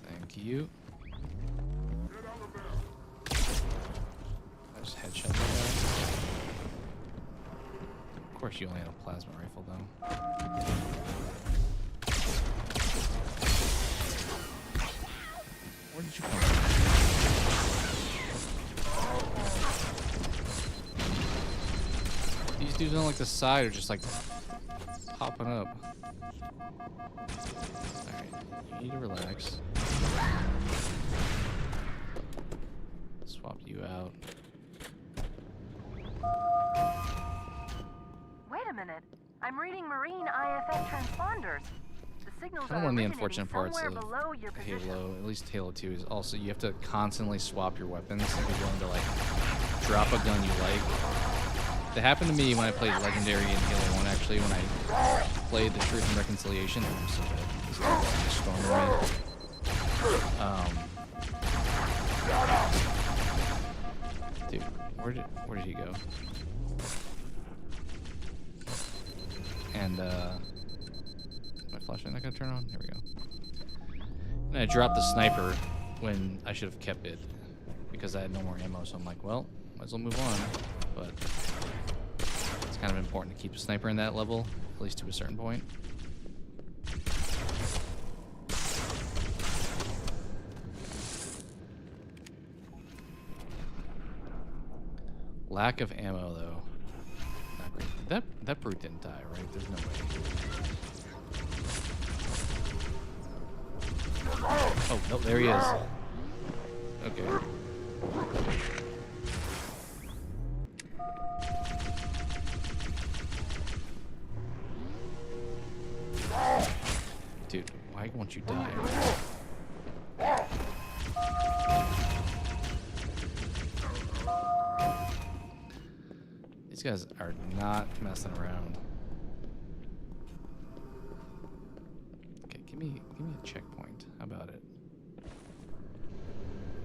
Thank you. I just headshot that guy. Of course you only had a plasma rifle though. Where did you come from? These dudes on like the side are just like popping up. Alright, you need to relax. Swap you out. Wait a minute. I'm reading marine IFF transponders. The signals Kind of are one of the originating unfortunate parts somewhere of below your position. Halo, at least Halo 2, is also you have to constantly swap your weapons and be willing to like drop a gun you like. That happened to me when I played Legendary in Halo 1 actually, when I played the Truth and Reconciliation. I'm so bad. This guy's storming me. Dude, where did he go? And my flashlight not gonna turn on? Here we go. And I dropped the sniper when I should have kept it because I had no more ammo, so I'm like, well, might as well move on. But it's kind of important to keep a sniper in that level, at least to a certain point. Lack of ammo though. Not great. That brute didn't die, right? There's no way. Oh, no, there he is. Okay. Dude, why won't you die? These guys are not messing around. Okay, give me a checkpoint. How about it?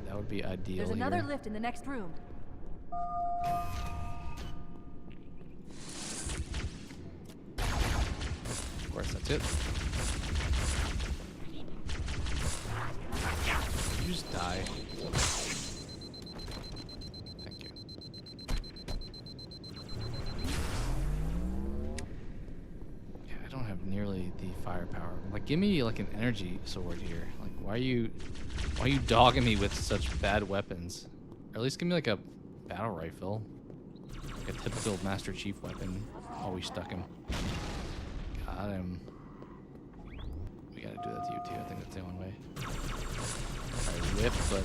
That would be ideal. There's another here. lift in the next room. Of course, that's it. You just die. Thank you. Yeah, I don't have nearly the firepower. Like, give me like an energy sword here. Like, why are you dogging me with such bad weapons? Or at least give me like a battle rifle, like a typical Master Chief weapon. Always stuck him. Got him. We gotta do that to you too. I think that's the only way. I whipped, but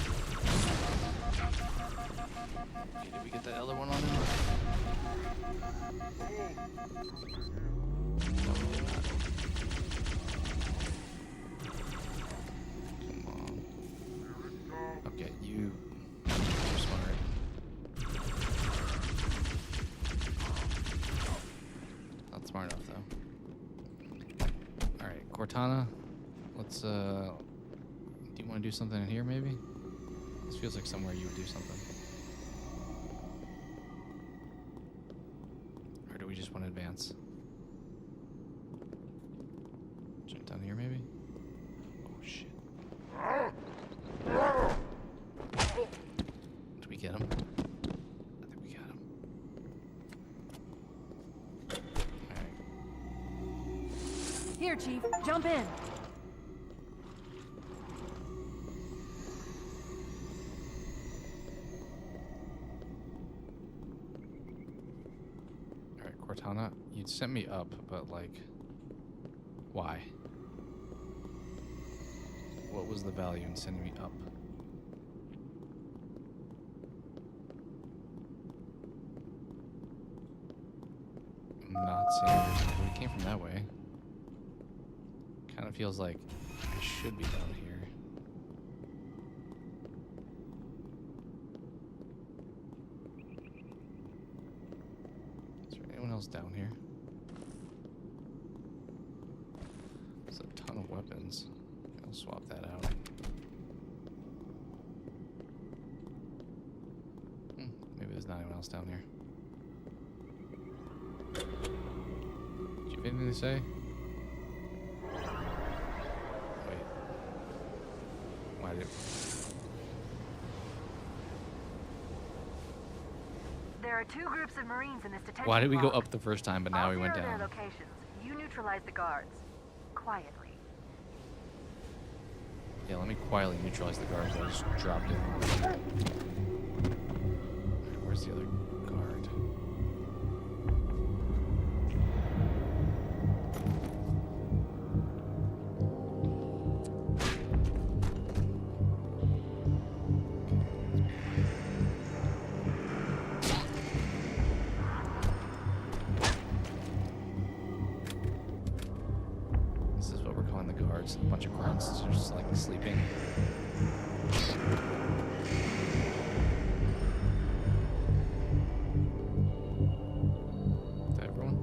okay, did we get that other one on him? No, we did not. Come on. Okay, you're smart. Not smart enough though. All right, Cortana. Let's do you want to do something in here maybe? This feels like somewhere you would do something. Or do we just want to advance? Jump down here maybe? Oh shit. Did we get him? I think we got him. Alright. Here, Chief. Jump in. Alright, Cortana, you'd sent me up, but like, why? What was the value in sending me up? not seeing. We came from that way. Kind of feels like I should be down here. Is there anyone else down here? There's a ton of weapons. I'll swap that out. Maybe there's not anyone else down here. Do you have anything to say? Wait. Why did... There are 2 groups of Marines in this detention Why did we go block. up the first time, but now we went I'll zero down? their locations. You neutralize the guards. Quietly. Yeah, let me quietly neutralize the guards. I just dropped it. Where's the other guard? This is what we're calling the guards. A bunch of grunts just like sleeping. Is that everyone?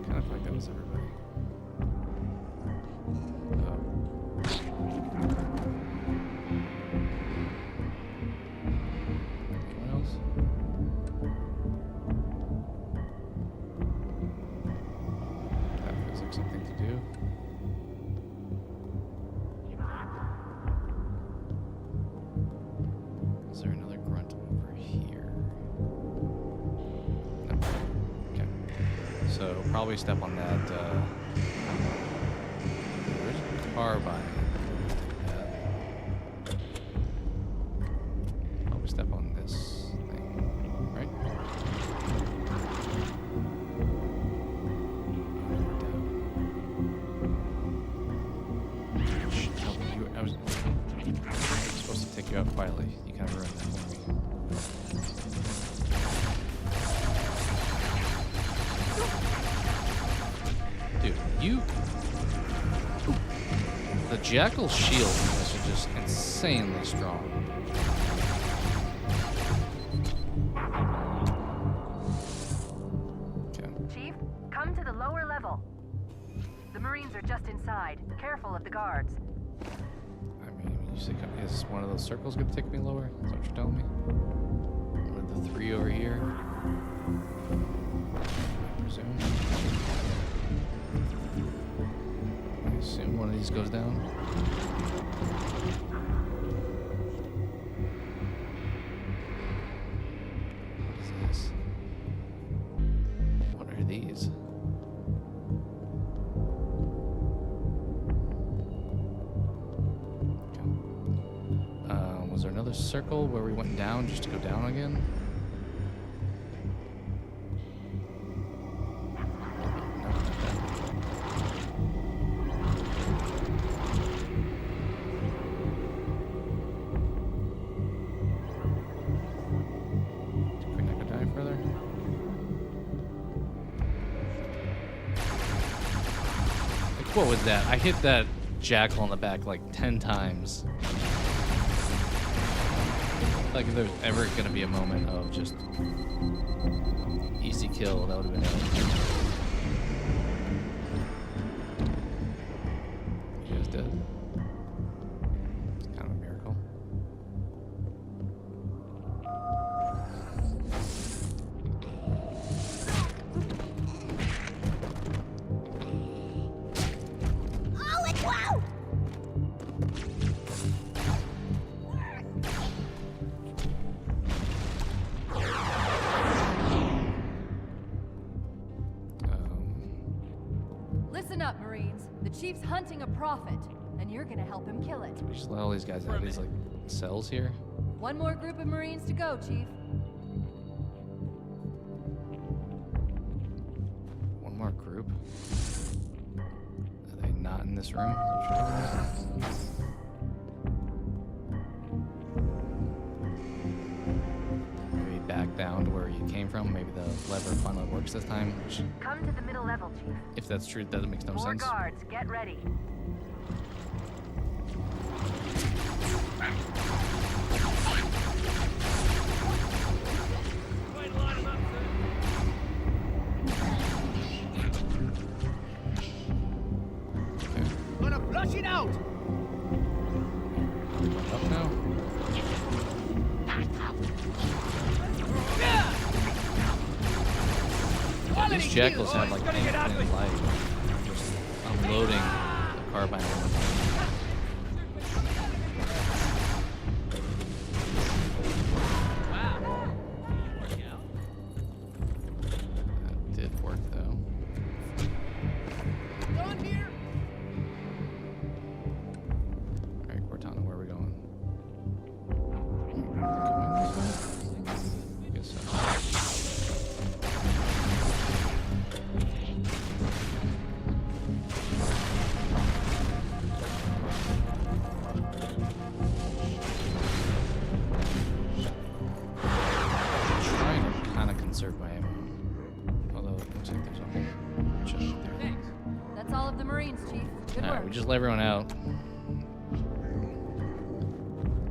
Kind of like that was everybody. Anyone else? That feels like something to do. Is there another grunt over here? No. Okay. So probably step on that. There's a carbine. Probably step on this thing, right? I was supposed to take you out quietly. You kind of ruined that for me. Dude, you... The Jackal shield is just insanely strong. Okay. Chief, come to the lower level. The Marines are just inside. Careful of the guards. I mean, you say, is one of those circles going to take me lower? Is that what you're telling me? Or the 3 over here? I presume. I assume one of these goes down. What is this? What are these? Was there another circle where we went down just to go down again? Could I go down further? Like, what was that? I hit that jackal on the back like 10 times. Like, if there's ever gonna be a moment of just easy kill, that would have been it. You guys dead? It's kind of a miracle. Oh, it's wow! Listen up, Marines. The Chief's hunting a prophet, and you're gonna help him kill it. We just let all these guys out of these like cells here. One more group of Marines to go, Chief. One more group. Are they not in this room? Is that what you're talking about? it came from. Maybe the lever finally works this time. Which, Come to the middle level, Chief. if that's true, that makes no 4 sense. guards, get ready. Gonna flush it out! Up now. Yeah, these jackals have like infinite life. Just unloading the carbine. That did work though. Alright, Cortana, where are we going? I guess so. Trying to kind of conserve my ammo. Although it looks like there's a whole chest there. That's all of the Marines, Chief. Good Alright, work. we just let everyone out.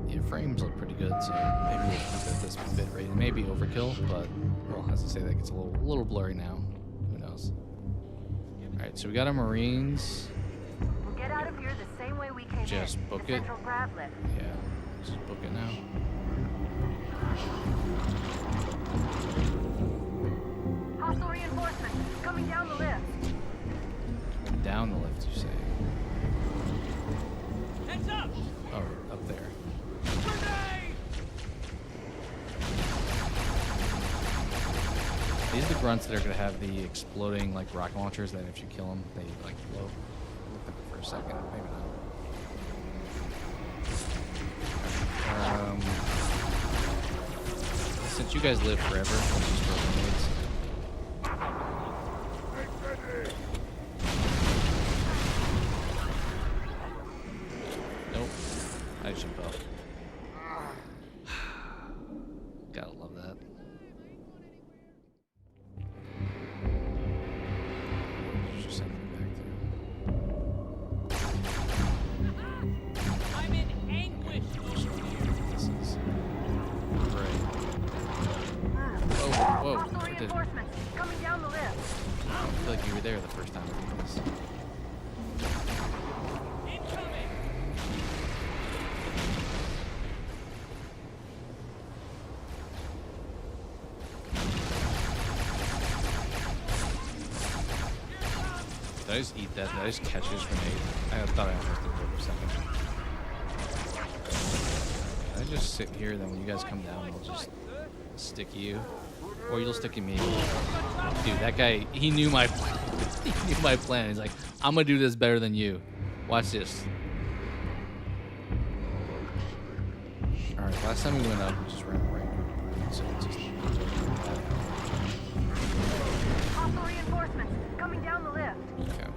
Yeah, frames look pretty good, so maybe we'll keep it at this bit rate. It may be overkill, but well, as I say, that gets a little blurry now. Who knows? Alright, so we got our Marines. We'll get out of here the same way we came Just in. book the it. Central grav lift. Yeah, just book it now. Hostile reinforcements coming down the lift. Down the lift, you say? Heads up! Oh, up there. Grenade! These are the grunts that are going to have the exploding like rocket launchers that if you kill them, they like blow. Looked at it for a second, maybe not. Since you guys live forever, let's just throw grenades. Nope. I jump up. Gotta love that. Just send me back there. I'm in anguish over here. This is great. Whoa, Hostile I did. reinforcements coming down the lift. I feel like you were there the first time I did this. Incoming! Did I just eat that? Did I just catch his grenade? I thought I almost did it for a second. Did I just sit here, then when you guys come down, I'll just stick you? Or you'll stick me? Dude, that guy, he knew my plan. He knew my plan. He's like, I'm gonna do this better than you. Watch this. Alright, last time we went up, we just ran right. So it's just... Hostile reinforcements coming down the lift. Okay.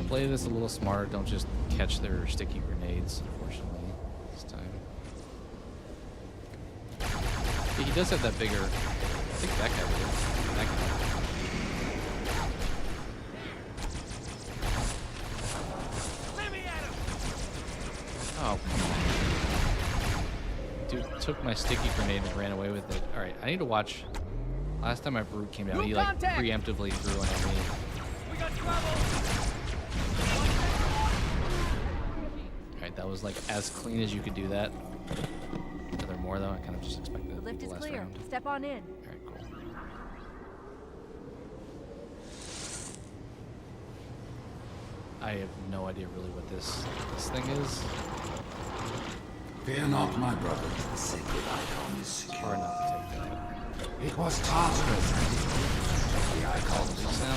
Play this a little smarter. Don't just catch their sticky grenades, unfortunately, this time. Yeah, he does have that bigger... I think that guy did. That guy. Oh, come on. Dude took my sticky grenade and ran away with it. Alright, I need to watch... Last time my brute came down, he like preemptively threw one at me. We got trouble! Alright, that was like as clean as you could do that. Are there more though? I kind of just expected The lift is last clear. round. Step on in. Alright, cool. I have no idea really what this thing is. Fear not, my brother. The sacred icon is secure. Hard enough to take that. It was Tartarus that took the icon. This now,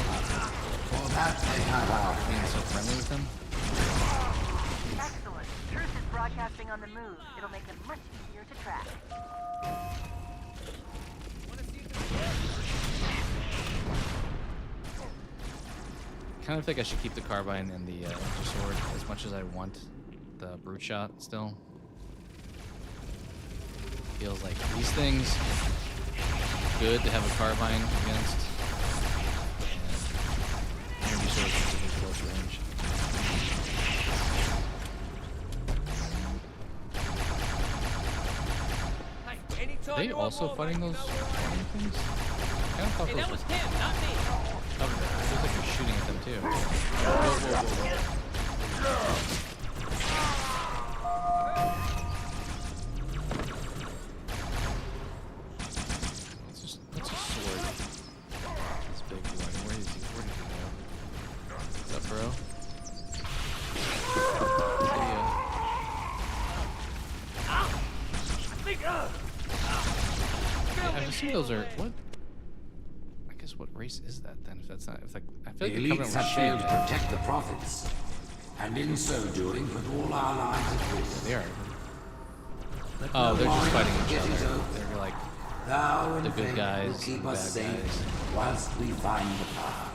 For that they have our being so friendly with him. Excellent. Truth is broadcasting on the move. It'll make him much easier to track. Kind of think I should keep the carbine and the sword as much as I want the brute shot still. Feels like these things good to have a carbine against. And energy swords is close range. Are they also fighting those things? I kind of thought those was him, not me. Oh, it feels like you're shooting at them too. What's a sword? This big one. Where did he go? What's up, bro? Yeah, I assume those are what? I guess what race is that then? If that's not, if like, I feel like The the elites have failed to protect the prophets, and in so doing, put all our lives at risk. They are. Oh, they're just fighting each other. They're like the good guys, keep the us bad safe guys. whilst we find the path.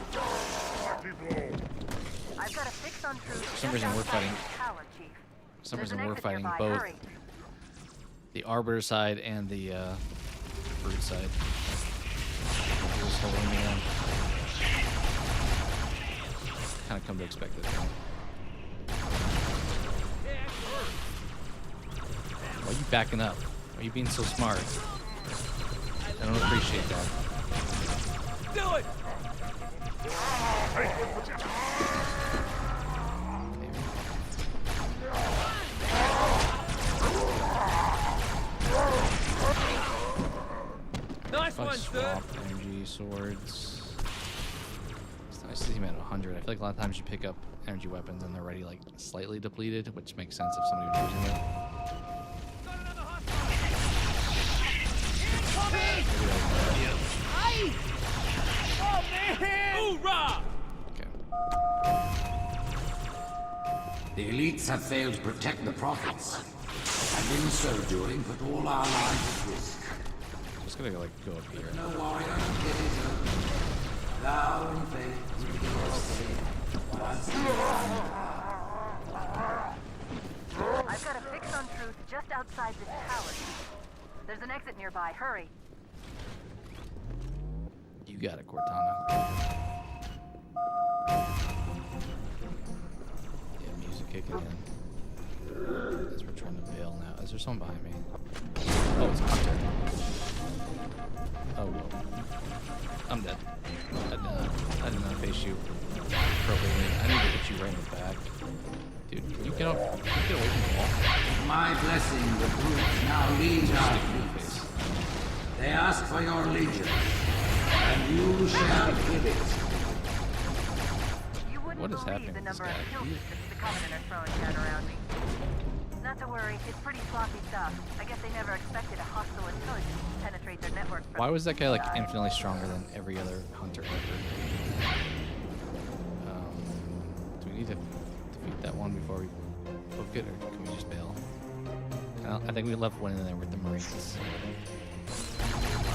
I've got a fix on truth. For some reason, we're fighting. For some reason, we're fighting both the Arbiter side and the Brute side. Just holding me in. Kind of come to expect it. Why are you backing up? Why are you being so smart? I don't appreciate that. Do it! Nice one, swap energy swords. It's nice to see him at 100. I feel like a lot of times you pick up energy weapons and they're already like slightly depleted, which makes sense if somebody was using it. Oh man! Hoorah! Okay. The elites have failed to protect the prophets, and in so doing, put all our lives at risk. Just gonna like go up here. No warrior can get his own. Thou in faith will keep us safe. I've got a fix on truth just outside this tower. There's an exit nearby. Hurry. You got it, Cortana. Yeah, music kicking in. As we're trying to bail now. Is there someone behind me? Oh, it's a hunter. Oh, whoa. I'm dead. I did not face you appropriately. I need to hit you right in the back. Dude, can you get up? Can you get away from the wall? My blessing, the brutes now lead our fleets. They ask for your allegiance, and you shall give it. You wouldn't What is believe happening the with this number of guy? kill secrets the Covenant are throwing down around me. Not to worry, it's pretty sloppy stuff. I guess they never expected a hostile intelligence to penetrate their network. Why was that guy like infinitely stronger than every other hunter ever? Do we need to defeat that one before we book it, or can we just bail? I think we left one in there with the Marines.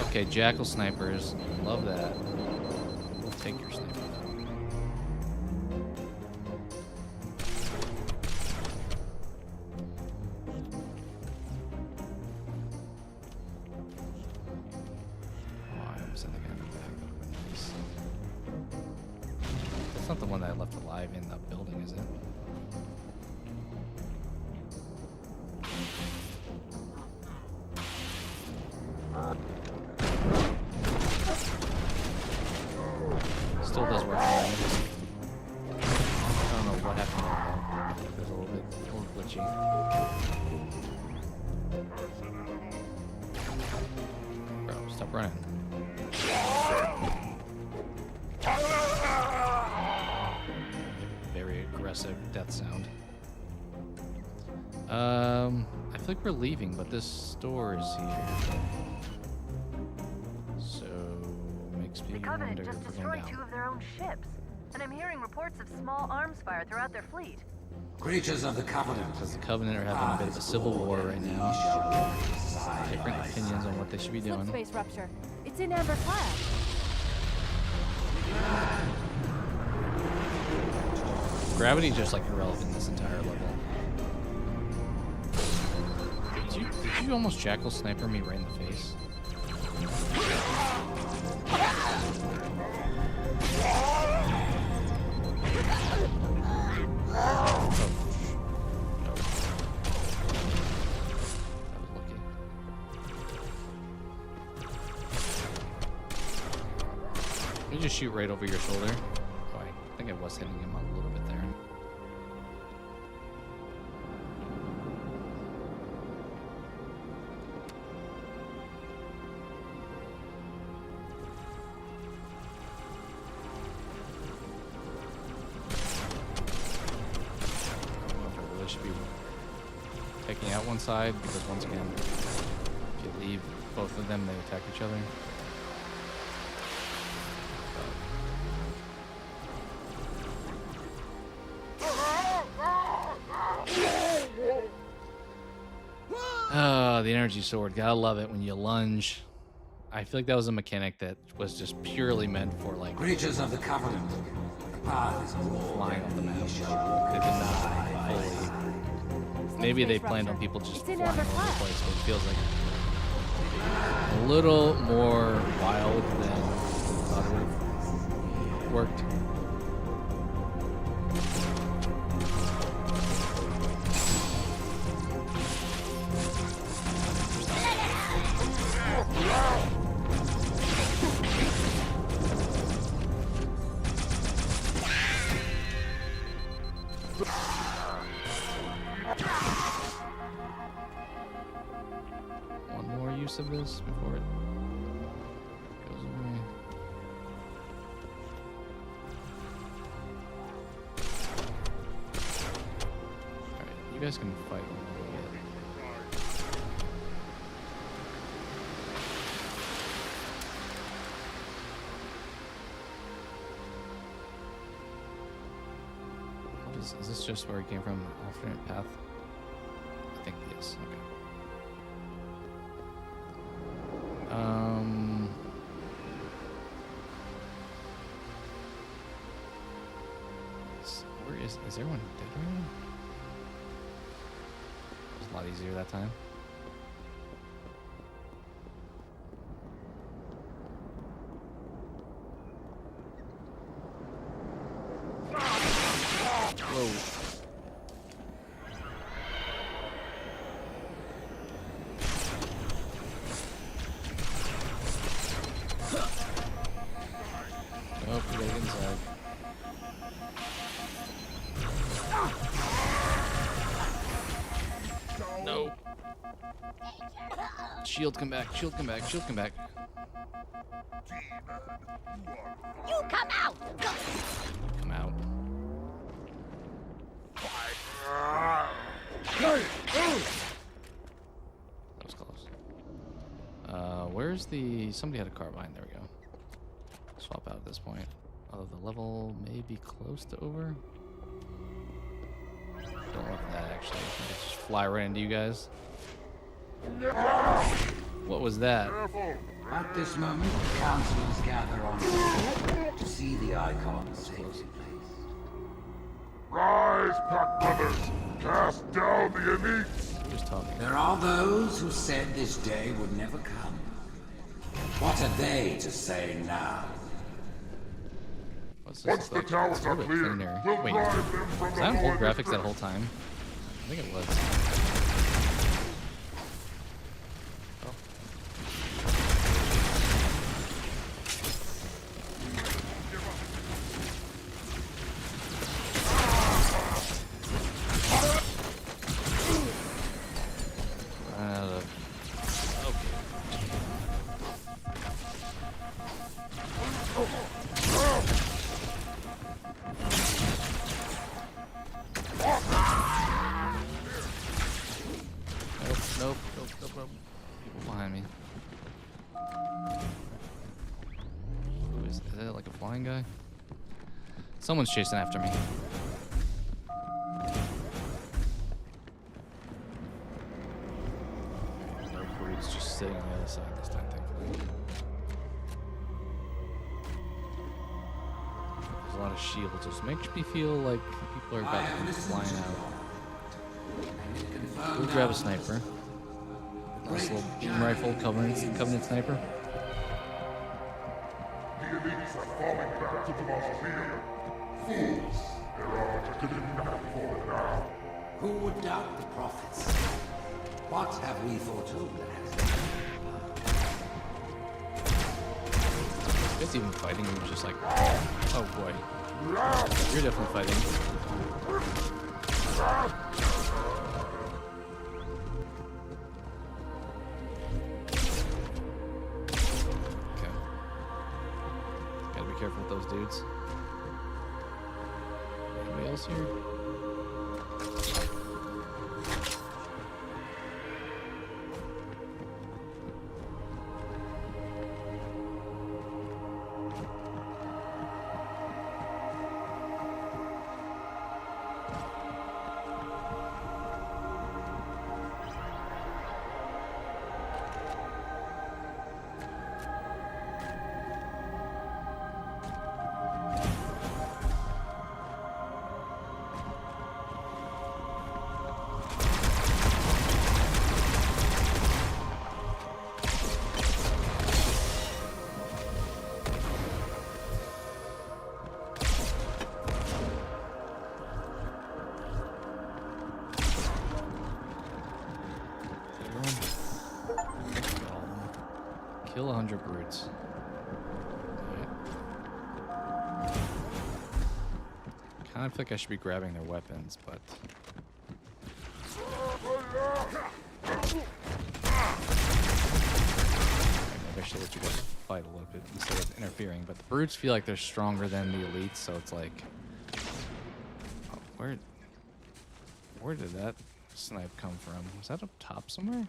Okay, Jackal snipers. Love that. We'll take your sniper though. Oh, I almost had the guy in the back. Nice. That's not the one that I left alive in the building, is it? Still does work. I don't know what happened there. It was a little glitchy. Bro, stop running. Very aggressive death sound. I feel like we're leaving, but this store is here. So makes me The Covenant wonder just if we're going destroyed down. 2 of their own ships, and I'm hearing reports of small arms fire throughout their fleet. Creatures of the Covenant. Because the Covenant are having a bit of a civil war right now. Different opinions on what they should be doing. Space rupture. It's in Amber Class. Gravity is just like irrelevant in this entire level. Did you almost Jackal sniper me right in the face? They just shoot right over your shoulder. Oh, I think I was hitting him a little bit there. Should be taking out one side, because once again, if you leave both of them, they attack each other. The energy sword, gotta love it when you lunge. I feel like that was a mechanic that was just purely meant for like creatures of the Covenant. The path is flying off the map. They did not fully. Maybe they planned on people just flying all over the place, but it feels like a little more wild than I thought it would have worked. One more use of this before it goes away. Alright, you guys can fight when we get it. Is this just where he came from? Alternate path? I think yes. Okay. Where is everyone dead right now? It was a lot easier that time. Whoa. Oh, we gotta get inside. No. Shield come back, shield come back, shield come back. You come out! Come out. That was close. Where's the... Somebody had a carbine. There we go. Swap out at this point. Although the level may be close to over. Don't know if that actually. I just fly right into you guys. What was that? At this moment, the councilors gather on to see the icon safely placed. Rise, pack brothers! Cast down the elites! Just talking. There are those who said this day would never come. What are they to say now? What's Once the towers are clear, we'll Wait, drive them from was the that on full northern graphics that strip. whole time? I think it was. Nope. People behind me. Who is that? Like a flying guy? Someone's chasing after me. No brutes just sitting on the other side this time, thankfully. There's a lot of shields. Just makes me feel like people are about to come flying out. We'll grab a sniper. Nice little beam rifle, Covenant sniper. The elites are falling back to the mausoleum. Fools! They're all getting back for it now. Who would doubt the prophets? What have we foretold that has It's even fighting. You're just like, oh boy. You're definitely fighting. Okay. Gotta be careful with those dudes. Anybody else here? Kill 100 brutes. Kind of feel like I should be grabbing their weapons, but maybe I should let you guys fight a little bit instead of interfering. But the brutes feel like they're stronger than the elites, so it's like, oh, where did that snipe come from? Was that up top somewhere?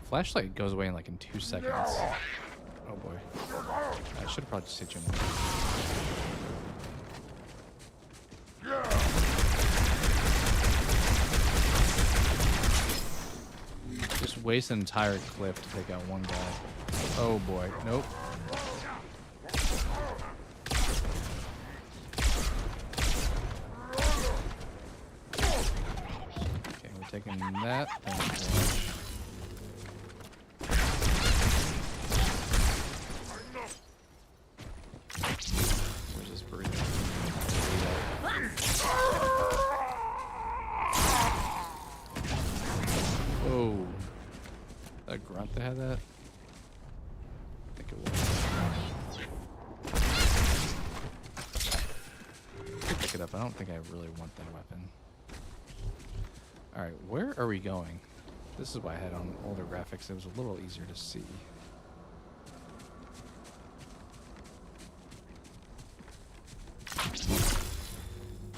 Flashlight goes away in like in 2 seconds. Oh boy. I should have probably just hit you in the head. Just waste an entire clip to take out one guy. Oh boy. Nope. Okay, we're taking that. Oh, that grunt that had that? I think it was. Pick it up. I don't think I really want that weapon. Alright, where are we going? This is why I had on older graphics. It was a little easier to see.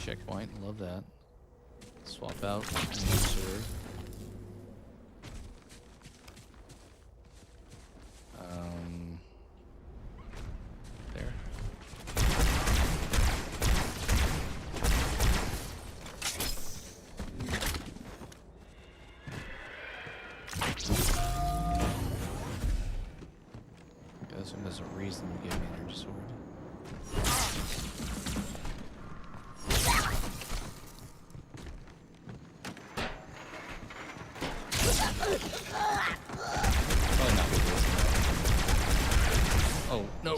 Checkpoint, love that. Swap out sword. There. This one has a reason to give me an energy sword. Oh, no.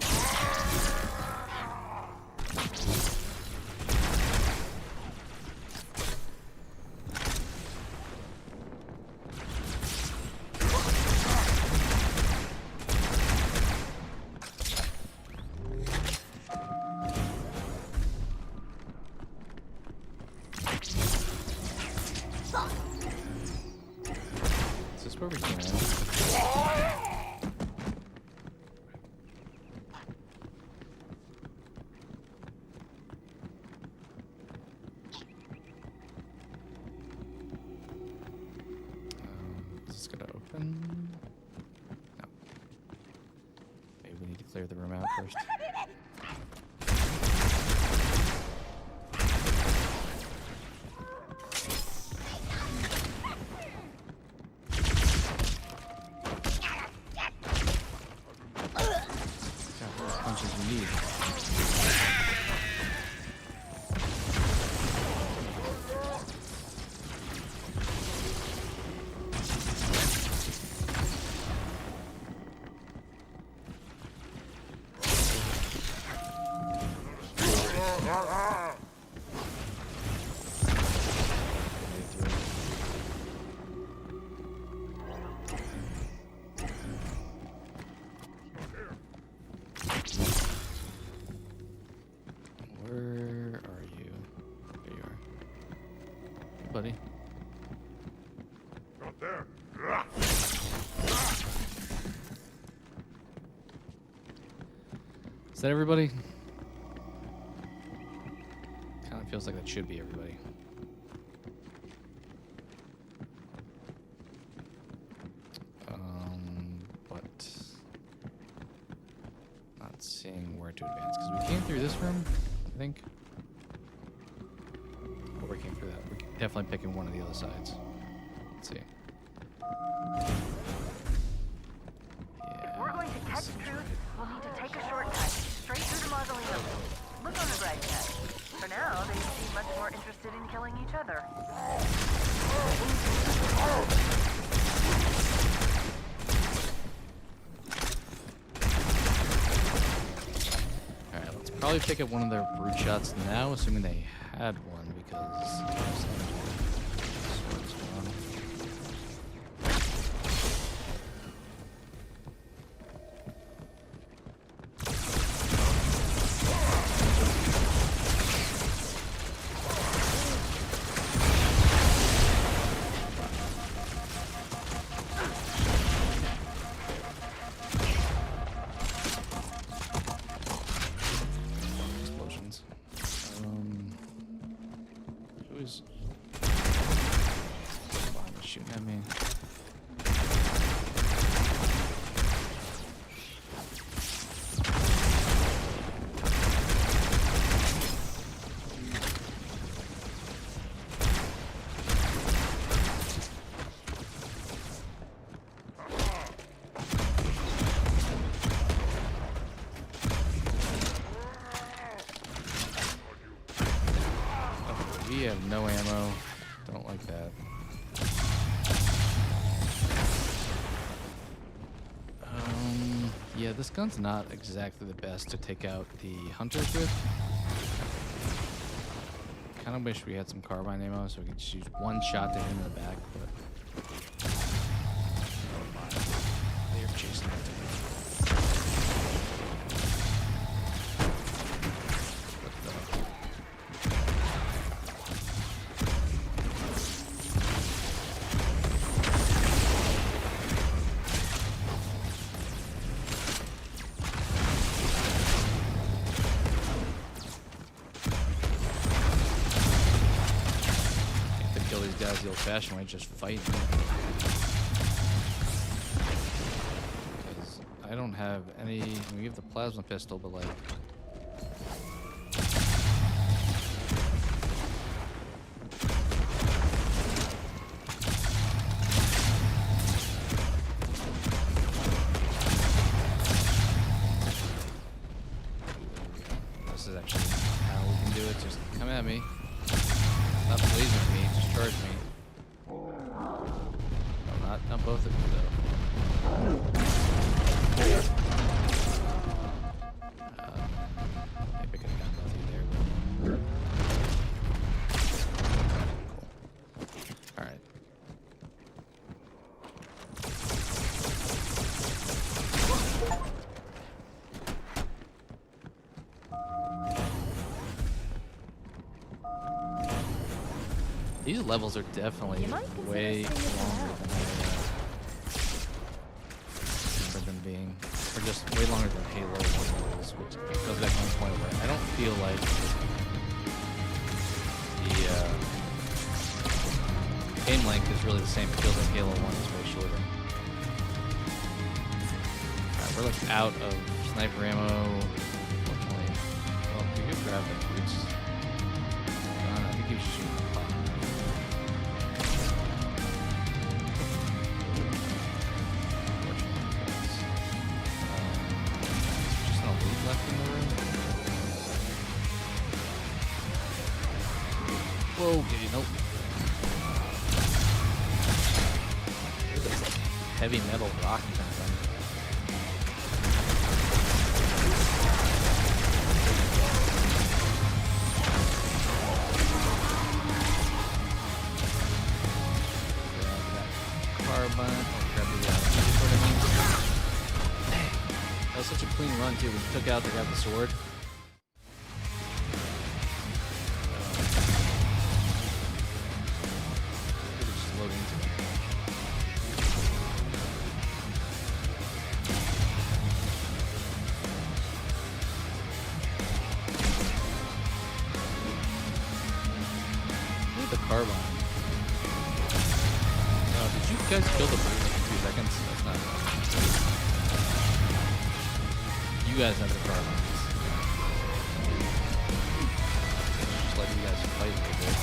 Is this where we can? Is this gonna open? No. Maybe we need to clear the room out first. buddy. Not there. Is that everybody? Kind of feels like that should be everybody. But not seeing where to advance because we came through this room, I think. Or we came through that. We're definitely picking one of the other sides. Let's see. If we're going to catch truth, we'll need to take a shortcut straight through the mausoleum. Look on the bright side. For now, they seem much more interested in killing each other. Alright, let's probably pick up one of their brute shots now, assuming they had one, because sword's gone. Explosions. Who's shooting at me? Oh, we have no ammo. Don't like that. Yeah, this gun's not exactly the best to take out the hunters with. Kind of wish we had some carbine ammo so we could just use one shot to hit him in the back, but they're chasing after me. Kill these guys the old-fashioned way, just fight them. Because I don't have any. We have the plasma pistol, but like. This is actually how we can do it. Just come at me. Stop lasering me, just charge me. No, not both of you though. Maybe I could have gotten both of you there, but... Cool. Alright. These levels are definitely way longer than I remember them being. Or just way longer than Halo 1 levels, which goes back to the point where I don't feel like the game length is really the same. It feels like Halo 1 is way shorter. Alright, we're like out of sniper ammo. Unfortunately. Well, we could grab the boots. I think you should shoot the button. Left in the room. Whoa, okay, nope. There's this like heavy metal rock kind of thing. Grab that carbine. Oh, grab the That was such a clean run too. We took out, they got the sword. carbine. No, did you guys kill the bird in 2 seconds? That's not right. You guys have the carbines. Just let you guys fight a bit.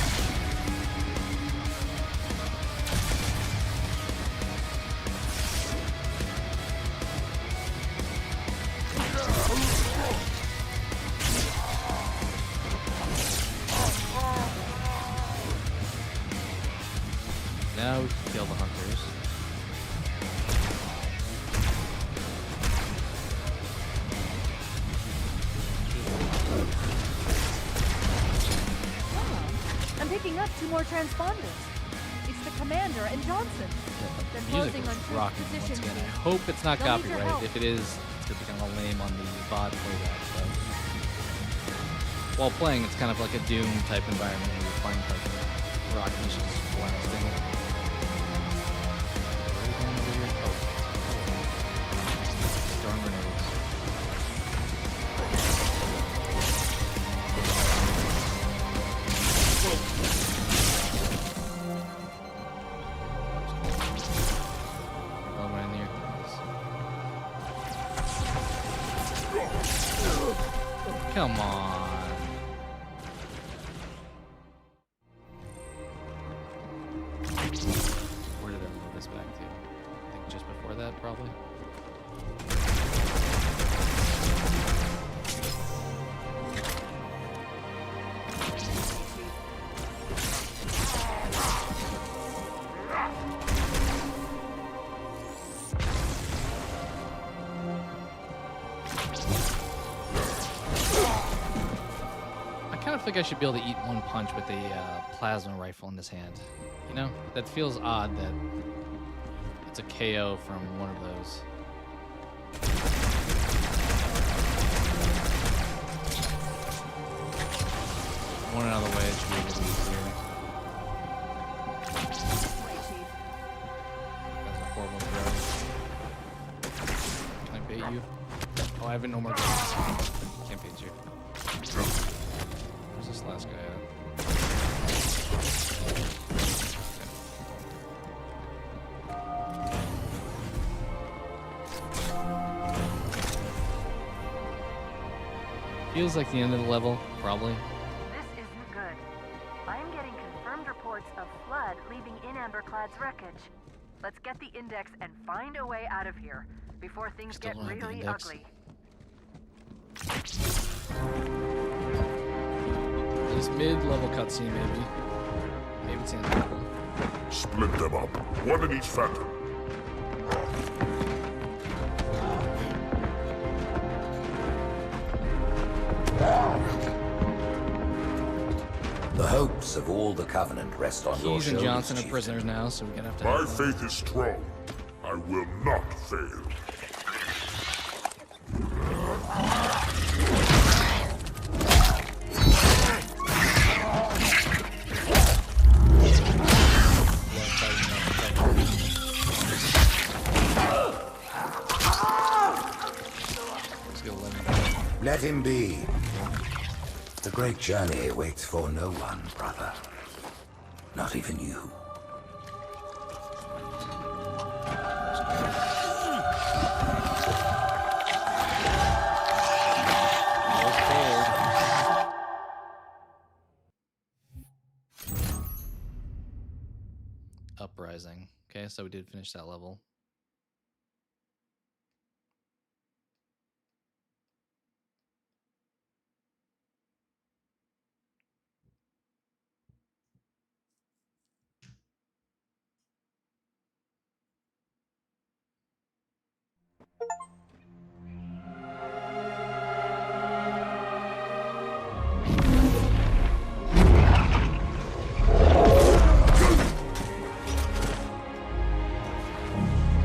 Now we can kill the hunters. I'm picking up 2 more transponders. It's the commander and Johnson. They're Music closing on is Truth's rocking once position. again. I hope it's not They'll need your copyrighted. help. If it is, it's gonna be kind of lame on the VOD playback. So while playing, it's kind of like a Doom type environment where you're playing like rock music's blasting. Throwing grenades. Another one in here. Come on. Where did I move this back to? I think just before that, probably. I kind of think I should be able to eat one punch with a plasma rifle in this hand. You know, that feels odd that it's a KO from one of those. One out of the way, it should be a little easier. That's a horrible throw. Can I bait you? Oh, I have no more guns. Can't bait you. Where's this last guy at? Feels like the end of the level, probably. This isn't good. I'm getting confirmed reports of flood leaving in Amberclad's wreckage. Let's get the index and find a way out of here before things Still get don't have the really index. ugly. This mid-level cutscene, maybe. Maybe it's the end of the level. Split them up. One in each phantom. The hopes of all the Covenant rest on your Keys and shoulders, Johnson are Chieftain. prisoners now, so we're gonna have to. My have them. faith is strong. I will not fail. Let's go let him go. Let him be. The great journey waits for no one, brother. Not even you. Uprising. Okay, so we did finish that level.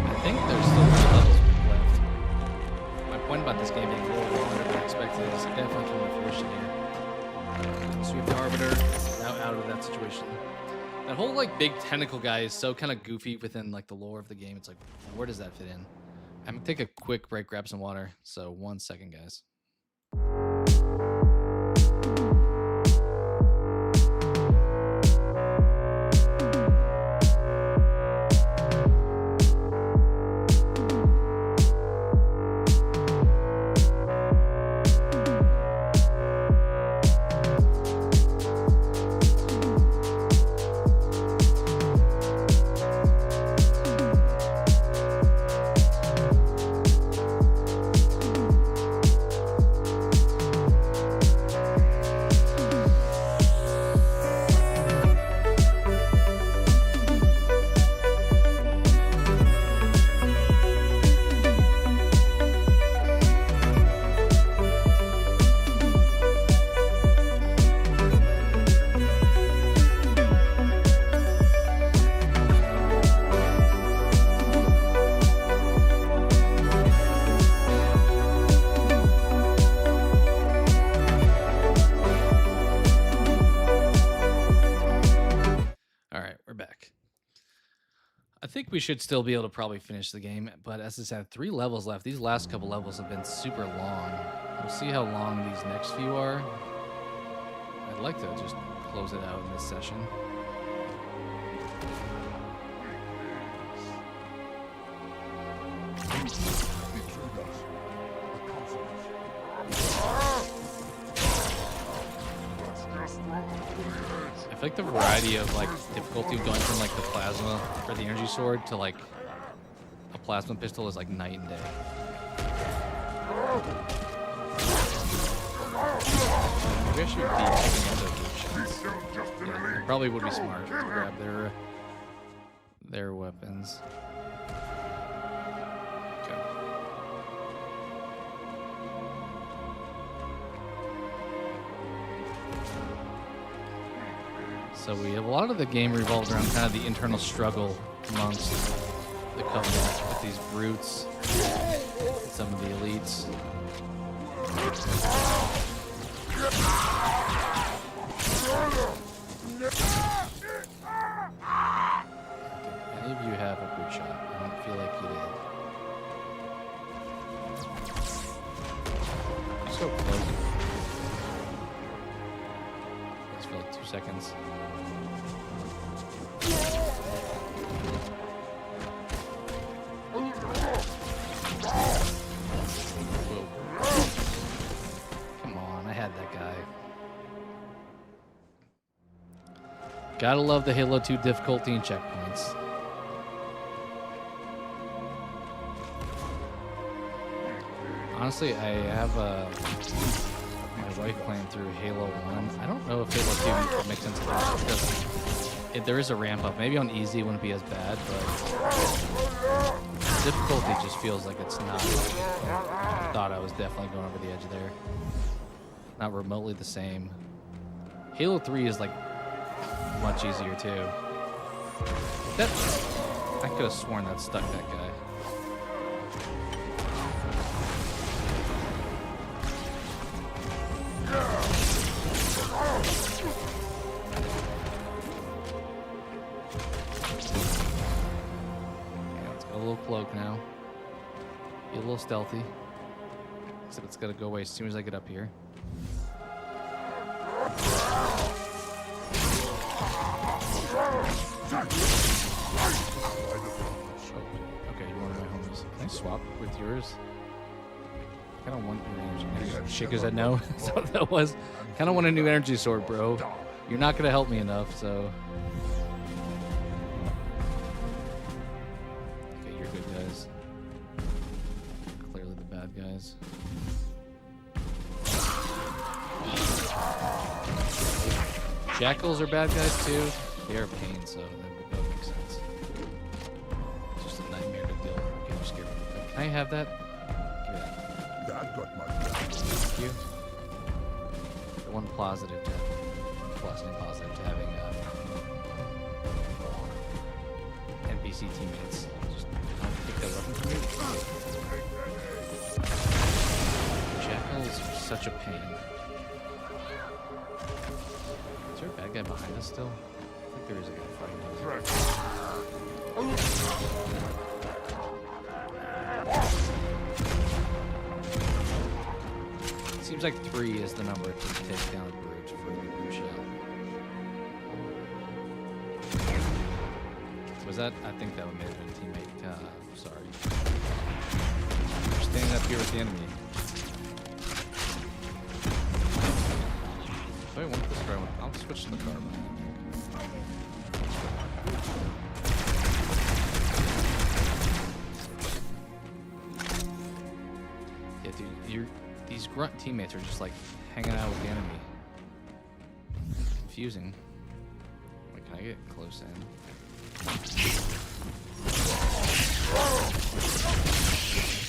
I think there's still 3 levels left. My point about this game being a little longer than I expected is definitely coming to fruition here. So we have the Arbiter now out of that situation. That whole like big tentacle guy is so kind of goofy within like the lore of the game. It's like, where does that fit in? I'm gonna take a quick break, grab some water. So 1 second, guys. we should still be able to probably finish the game, but as I said, 3 levels left. These last couple levels have been super long. We'll see how long these next few are. I'd like to just close it out in this session. I feel like the variety of like difficulty going from like the plasma or the energy sword to like a plasma pistol is like night and day. Maybe I should be into shots. Yeah, it probably would be smart to grab their weapons. Okay. So we have a lot of the game revolved around kind of the internal struggle amongst the Covenant with these brutes and some of the elites. Did any of you have a brute shot? I don't feel like you did. So close. Just for like 2 seconds. Whoa. Come on, I had that guy. Gotta love the Halo 2 difficulty and checkpoints. Honestly, I have my wife playing through Halo 1. I don't know if Halo 2 makes into that because there is a ramp up. Maybe on easy it wouldn't be as bad, but the difficulty just feels like it's not. I thought I was definitely going over the edge there. Not remotely the same. Halo 3 is like much easier too. I could have sworn that stuck that guy. A little cloak now. Be a little stealthy. Except it's gotta go away as soon as I get up here. Okay, you want my homies. Can I swap with yours? I don't want your energy. Shake his head no. That's what that was. Kind of want a new energy sword, bro. You're not gonna help me enough, so. Okay, you're good guys. Clearly the bad guys. Jackals are bad guys too. They're a pain, so that would make sense. It's just a nightmare to deal with. Okay, just get rid of it. Can I have that? Give me that. That got my Thank you. The one positive to having NPC teammates. Just don't pick that weapon from me. Jackals are such a pain. Is there a bad guy behind us still? I think there is a guy fighting us. Seems like 3 is the number to take down brutes for the brute shot. Was that? I think that may have been a teammate. Sorry. We're standing up here with the enemy. Do I want this car? I'll switch to the car. Yeah, dude, these grunt teammates are just like hanging out with the enemy. Confusing. Wait, can I get close in?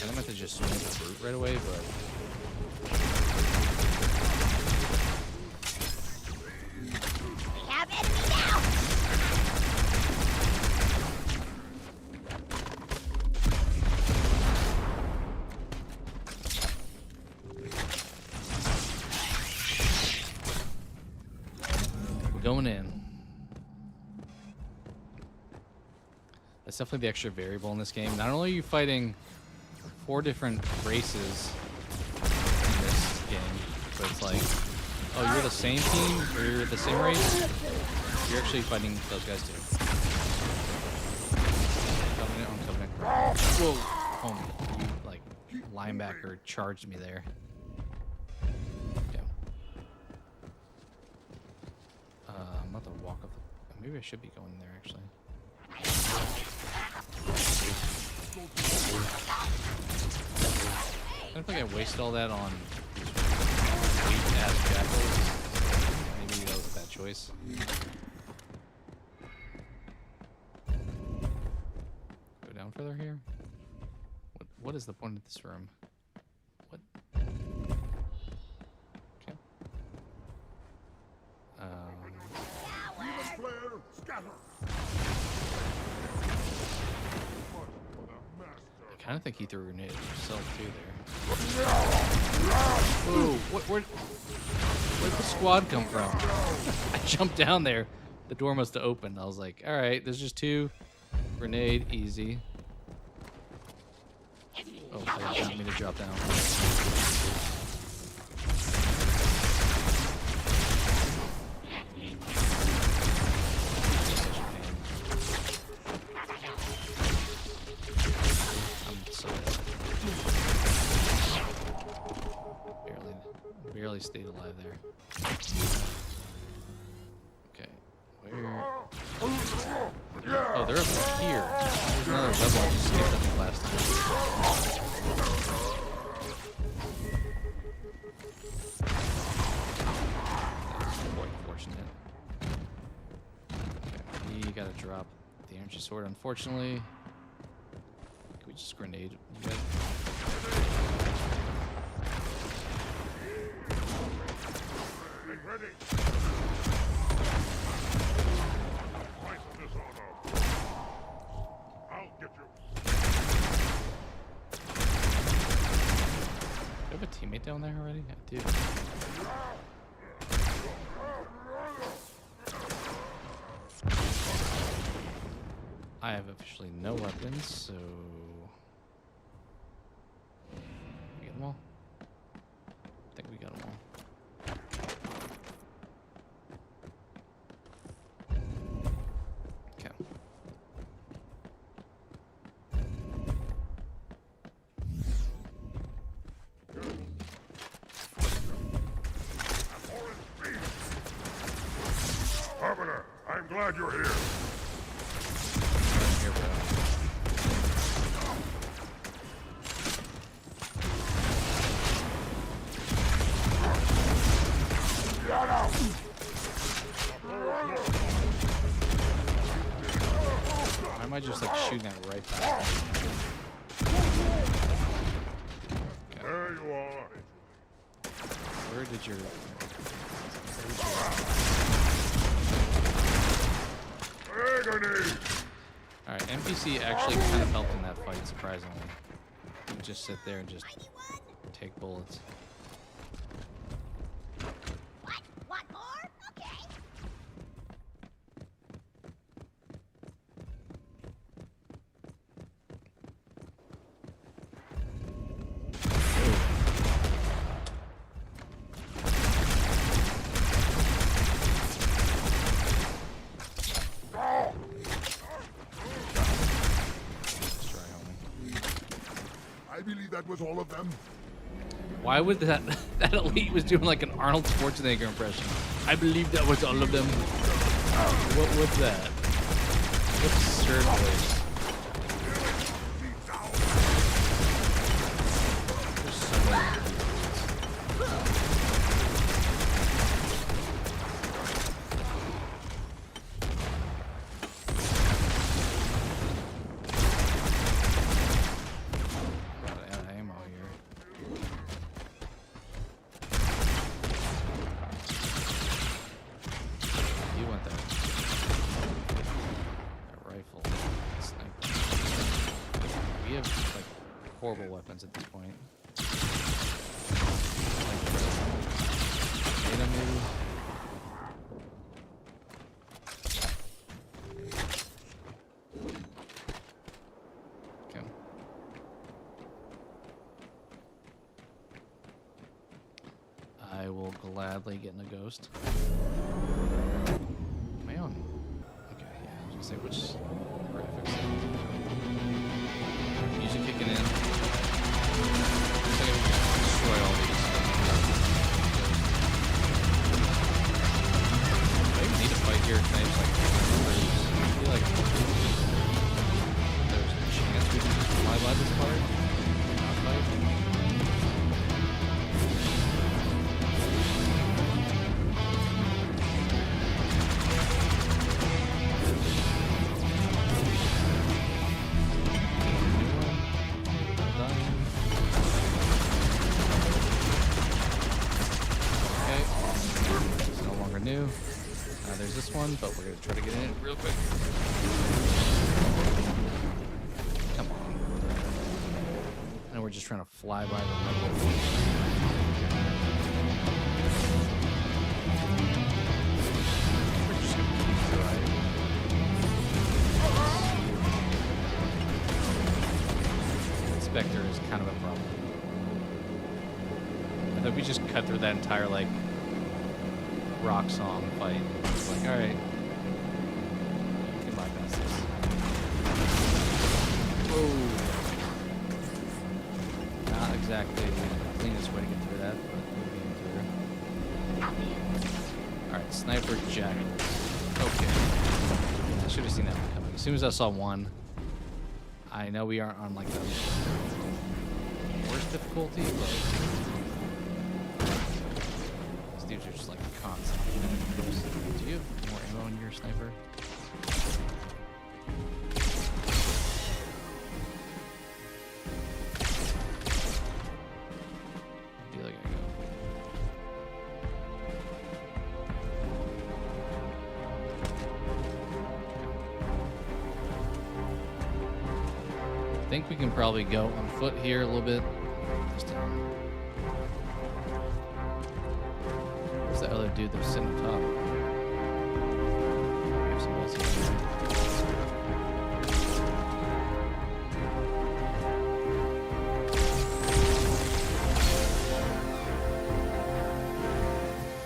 I meant to just swing the brute right away, but. We have enemy now! We're going in. That's definitely the extra variable in this game. Not only are you fighting 4 different races in this game, but it's like, oh, you're the same team, or you're the same race. You're actually fighting those guys too. I'm coming. Whoa, homie, you like linebacker charged me there. Okay. I'm about to walk up. Maybe I should be going there actually. I don't think I wasted all that on weak-ass jackals. Maybe that was a bad choice. Go down further here. What is the point of this room? What? Okay. I kind of think he threw a grenade at himself too there. Whoa! Where'd the squad come from? I jumped down there. The door must have opened. I was like, all right, there's just 2. Grenade, easy. Oh, I didn't mean to drop down. Barely stayed alive there. Okay, where? Oh, they're up here. There's another level I just skipped, I think, last time. That's quite unfortunate. Okay, we gotta drop the energy sword, unfortunately. Can we just grenade you guys? Ready. I'll get you. Do I have a teammate down there already? I do. I have officially no weapons, so we get them all. I think we got them all. I'm glad you're here. Why am I just like shooting that right past me? Okay. There you are. Where did your... Alright, NPC actually kind of helped in that fight, surprisingly. You just sit there and just take bullets. What? Want more? Okay. I believe that was all of them. Why would that elite was doing like an Arnold Schwarzenegger impression? I believe that was all of them. What was that? What absurd voice. There's so many. Horrible weapons at this point. Maybe. Gladly getting a ghost. Am I on? Okay, yeah, I was gonna say which graphics. Music kicking in. Looks like we can destroy all these. I even need a fight here. Can I just like I feel like there's a chance we can just fly by this part? Not fight? New. There's this one, but we're gonna try to get in it real quick. Come on. And we're just trying to fly by the level. We're just gonna keep driving. Inspector is kind of a problem. I thought we just cut through that entire like rock song fight. It's like, alright. You can bypass this. Whoa. Not exactly the cleanest way to get through that, but we'll get through. Alright, Sniper Jackals. Okay. I should have seen that one coming. As soon as I saw one, I know we aren't on like the worst difficulty, but dudes are just like constant. Do you have more ammo in your sniper? I feel like I go. I think we can probably go on foot here a little bit. Just the other dude that was sitting on top. We have some else here.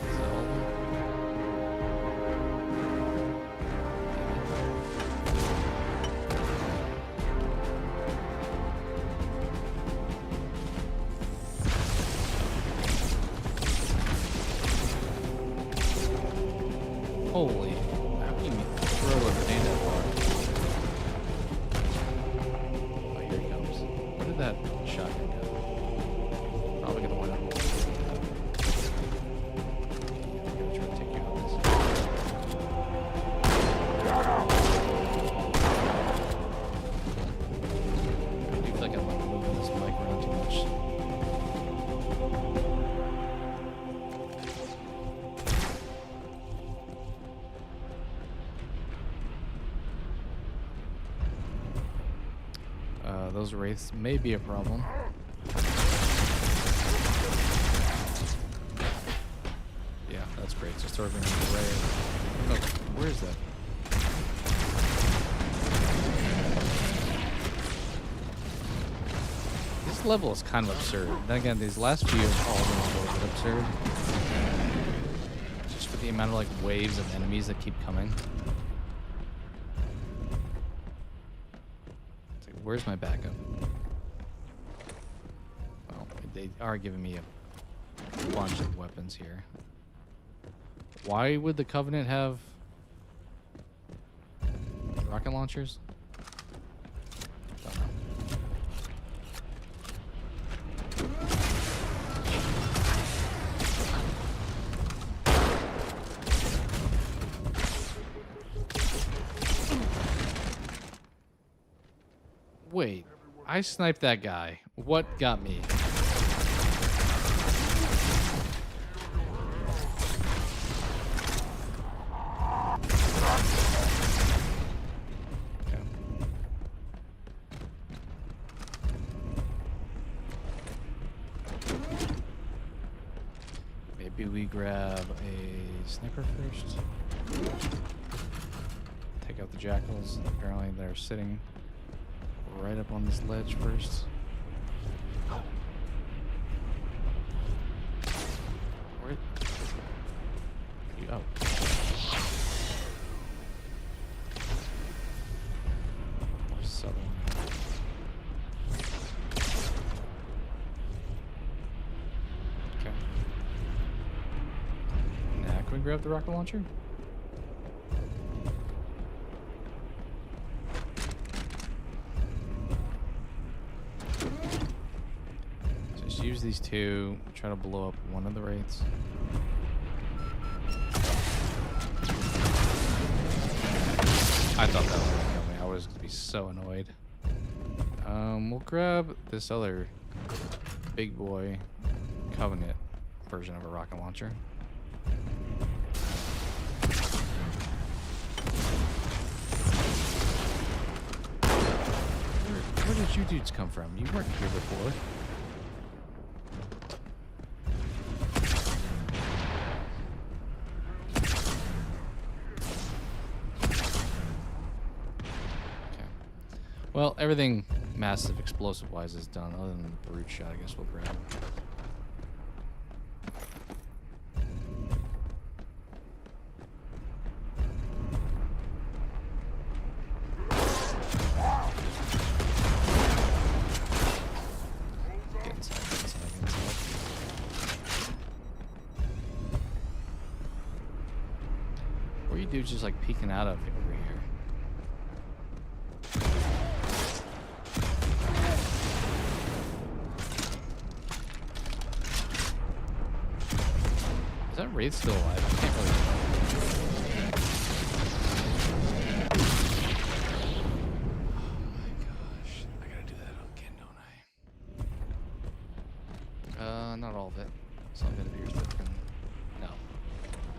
Is that all of them? Holy, how can you throw a grenade that far? Oh, here he comes. Where did that shotgun go? Probably gonna wind up rolling. I'm gonna try to take you out of this. I do feel like I'm like moving this mic around too much. Those wraiths may be a problem. Yeah, that's great. Just sort of an array. Oh, where is that? This level is kind of absurd. Then again, these last few have all been a little bit absurd. Just for the amount of like waves of enemies that keep coming. Where's my backup? Well, they are giving me a bunch of weapons here. Why would the Covenant have rocket launchers? Don't know. Wait, I sniped that guy. What got me? Okay. Maybe we grab a sniper first. Take out the jackals. Apparently they're sitting right up on this ledge first. Where? Oh. Southern. Okay. Now, can we grab the rocket launcher? Just use these two, try to blow up one of the wraiths. I thought that was gonna kill me. I was gonna be so annoyed. We'll grab this other big boy Covenant version of a rocket launcher. Where did you dudes come from? You weren't here before. Well, everything massive explosive-wise is done, other than the brute shot. I guess we'll grab. Get inside, get inside, get inside. Where are you dudes just like peeking out of over here? Is that Wraith still alive? I can't really tell. Oh my gosh. I gotta do that again, don't I? Not all of it. Some of it appears that can... No. I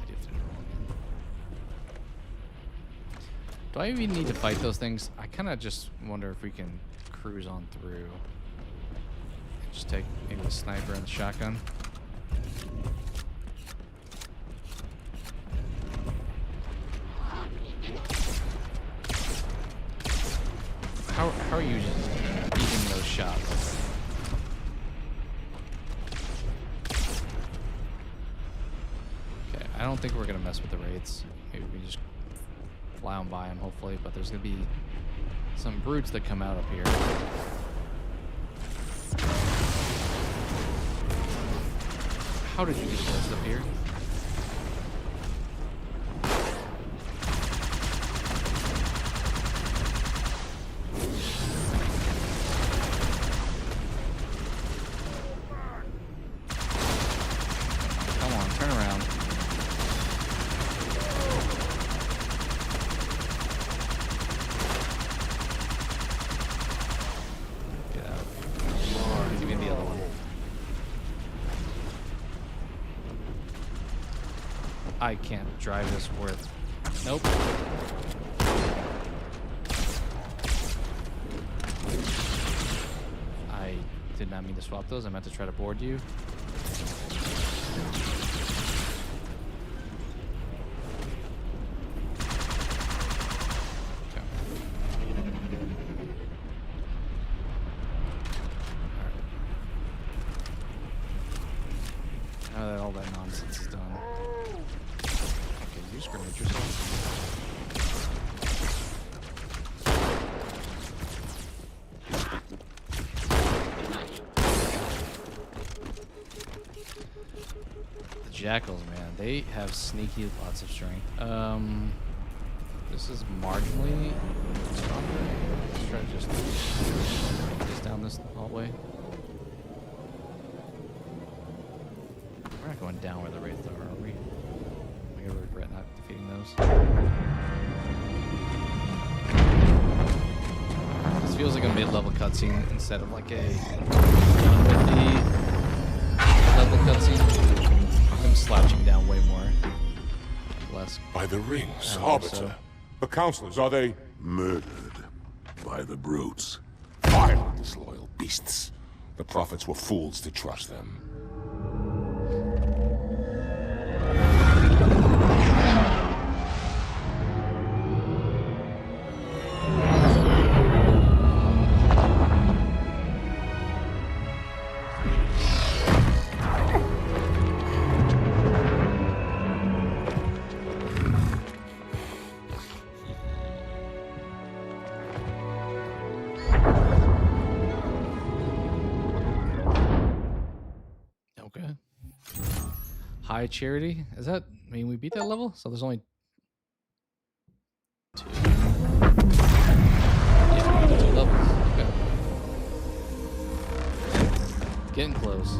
do have to do it all again. Do I even need to fight those things? I kind of just wonder if we can cruise on through. Just take maybe the sniper and the shotgun. How are you eating those shots? Okay, I don't think we're gonna mess with the wraiths. Maybe we just fly on by them, hopefully. But there's gonna be some brutes that come out up here. How did you get placed up here? I can't drive this worth. Nope. I did not mean to swap those. I meant to try to board you. Okay. Alright. Now that all that nonsense is done. You scrimmage yourself. The jackals, man, they have sneaky lots of strength. This is marginally stronger. Let's try to just down this hallway. We're not going down where the wraiths are we? I'm gonna regret not defeating those. This feels like a mid-level cutscene instead of like a 150 level cutscene. I'm slouching down way more. Less. By the rings, Arbiter. So. The counselors, are they... Murdered by the brutes. Vile, disloyal beasts. The prophets were fools to trust them. High Charity. Is that? I mean, we beat that level, so there's only 2. Yeah, we beat 2 levels. Okay. Getting close.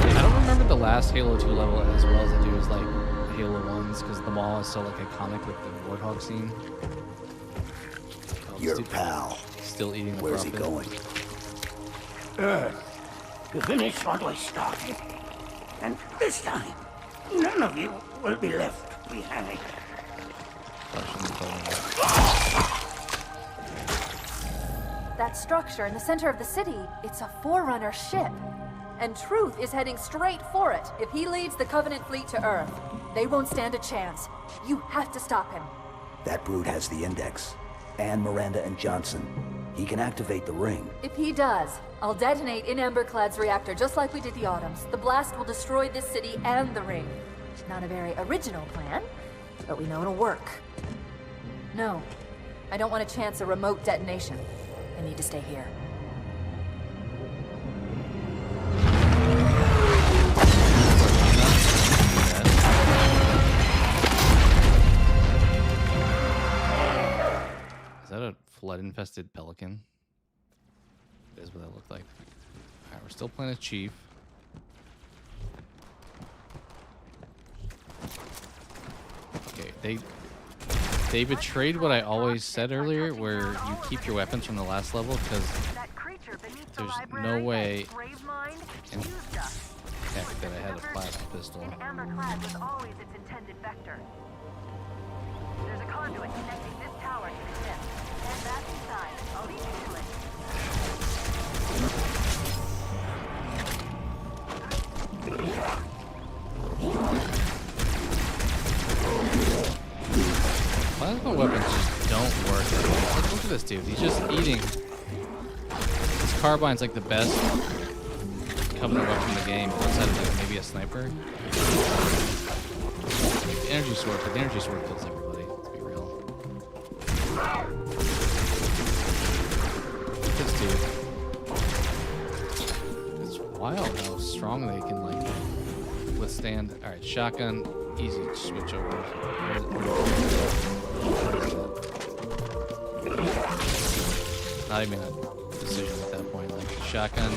I don't remember the last Halo 2 level as well as I do as like Halo 1's because the mall is so like iconic with the Warthog scene. Oh, Your pal. Still eating the Where's he profit. going? To finish what I started. And this time, none of you will be left behind. That structure in the center of the city, it's a Forerunner ship. And Truth is heading straight for it. If he leads the Covenant fleet to Earth, they won't stand a chance. You have to stop him. That brute has the index. And Miranda and Johnson. He can activate the ring. If he does, I'll detonate in Emberclad's reactor just like we did the Autumn's. The blast will destroy this city and the ring. Not a very original plan, but we know it'll work. No, I don't want to chance a remote detonation. I need to stay here. Is that a flood-infested pelican? That is what that looked like. Alright, we're still playing as Chief. Okay, they betrayed what I always said earlier, where you keep your weapons from the last level, because there's no way in heck that I had a plasma pistol. Amberclad was always its intended vector. There's a conduit connecting this tower to the ship. And that's inside. I'll lead you to it. Plasma weapons just don't work at all. Like, look at this dude. He's just eating. This carbine's like the best Covenant weapon in the game, outside of like maybe a sniper. Like the energy sword, but the energy sword kills everybody. Let's be real. This dude. It's wild how strong they can like withstand. All right, shotgun, easy switch over. Not even a decision at that point. Like shotgun.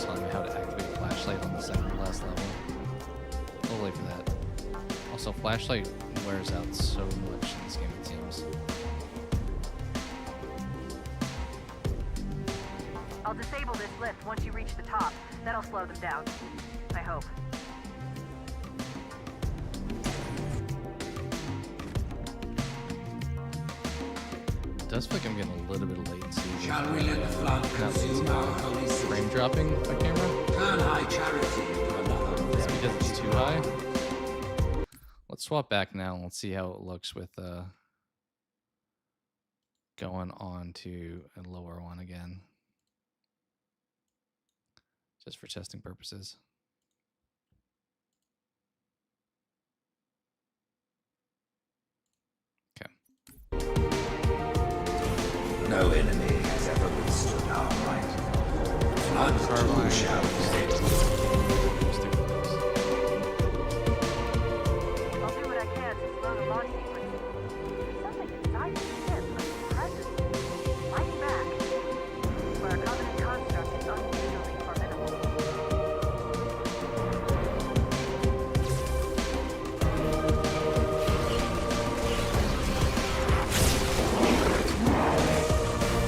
Telling me how to activate a flashlight on the second to last level. Totally for that. Also, flashlight wears out so much in this game, it seems. I'll disable this lift once you reach the top. That'll slow them down. I hope. It does feel like I'm getting a little bit of latency. Shall we let the flood consume our holy city? Frame dropping my camera? Turn high charity to another. Is it because it's too high? Let's swap back now and let's see how it looks with going on to a lower one again. Just for testing purposes. Okay. No enemy has ever withstood our right. Flood too shall stay. I'll do what I can to slow the launch sequence. There's something inside the ship, like presence. Fighting back. Where a Covenant construct is unusually formidable.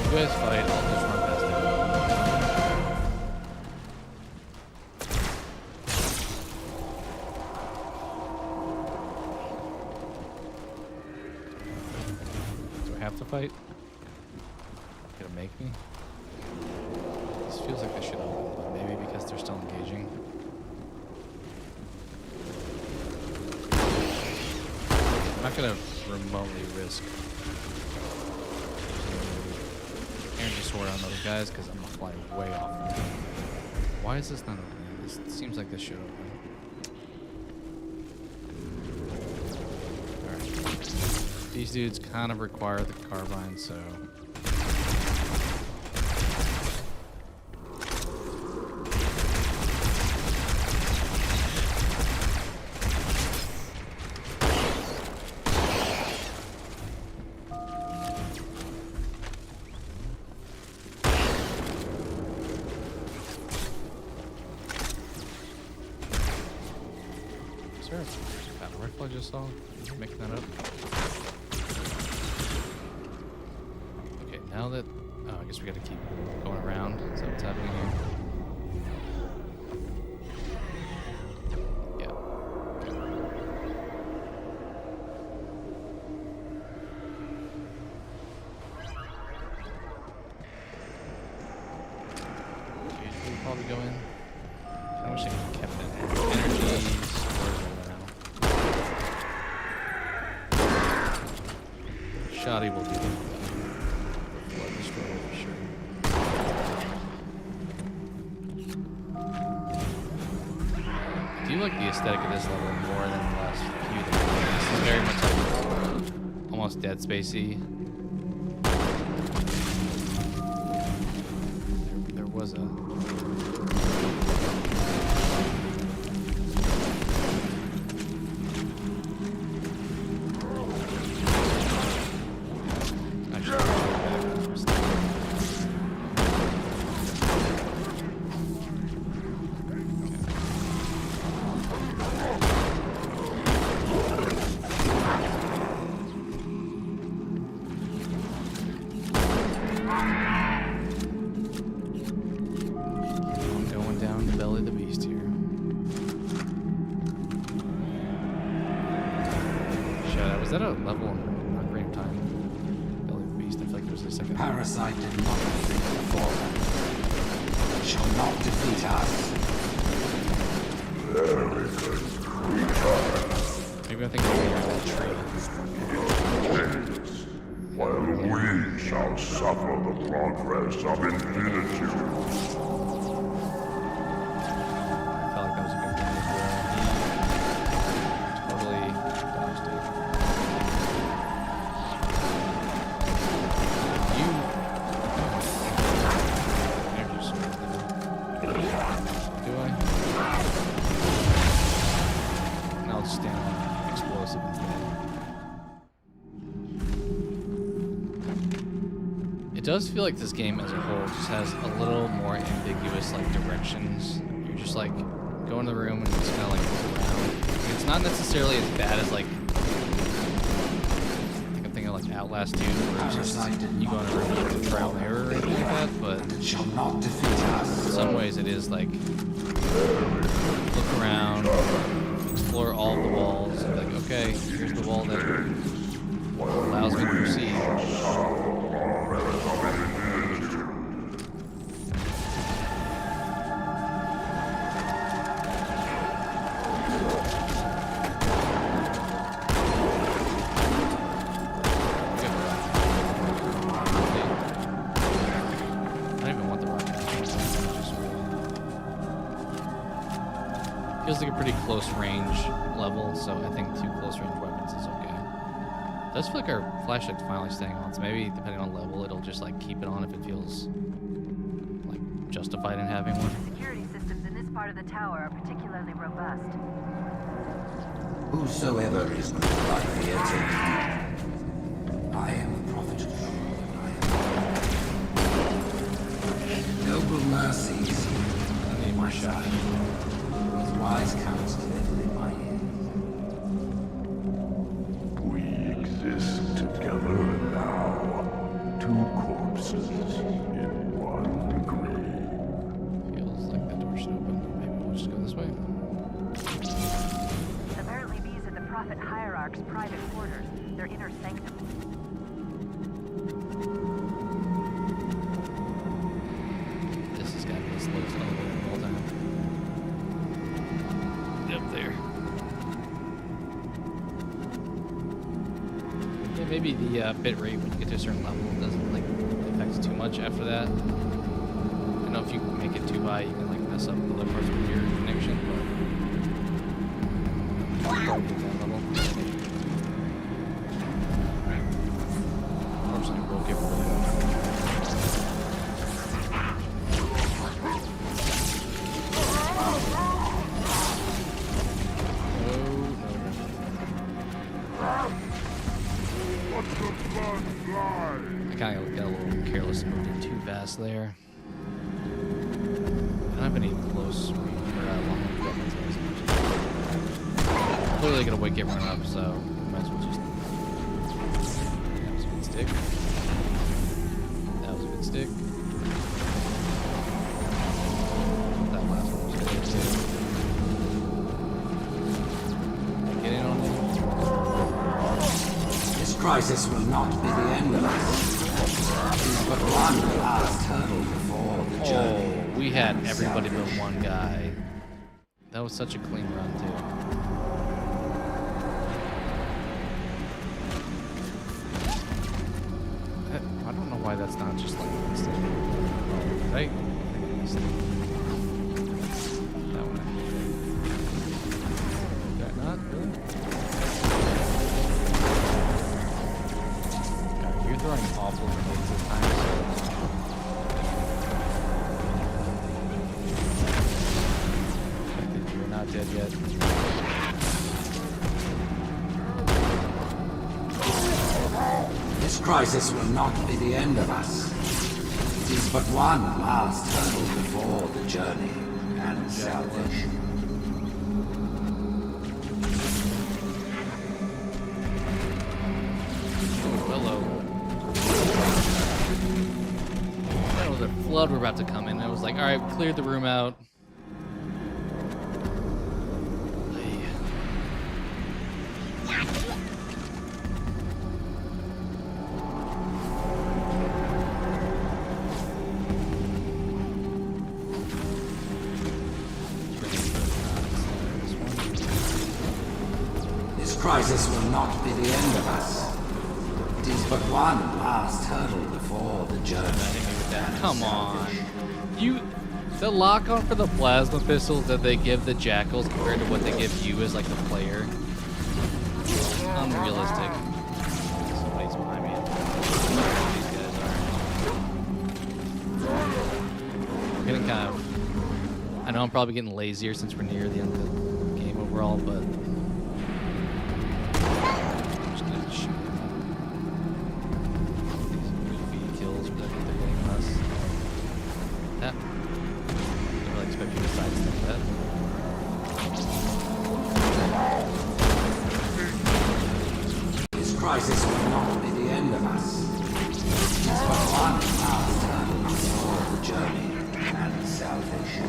You guys fight, I'll just run past it. Do I have to fight? Gonna make me? This feels like they should open, but maybe because they're still engaging. I'm not gonna remotely risk. energy sword on those guys because I'm gonna fly way off. Why is this not opening? This seems like this should open. Alright. These dudes kind of require the carbine, so. Is there a battle rifle I just saw? Making that up. Okay, now that... Oh, I guess we gotta keep going around. Is that what's happening here? Yeah. Okay, we'll probably go in. I wish I could have kept it. Energies. Shoddy will be the blood destroyer for sure. I do like the aesthetic of this level more than the last few. This is very much like almost Dead Spacey. There was a. Was that a level in Ocarina of Time? Belly of the Beast. I feel like there was a second. Parasite did not defeat the Fallen. It shall not defeat us. Very good creature. Maybe I think we'll be able to trade. While we shall suffer the progress of infinitude. It does feel like this game as a whole just has a little more ambiguous like directions. You're just like go in the room and just kind of like move around. It's not necessarily as bad as like I'm thinking of like Outlast 2, where it's just you go in a room and you have to trial and error or anything like that. But shall not defeat us. In some ways, it is like look around, explore all the walls. And like, okay, here's the wall that allows me to proceed. Feels like a pretty close range level, so I think 2 close range weapons is okay. It does feel like our flashlight's finally staying on, so maybe depending on level, it'll just like keep it on if it feels like justified in having one. The security systems in this part of the tower are particularly robust. Whosoever is good by fear, take heed. I am the prophet of truth, and I am noble mercies. I need more shot. Wise counsel ever in my ears. We exist together now. 2 corpses in 1 grave. Feels like that door should open. Maybe we'll just go this way. Apparently these are the Prophet Hierarch's private quarters, their inner sanctum. This has got to be the slowest elevator of all time. Up there. Yeah, maybe the bit rate when you get to a certain level doesn't like affect it's too much after that. I know if you make it too high, you can like mess up other parts of your connection, but unfortunately, we'll get rid of it. I kind of got a little careless and moved in too fast there. I don't have any close range or long weapons as much. Clearly gonna wake everyone up, so might as well just. That was a good stick. That was a good stick. That last one was good too. Get in on it. This crisis will not be the end of us. It is but one last hurdle before the journey. Oh, we had everybody but one guy. That was such a clean run, too. I don't know why that's not just like instant. Right? That one. Did that not? Really? God, you're throwing awful grenades this time. You're not dead yet. This crisis will not be the end of us. It is but one last hurdle before the journey and salvation. Hello. That was a flood were about to come in. I was like, all right, we cleared the room out. This crisis will not be the end of us. It is but one last hurdle before the journey. Come on. The lock-on for the plasma pistols that they give the jackals compared to what they give you as like the player. Unrealistic. Somebody's behind me. These guys are. I'm getting kind of. I know I'm probably getting lazier since we're near the end of the game overall, but. I'm just gonna shoot these goofy kills that they're getting less. That. Didn't really expect you to sidestep that. This crisis will not be the end of us. It is but one last hurdle before the journey and salvation.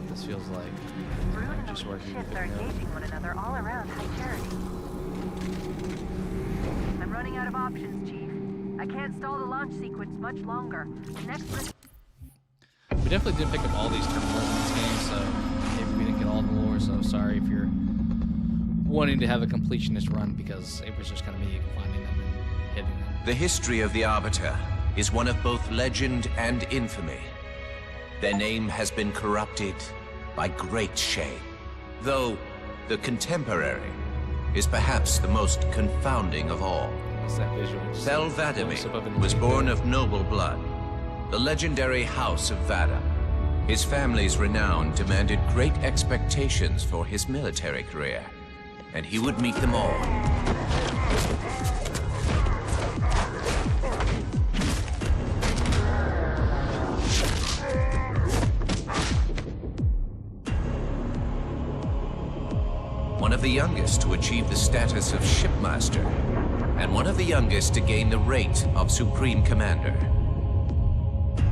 This feels like just working ships are engaging one another all around High Charity. I'm running out of options, Chief. I can't stall the launch sequence much longer. The next we definitely didn't pick up all these terminals in this game, so maybe we didn't get all the lore, so sorry if you're wanting to have a completionist run because it was just kind of me finding them and hitting them. The history of the Arbiter is one of both legend and infamy. Their name has been corrupted by great shame, though the contemporary is perhaps the most confounding of all. What's that visual? Thel Vadami was born of noble blood, the legendary House of Vada. His family's renown demanded great expectations for his military career, and he would meet them all. One of the youngest to achieve the status of shipmaster, and one of the youngest to gain the rate of Supreme Commander.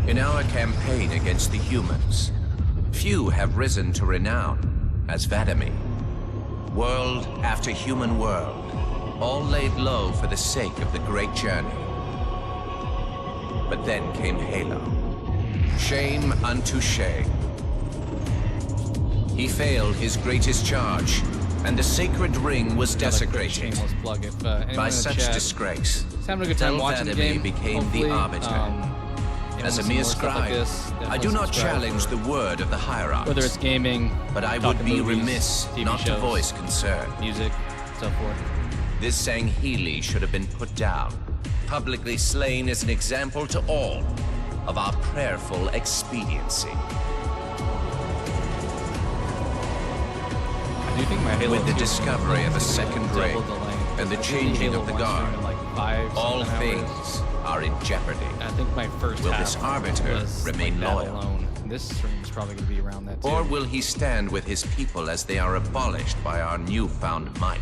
In our campaign against the humans, few have risen to renown as Vadami. World after human world, all laid low for the sake of the great journey. But then came Halo, Shame unto shame. He failed his greatest charge, and the sacred ring was desecrated. Shameless plug. If anyone in By the such chat disgrace, is having a good time watching the game, became the hopefully, arbiter. As a mere scribe, I do not challenge the word of the hierarchs. Whether it's gaming, but I would be movies, remiss TV not shows, to voice concern. Music, so forth. This Sangheili should have been put down, publicly slain as an example to all of our prayerful expediency. I do think my Halo With the 2 discovery of a second ring and the changing of the guard, all things are in jeopardy. I think my first Will half this arbiter was remain like that loyal? alone. This stream is probably going to be around that too. Or will he stand with his people as they are abolished by our newfound might?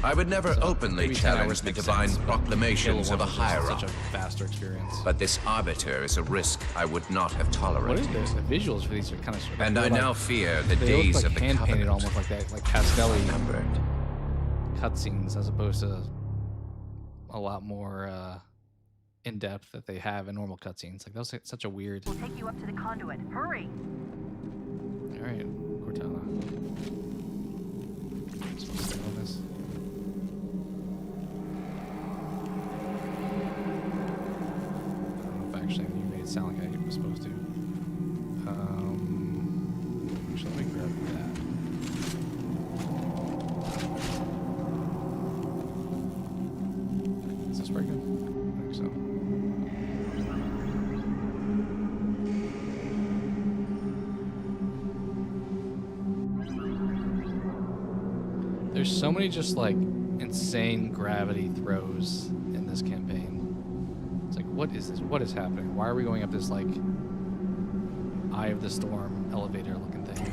I would never openly maybe 10 challenge hours the makes divine sense, but proclamations Halo of a 1 was just hierarch. such a faster experience. But this arbiter is a risk I would not have What tolerated. is this? The visuals for these are kind of And I now fear the they days look like of the hand painted, Covenant. almost like that, like pastel-y cutscenes, as opposed to a lot more in depth that they have in normal cutscenes. Like that was such a weird. We'll take you up to the conduit. Hurry! All right, Cortana. Supposed to stay on this. I don't know if actually you made it sound like I was supposed to. Actually, let me grab that. Is this breaking? I think so. There's so many just like insane gravity throws in this campaign. It's like, what is this? What is happening? Why are we going up this like Eye of the Storm elevator looking thing?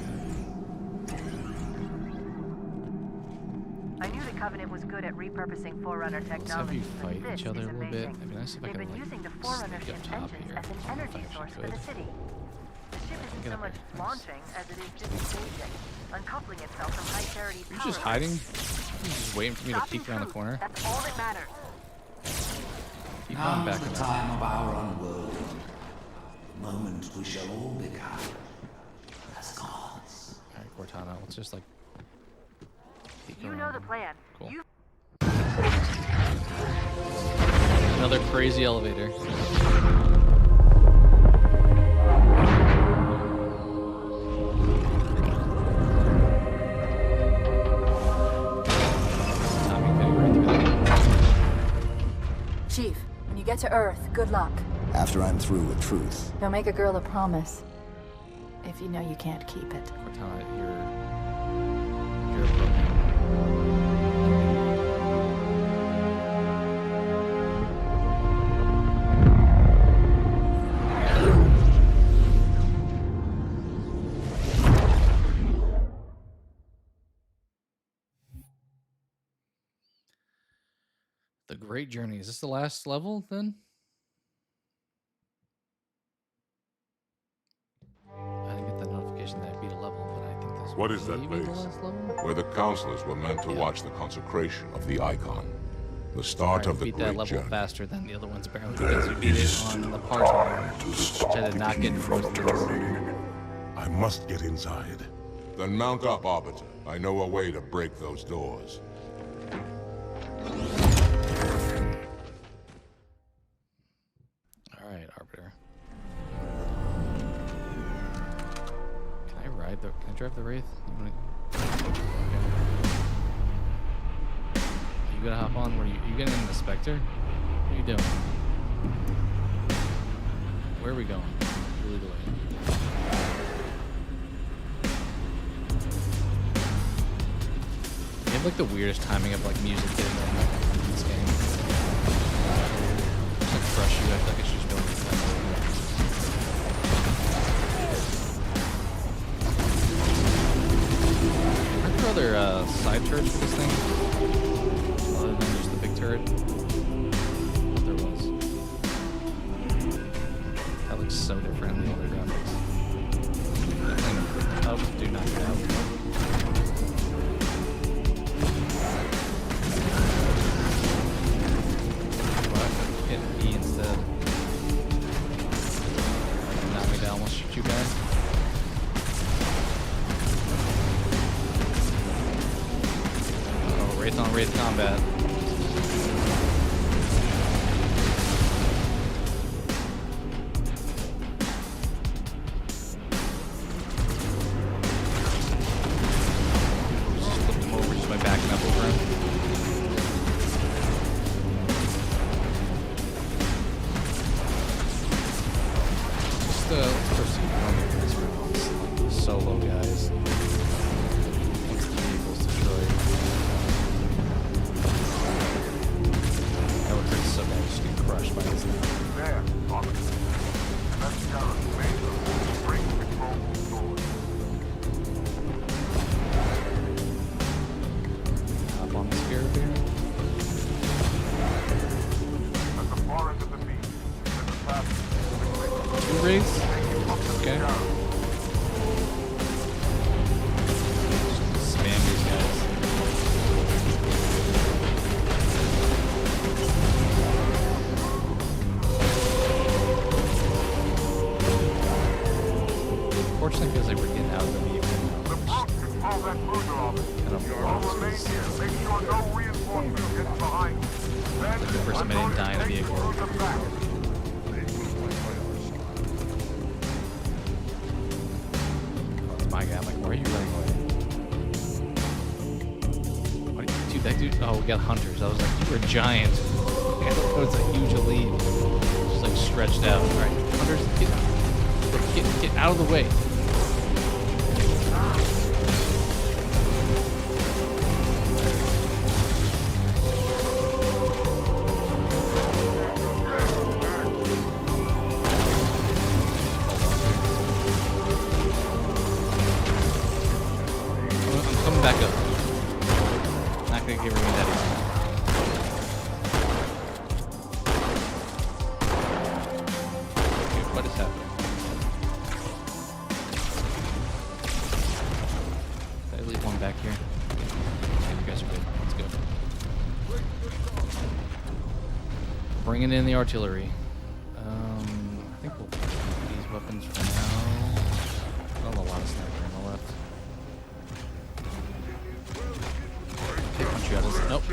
I knew the Covenant was good at repurposing Forerunner Let's have technology, you but fight this each other is a little bit. amazing. It'd be nice if I They've could been like using the Forerunner sneak up ship's top engines here. as an If I energy actually source for could. the city. The ship isn't Get so up much here. Nice. launching as it is disengaging, uncoupling itself from high-charity You're power. just hiding? You're just waiting for me to Stopping peek around the truth, corner? That's all that matters. Keep on back Now's the time of our unworlding. The moment we shall all become as gods. Alright, Cortana, let's just like peek You around. know the plan. Cool. You Another crazy elevator. Chief, when you get to Earth, good luck. After I'm through with truth. Don't make a girl a promise if you know you can't keep it. Cortana, you're a program. The Great Journey. Is this the last level then? I didn't get the notification that I beat a level, but I think this What is that maybe the place? last level? Where the counselors were meant to watch the consecration of the icon. The start of the beat that great level journey. faster than the other ones apparently because we beat it on the parts which I did not get from first. I must get inside. Then mount up, Arbiter. I know a way to break those doors. All right, Arbiter. Can I ride the? Can I drive the Wraith? Okay. Are you gonna hop on? Where are you getting in the Spectre? What are you doing? Where are we going? Really going. You have like the weirdest timing of like music in this game. Just like crush you. I feel like I should just go with that. Aren't there other side turrets for this thing? Other than just the big turret? I thought there was. That looks so different in the other graphics. Definitely. Oh, do not get out. Hit E instead. Wraith on Wraith combat. Just flip him over just by backing up over him. Let's proceed on this round. Solo guys. Once the vehicle's destroyed. That would hurt so bad, just get crushed by this thing. There, officer. That's Garrett, Major. Bring control forward. Hop on the spear here. At the far end of the beach, there's a path. Two wraiths? Okay. Just spam these guys. Fortunately, because they were getting out of the vehicle. The Brooks can call that cruiser off. Kind of Remain here. Make sure no reinforcements get behind. Then, looking for somebody to die in the vehicle. cruiser back. It's my guy. I'm like, why are you running away? What, dude, that dude. Oh, we got hunters. I was like, you were a giant. I thought it was a huge elite. Just like stretched out. All right, hunters, get out of the way. I'm coming back up. Not gonna give me that easy. Dude, what is happening? Did I leave one back here? Okay, you guys are good. Let's go. Bringing in the artillery. I think we'll keep these weapons for now. Not a lot of sniper ammo left. Okay, punch you out of this. Nope.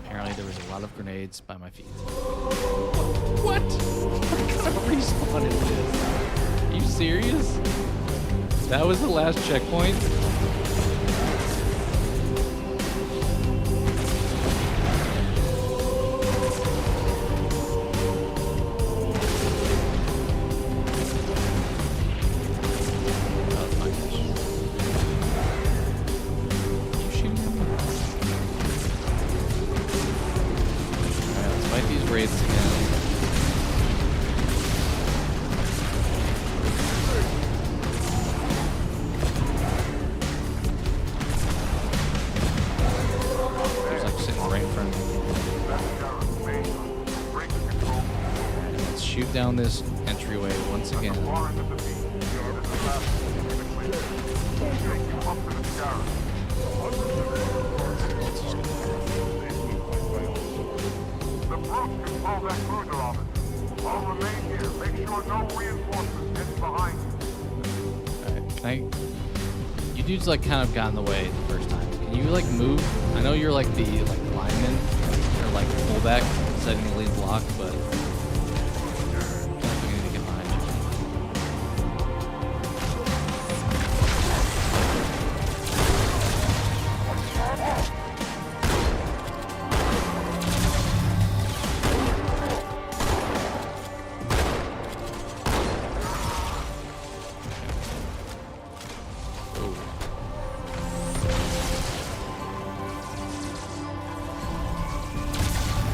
Apparently there was a lot of grenades by my feet. What? What kind of respawn is this? Are you serious? That was the last checkpoint? Wraiths again. There's like sitting right in front of me. Let's shoot down this entryway once again. The Brooks can call that cruiser off it. I'll remain here. Make sure no reinforcements get behind you. Alright, can I... You dudes like kind of got in the way the first time. Can you like move? I know you're like the lineman or like fullback setting the lead block, but I feel like we need to get behind you.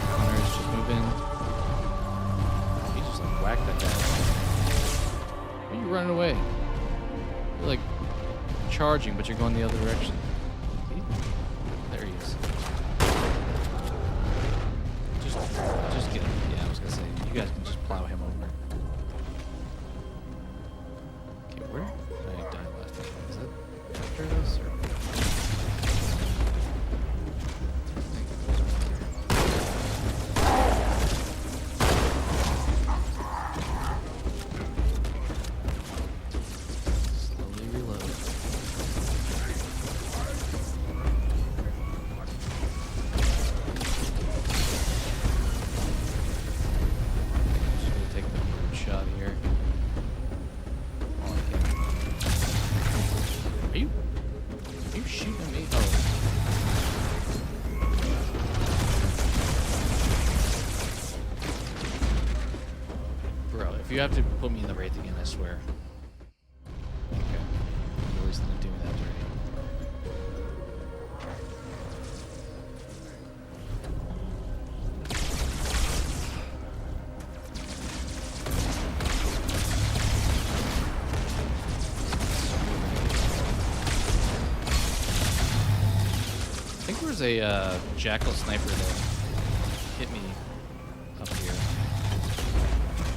Hunter's just moving. He just like whacked that guy. Why are you running away? You're like charging, but you're going the other direction. There he is. Just get him. Yeah, I was gonna say you guys can just plow him over. Okay, where did I die last time? Is it after this or? I think it was over here. You have to put me in the wraith again, I swear. Okay. You always didn't do that dirty. I think there was a jackal sniper that hit me up here.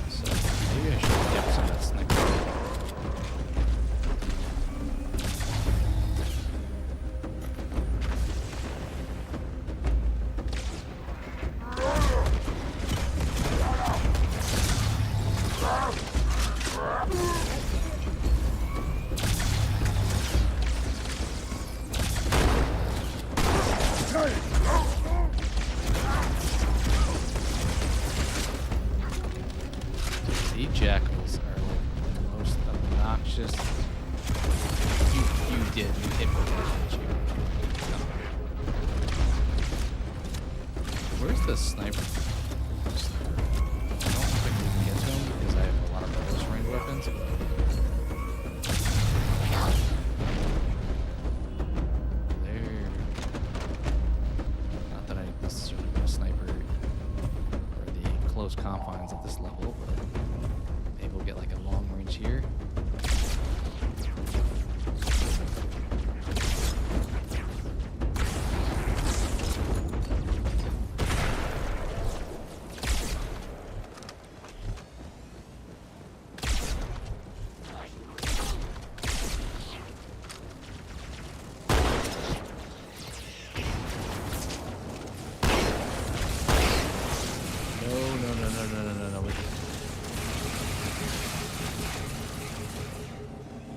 So maybe I should get some of that sniper. The jackals are like the most obnoxious. You hit me, didn't you? No. Where's the sniper? I don't know if I can even get to him because I have a lot of close range weapons. There. Not that I necessarily want a sniper or the close confines of this level, but maybe we'll get like a long range here. No.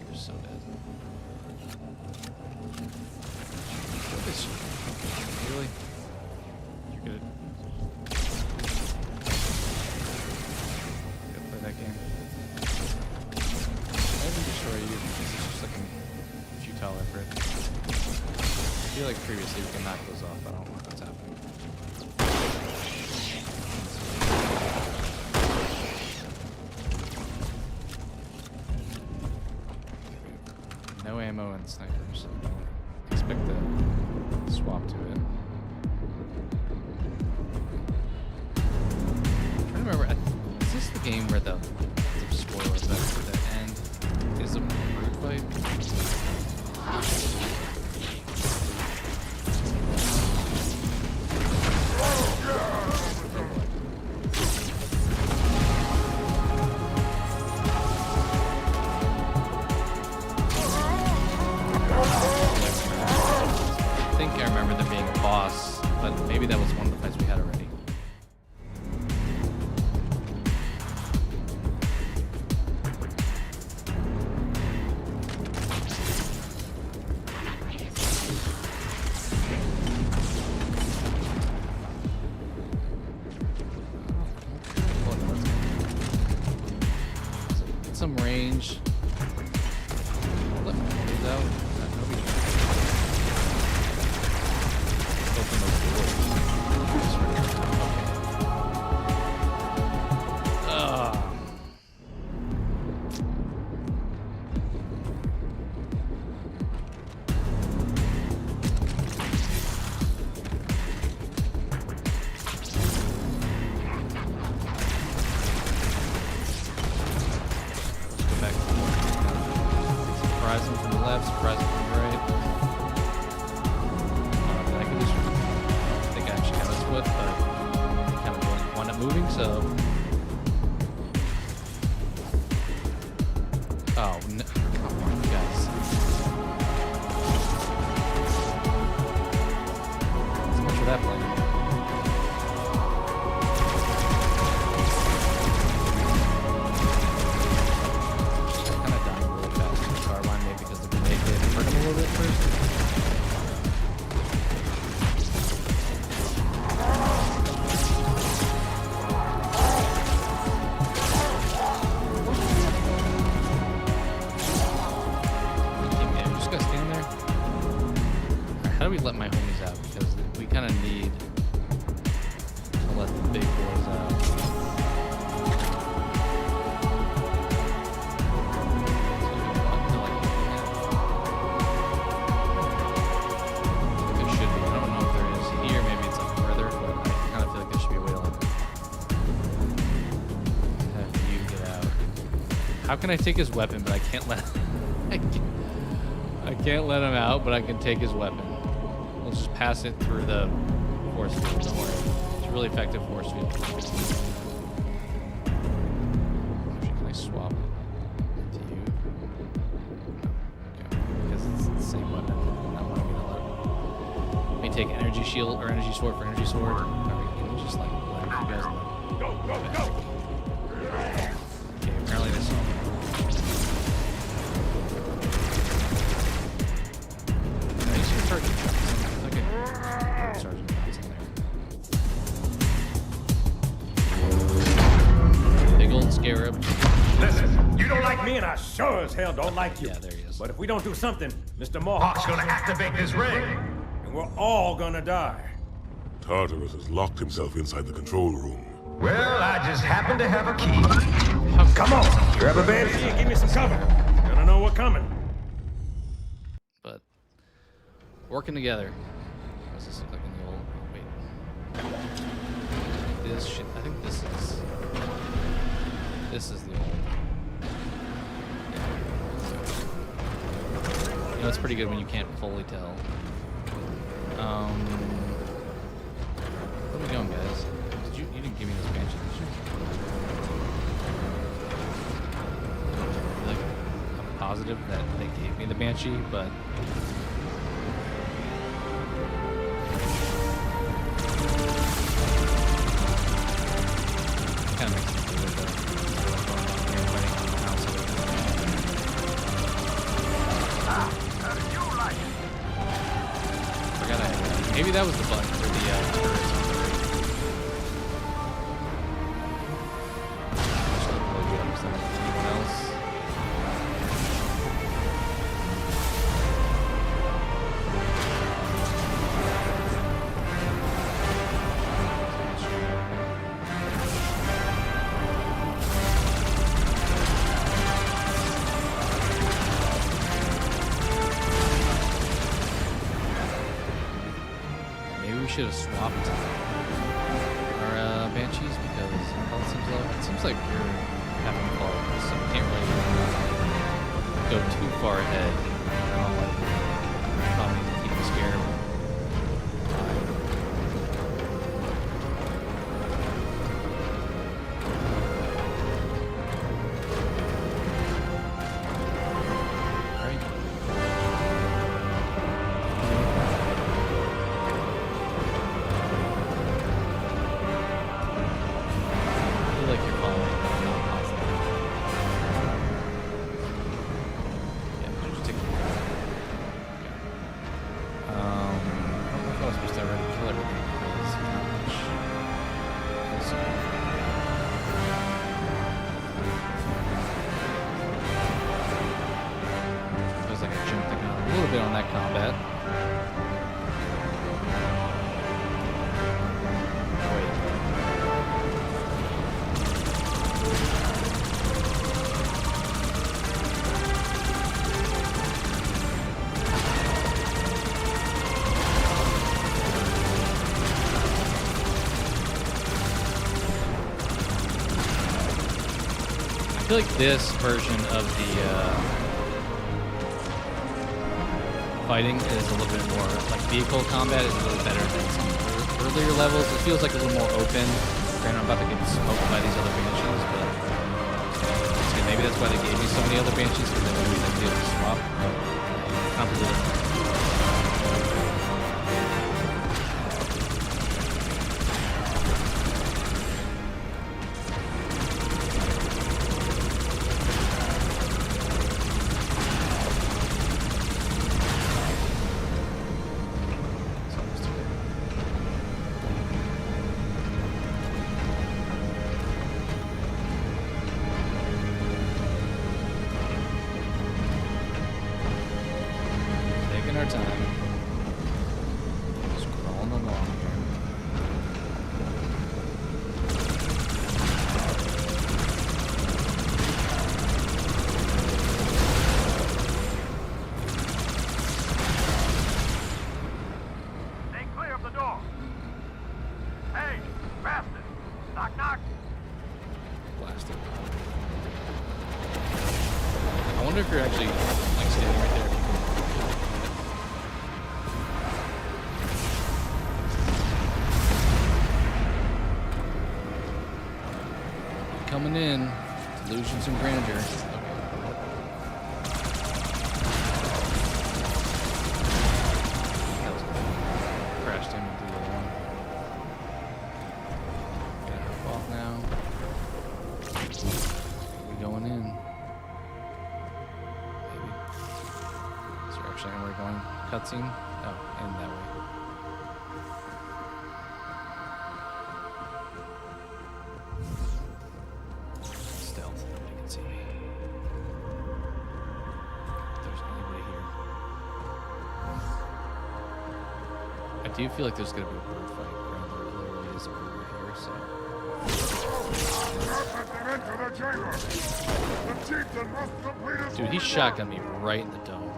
You're so dead. What is you? Really? You're good. Gotta play that game. I haven't destroyed you because it's just like a futile effort. I feel like previously we can knock those off, but I don't know what's happening. No ammo and snipers, so don't expect to swap to it. I'm trying to remember, is this the game where the spoilers at the end is a brute fight? I think I remember there being a boss, but maybe that was one of the fights we had already. Get some range. Let me these out. Nobody open those doors. Okay. Let's go back. Surprise him from the left, surprise him from the right. I can just, I think I actually got this whip, but kind of wound up moving, so. Oh, no. Come on, you guys. So much for that play. Kind of dying really fast in the Carbine, maybe because the grenade did hurt him a little bit first. Yeah, I'm just gonna stand there. Alright, how do we let my homies out? Because we kind of need to let the big boys out. How can I take his weapon, but I can't let I can't let him out, but I can take his weapon. We'll just pass it through the force field. Don't worry. It's a really effective force field. Actually, can I swap it to you? Okay, because it's the same weapon. Not what I'm gonna let me take energy shield or energy sword for energy sword. Alright, can we just like let you guys know? Go! Okay, apparently this one. Sergeant Johnson. Okay. Sergeant Johnson there. Big old scarab. Listen, you don't like me and I sure as hell don't like you. Yeah, there he is. But if we don't do something, Mr. Mohawk's gonna activate this ring. And we're all gonna die. Tartarus has locked himself inside the control room. Well, I just happen to have a key. Come on, grab a banshee and give me some cover. Gonna know what's coming. But working together. What does this look like in the old? Wait. This shit. I think this is the old. You know, it's pretty good when you can't fully tell. Where are we going, guys? You didn't give me this banshee, did you? Like, I'm positive that they gave me the banshee, but kind of makes me feel good though. Forgot I had that. Maybe that was the button for the turrets on the right. Anyone else? Should have swapped our banshees because our health seems low. It seems like you're having to fall, so we can't really go too far ahead. Probably need to keep the scarab. On that combat. I feel like this version of the fighting is a little bit more like vehicle combat is a little better than some earlier levels. It feels like a little more open. Granted, I'm about to get smoked by these other banshees, but maybe that's why they gave me so many other banshees because they knew they'd be able to swap. Completely. wonder if you're actually like standing right there. Coming in, losing some grandeur. That was good. Crashed him into the other one. Gotta hop off now. We going in. Maybe. Is there actually anywhere going? Cutscene? Oh, in that way. Stealth. Nobody can see me. If there's anybody here. I do feel like there's gonna be a bird fight around there. There literally is a bird here, so. Dude, he shotgunned me right in the dome.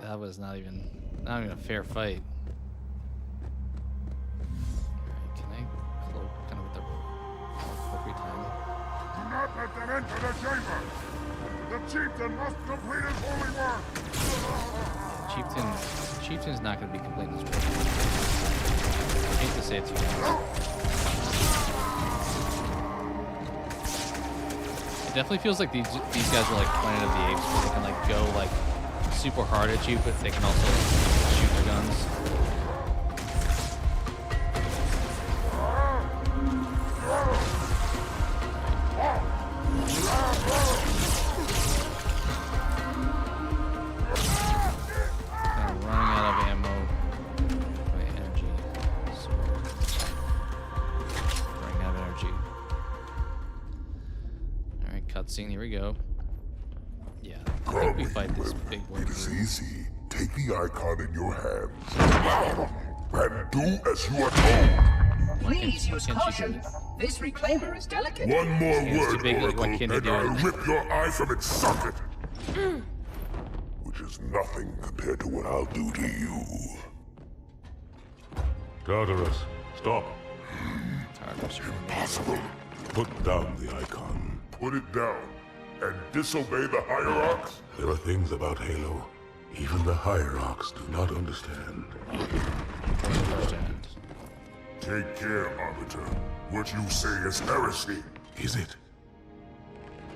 That was not even a fair fight. Alright, can I cloak kind of with the appropriate time? Do not let them enter the chamber! The chieftain must complete his holy work! Chieftain's not going to be completing his work. I hate to say it to you guys. It definitely feels like these guys are like Planet of the Apes, where they can like go like super hard at you, but they can also shoot their guns. I'm running out of ammo. My energy. Running out of energy. Alright, cutscene, here we go. Yeah, I think we fight this big boy. It is easy. Take the icon in your hands and do as you are told. Please use caution. This reclaimer is delicate. One more word, big, Oracle, what can you and do? I'll rip your eye from its socket. Which is nothing compared to what I'll do to you. Tartarus, stop. Impossible. Put down the icon. Put it down and disobey the hierarchs? There are things about Halo even the hierarchs do not understand. Take care, Arbiter. What you say is heresy. Is it?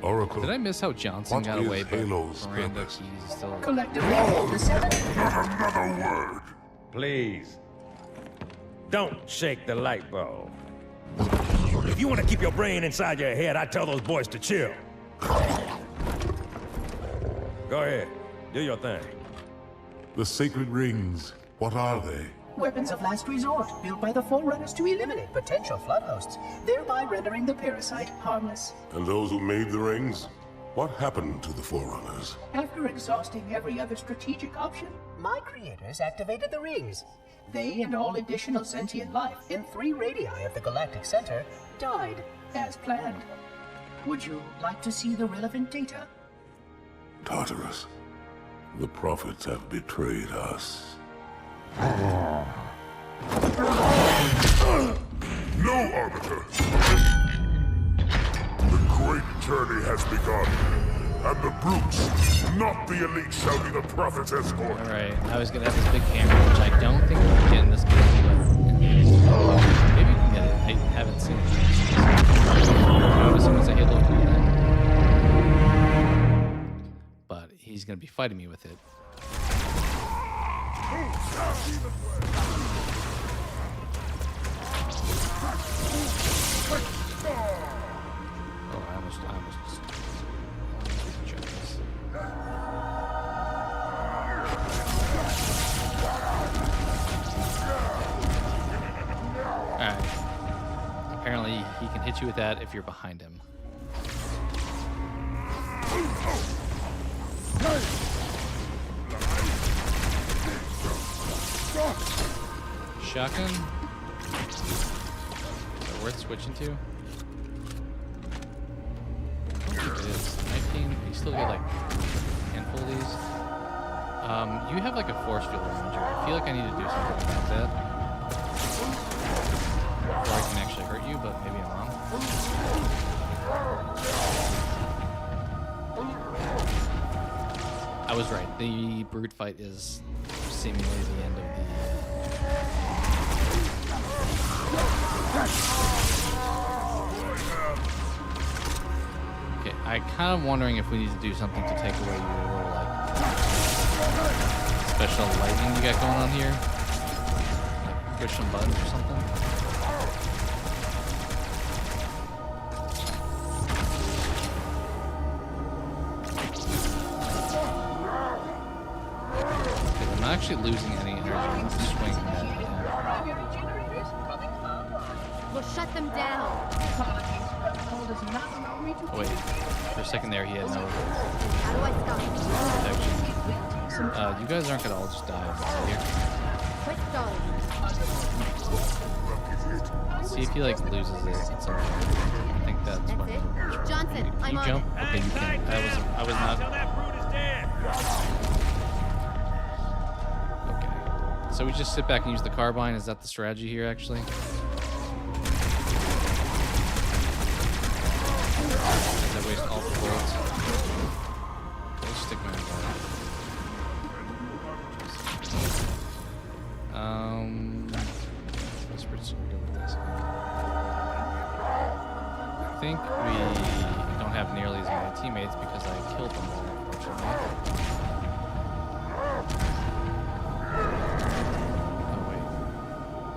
Oracle. Did I miss how Johnson got away, but Halo's Miranda Keys is still... Collectively, the Not another word. Please. Don't shake the light bulb. If you want to keep your brain inside your head, I tell those boys to chill. Go ahead. Do your thing. The sacred rings, what are they? weapons of last resort, built by the Forerunners to eliminate potential flood hosts, thereby rendering the parasite harmless. And those who made the rings? What happened to the Forerunners? After exhausting every other strategic option, my creators activated the rings. They and all additional sentient life in 3 radii of the galactic center died as planned. Would you like to see the relevant data? Tartarus, the prophets have betrayed us. No, Arbiter! The great journey has begun, and the brutes, not the elite, shall be the prophet's escort. Alright, I was gonna have this big camera, which I don't think we can get in this game, but maybe you can get it. I haven't seen it. I'm assuming it's a Halo 2 then. But he's gonna be fighting me with it. Oh, I almost checked this. Alright. Apparently, he can hit you with that if you're behind him. Shotgun? Is it worth switching to? I don't think it is. 19, you still get like a handful of these. You have like a force field around you. I feel like I need to do something about that. Or I can actually hurt you, but maybe I'm wrong. I was right. The brute fight is seemingly the end of the... Okay, I'm kind of wondering if we need to do something to take away your little, like, special lightning you got going on here. Like, push some buttons or something. I'm actually losing any energy with the swing that. We'll shut them down. Oh, wait, for a second there, he had no How do I stop? protection. You guys aren't gonna all just die, are you? Quit stalling. See if he like loses it at some point. I think that's what. Johnson, Can I'm you on jump? it. Okay, you can. I was not. Okay. So we just sit back and use the carbine. Is that the strategy here, actually? Does that waste all the bullets? Okay, stick my gun. Let's go with this. I think we don't have nearly as many teammates because I killed them all, unfortunately. Oh wait,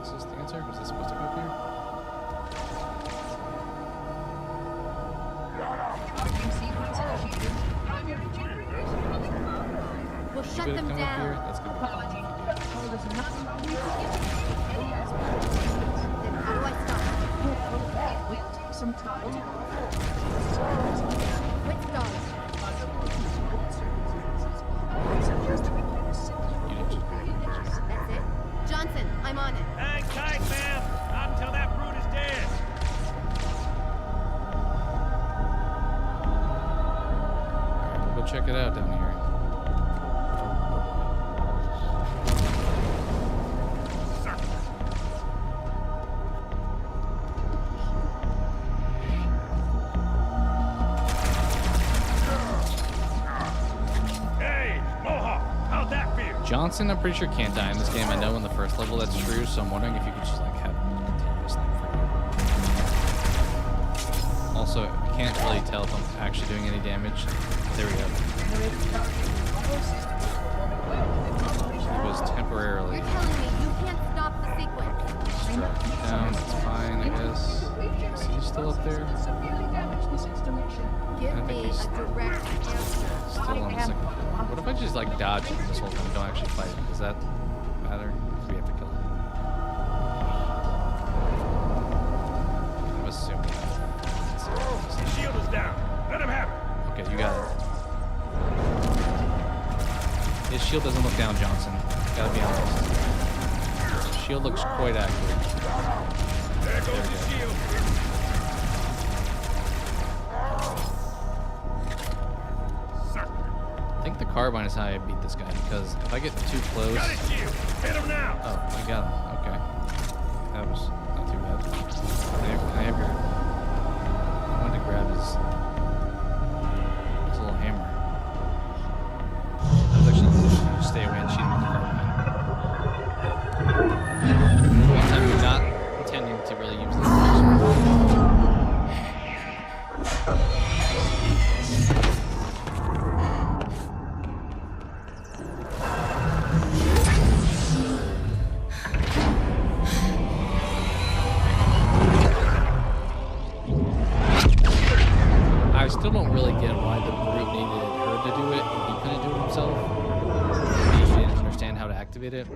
is this the answer? Was this supposed to go up here? We'll shut Good them come up down. here? That's gonna be fun. Then how do I stop? We'll take some time. Quit stalling. That's it. Johnson, I'm on it. Hang tight, ma'am. Not until that brute is dead. Alright, we'll go check it out down here. Johnson, I'm pretty sure can't die in this game. I know in the first level that's true, so I'm wondering if you could just like have him continuous thing for you. Also, I can't really tell if I'm actually doing any damage. There we go. It was temporarily. You're telling me you can't stop the sequence. Struck down. That's fine, I guess. Is he still up there? Give me a direct answer. Still on the second. What if I just like dodge him this whole time and don't actually fight him? Does that matter? We have to kill him. I'm assuming. His shield is down. Let him have it. Okay, you got it. His shield doesn't look down, Johnson. Gotta be honest. His shield looks quite accurate. There goes his shield. I think the carbine is how I beat this guy because if I get too close. Got his shield. Hit him now. Oh, I got him. Okay. That was not too bad. Can I have your... I wanted to grab his little hammer. I was actually just stay away and shoot him with the carbine. One time you're not intending to really use this. I still don't really get why the brute needed her to do it and he couldn't do it himself. Maybe he didn't understand how to activate it.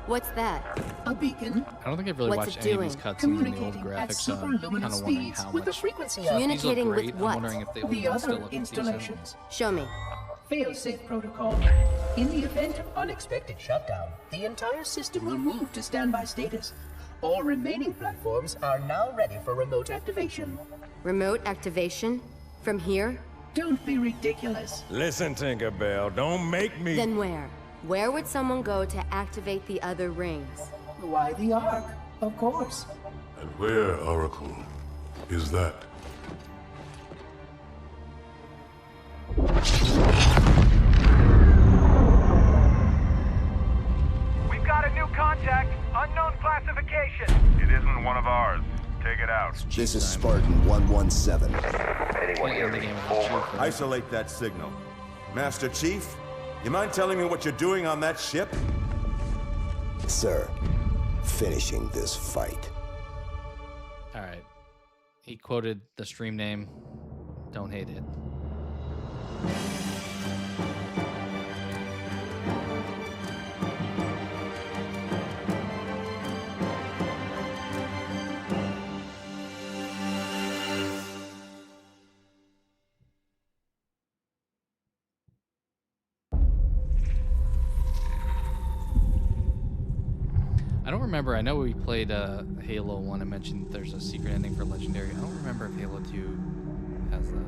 What's that? A beacon. I don't think I've really What's watched it any of these doing? cutscenes in the old Communicating at graphics, so I'm kind of superluminous wondering speeds how with the much. frequency These of look Communicating with great. I'm what? wondering if they the will still other look decent. installations. Show me. Fail-safe protocol. In the event of unexpected shutdown, the entire system will move to standby status. All remaining platforms are now ready for remote activation. Remote activation? From here? Don't be ridiculous. Listen, Tinkerbell, don't make me... Then where? Where would someone go to activate the other rings? Why the Ark? Of course. And where, Oracle, is that? We've got a new contact. Unknown classification. It isn't one of ours. Take it out. This is Spartan 117. Anyone here looking forward? Isolate that signal. Master Chief, you mind telling me what you're doing on that ship? Sir, finishing this fight. All right. He quoted the stream name. Don't hate it. I don't remember. I know we played Halo 1. I mentioned there's a secret ending for Legendary. I don't remember if Halo 2 has that.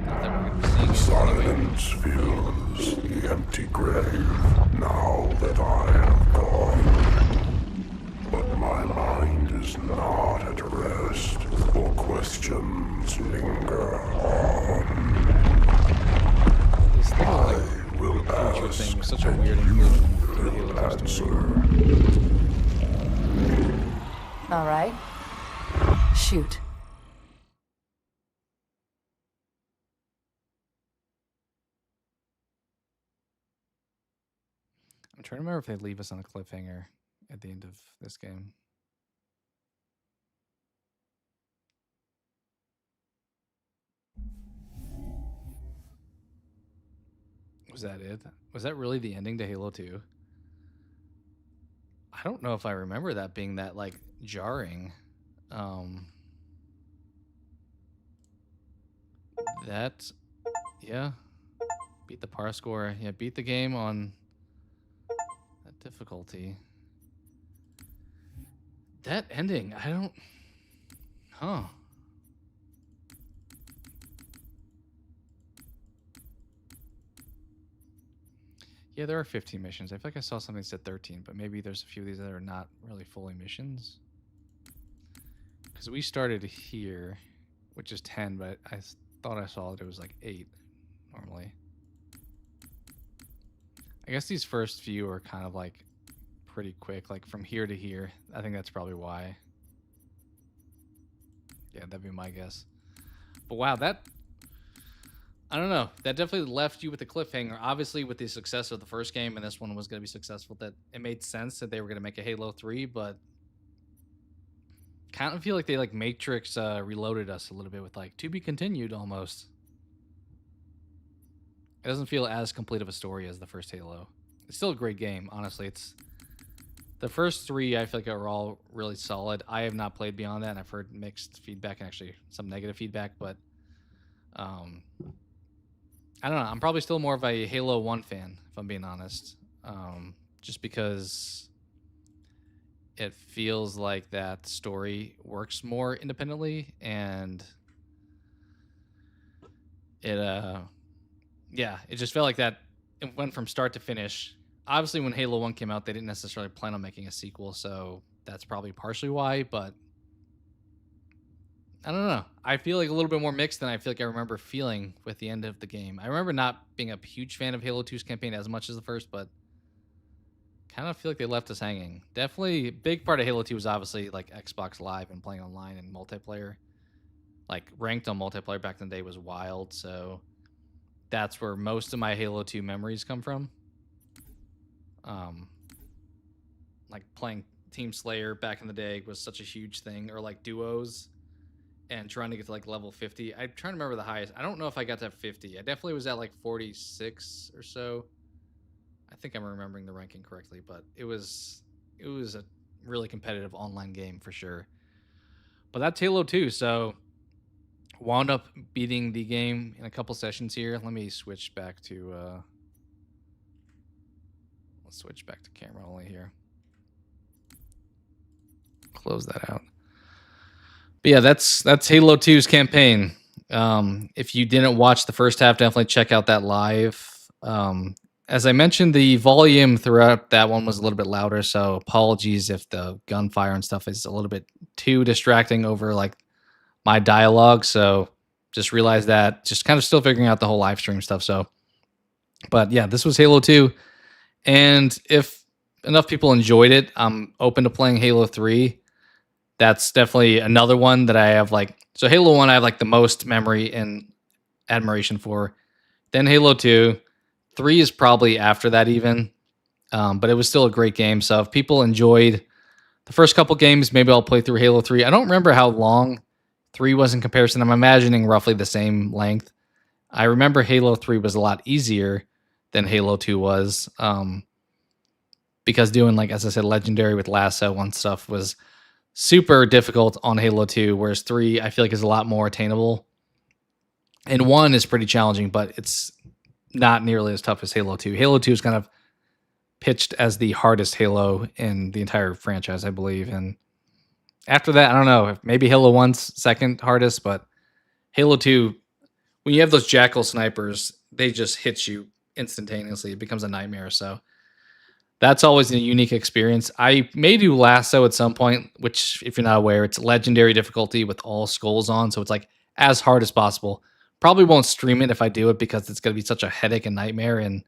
Not that we're going to be seeing it. Silence fills the empty grave now that I am gone. But my mind is not at rest, for questions linger on. This little, like, future thing was such a weird inclusion for the Halo 2 story. All right. Shoot. I'm trying to remember if they'd leave us on a cliffhanger at the end of this game. Was that it? Was that really the ending to Halo 2? I don't know if I remember that being that, like, jarring. That, yeah. Beat the par score. Yeah, beat the game on that difficulty. That ending, I don't... Huh. Yeah, there are 15 missions. I feel like I saw something that said 13, but maybe there's a few of these that are not really fully missions. Because we started here, which is 10, but I thought I saw that it was like 8 normally. I guess these first few are kind of like pretty quick, like from here to here. I think that's probably why. Yeah, that'd be my guess. But wow, that... I don't know. That definitely left you with a cliffhanger. Obviously, with the success of the first game, and this one was going to be successful, that it made sense that they were going to make a Halo 3, but kind of feel like they like Matrix reloaded us a little bit with like to be continued almost. It doesn't feel as complete of a story as the first Halo. It's still a great game, honestly. It's the first 3 I feel like are all really solid. I have not played beyond that, and I've heard mixed feedback and actually some negative feedback, but I don't know. I'm probably still more of a Halo 1 fan, if I'm being honest. Just because it feels like that story works more independently, and it, yeah, it just felt like that it went from start to finish. Obviously, when Halo 1 came out, they didn't necessarily plan on making a sequel, so that's probably partially why, but I don't know. I feel like a little bit more mixed than I feel like I remember feeling with the end of the game. I remember not being a huge fan of Halo 2's campaign as much as the first, but kind of feel like they left us hanging. Definitely a big part of Halo 2 was obviously like Xbox Live and playing online and multiplayer. Like ranked on multiplayer back in the day was wild, so that's where most of my Halo 2 memories come from. Like playing Team Slayer back in the day was such a huge thing, or like duos. And trying to get to like level 50. I'm trying to remember the highest. I don't know if I got to 50. I definitely was at like 46 or so. I think I'm remembering the ranking correctly, but it was a really competitive online game for sure. But that's Halo 2, so wound up beating the game in a couple sessions here. Let me switch back to let's switch back to camera only here. Close that out. But yeah, that's Halo 2's campaign. If you didn't watch the first half, definitely check out that live. As I mentioned, the volume throughout that one was a little bit louder, so apologies if the gunfire and stuff is a little bit too distracting over like my dialogue. So just realize that, just kind of still figuring out the whole live stream stuff. So, but yeah, this was Halo 2. And if enough people enjoyed it, I'm open to playing Halo 3. That's definitely another one that I have like, so Halo 1, I have like the most memory and admiration for. Then Halo 2. 3 is probably after that even. But it was still a great game. So if people enjoyed the first couple games, maybe I'll play through Halo 3. I don't remember how long 3 was in comparison. I'm imagining roughly the same length. I remember Halo 3 was a lot easier than Halo 2 was. Because doing, like, as I said, Legendary with Lasso and stuff was super difficult on Halo 2, whereas 3, I feel like, is a lot more attainable. And 1 is pretty challenging, but it's not nearly as tough as Halo 2. Halo 2 is kind of pitched as the hardest Halo in the entire franchise, I believe. And after that, I don't know, maybe Halo 1's second hardest, but Halo 2, when you have those Jackal snipers, they just hit you instantaneously. It becomes a nightmare. So that's always a unique experience. I may do Lasso at some point, which, if you're not aware, it's legendary difficulty with all skulls on. So it's like as hard as possible. Probably won't stream it if I do it because it's going to be such a headache and nightmare. And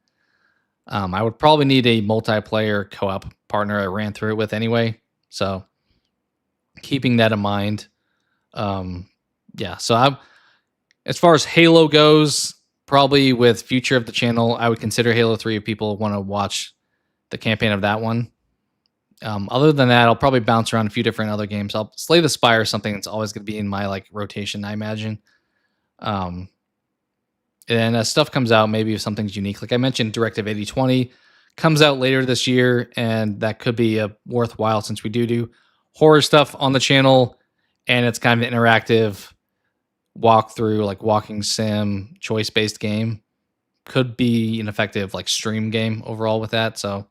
I would probably need a multiplayer co-op partner I ran through it with anyway. So keeping that in mind. Yeah, so as far as Halo goes, probably with future of the channel, I would consider Halo 3 if people want to watch the campaign of that one. Other than that, I'll probably bounce around a few different other games. I'll Slay the Spire, something that's always going to be in my like rotation, I imagine. And as stuff comes out, maybe if something's unique, like I mentioned, Directive 8020 comes out later this year, and that could be a worthwhile since we do horror stuff on the channel, and it's kind of an interactive walkthrough, like walking sim, choice-based game. Could be an effective like stream game overall with that. So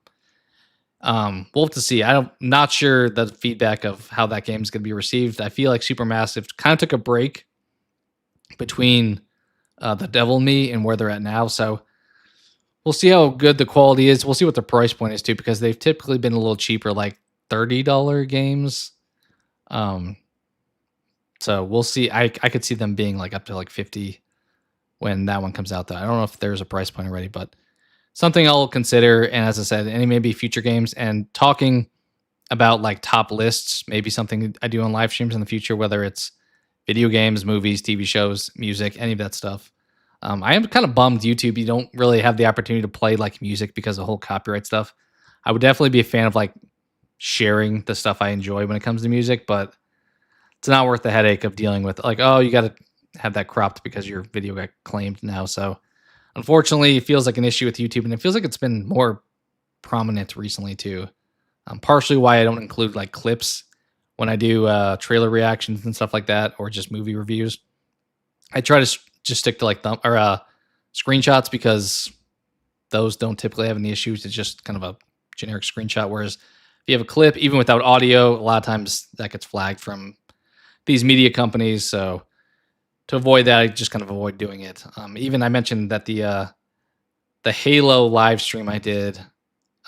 we'll have to see. I'm not sure the feedback of how that game is going to be received. I feel like Supermassive kind of took a break between The Devil and Me and where they're at now. So we'll see how good the quality is. We'll see what the price point is too, because they've typically been a little cheaper, like $30 games. So we'll see. I could see them being like up to like 50 when that one comes out though. I don't know if there's a price point already, but something I'll consider. And as I said, any maybe future games, and talking about like top lists, maybe something I do on live streams in the future, whether it's video games, movies, TV shows, music, any of that stuff. I am kind of bummed YouTube, you don't really have the opportunity to play like music because of the whole copyright stuff. I would definitely be a fan of like sharing the stuff I enjoy when it comes to music, but it's not worth the headache of dealing with like, oh, you got to have that cropped because your video got claimed now. So unfortunately, it feels like an issue with YouTube, and it feels like it's been more prominent recently too. Partially why I don't include like clips when I do trailer reactions and stuff like that, or just movie reviews. I try to just stick to like screenshots because those don't typically have any issues. It's just kind of a generic screenshot. Whereas if you have a clip, even without audio, a lot of times that gets flagged from these media companies. So to avoid that, I just kind of avoid doing it. Even I mentioned that the Halo live stream I did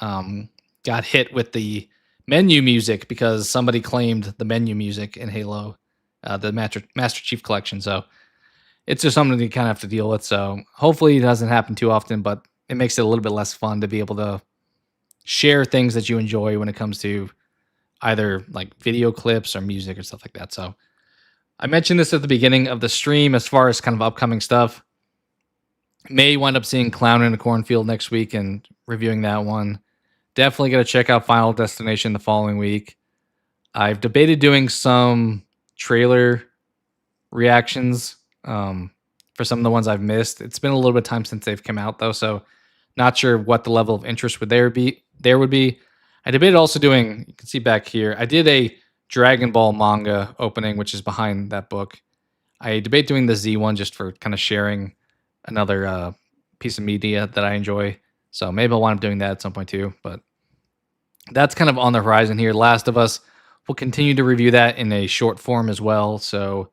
got hit with the menu music because somebody claimed the menu music in Halo, the Master Chief Collection. So it's just something you kind of have to deal with. So hopefully it doesn't happen too often, but it makes it a little bit less fun to be able to share things that you enjoy when it comes to either like video clips or music or stuff like that. So I mentioned this at the beginning of the stream as far as kind of upcoming stuff. May wind up seeing Clown in a Cornfield next week and reviewing that one. Definitely got to check out Final Destination the following week. I've debated doing some trailer reactions for some of the ones I've missed. It's been a little bit of time since they've come out though, so not sure what the level of interest would be. I debated also doing, you can see back here, I did a Dragon Ball manga opening, which is behind that book. I debate doing the Z one just for kind of sharing another piece of media that I enjoy. So maybe I'll wind up doing that at some point too. But that's kind of on the horizon here. Last of Us, we'll continue to review that in a short form as well. So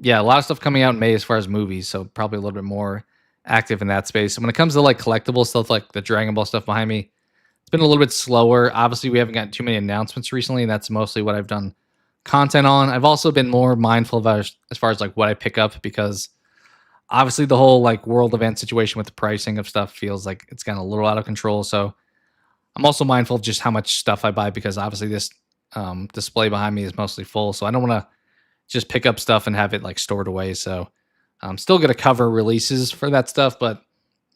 yeah, a lot of stuff coming out in May as far as movies, so probably a little bit more active in that space. And when it comes to like collectible stuff, like the Dragon Ball stuff behind me, it's been a little bit slower. Obviously, we haven't gotten too many announcements recently, and that's mostly what I've done content on. I've also been more mindful of as far as like what I pick up, because obviously the whole like world event situation with the pricing of stuff feels like it's gotten a little out of control. So I'm also mindful of just how much stuff I buy, because obviously this display behind me is mostly full. So I don't want to just pick up stuff and have it like stored away. So I'm still going to cover releases for that stuff, but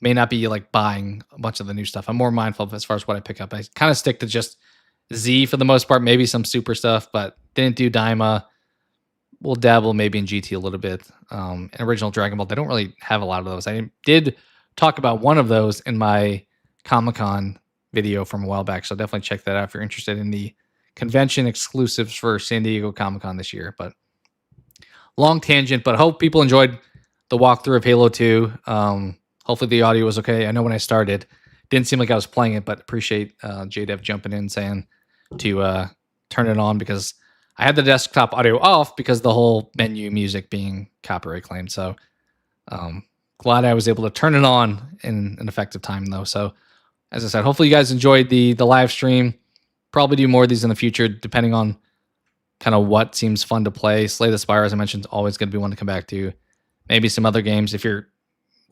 may not be like buying a bunch of the new stuff. I'm more mindful of as far as what I pick up. I kind of stick to just Z for the most part, maybe some super stuff, but didn't do Daima. We'll dabble maybe in GT a little bit. And original Dragon Ball, they don't really have a lot of those. I did talk about one of those in my Comic-Con video from a while back, so definitely check that out if you're interested in the convention exclusives for San Diego Comic-Con this year. But long tangent, but I hope people enjoyed the walkthrough of Halo 2. Hopefully the audio was okay. I know when I started, didn't seem like I was playing it, but appreciate JDev jumping in saying to turn it on, because I had the desktop audio off because the whole menu music being copyright claimed. So glad I was able to turn it on in an effective time though. So as I said, hopefully you guys enjoyed the live stream. Probably do more of these in the future, depending on kind of what seems fun to play. Slay the Spire, as I mentioned, is always going to be one to come back to. Maybe some other games. If you're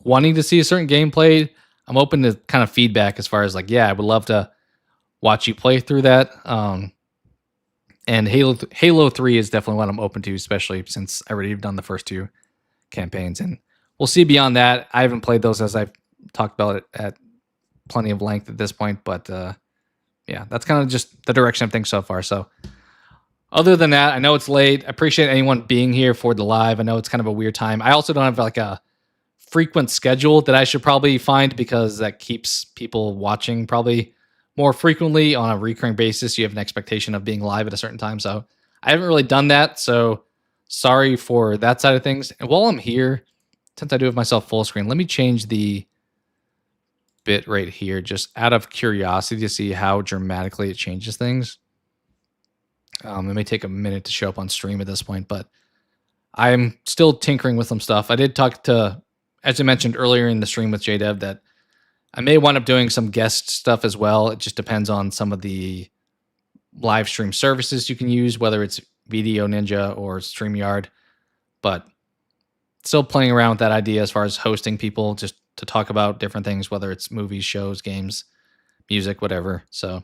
wanting to see a certain game played, I'm open to kind of feedback as far as like, yeah, I would love to watch you play through that. And Halo 3 is definitely what I'm open to, especially since I already have done the first two campaigns. And we'll see beyond that. I haven't played those, as I've talked about it at plenty of length at this point. But yeah, that's kind of just the direction of things so far. So other than that, I know it's late. I appreciate anyone being here for the live. I know it's kind of a weird time. I also don't have like a frequent schedule that I should probably find, because that keeps people watching probably more frequently on a recurring basis. You have an expectation of being live at a certain time. So I haven't really done that. So sorry for that side of things. And while I'm here, since I do have myself full screen, let me change the bit rate here, just out of curiosity to see how dramatically it changes things. It may take a minute to show up on stream at this point, but I'm still tinkering with some stuff. I did talk to, as I mentioned earlier in the stream with JDev, that I may wind up doing some guest stuff as well. It just depends on some of the live stream services you can use, whether it's Video Ninja or StreamYard. But still playing around with that idea as far as hosting people just to talk about different things, whether it's movies, shows, games, music, whatever. So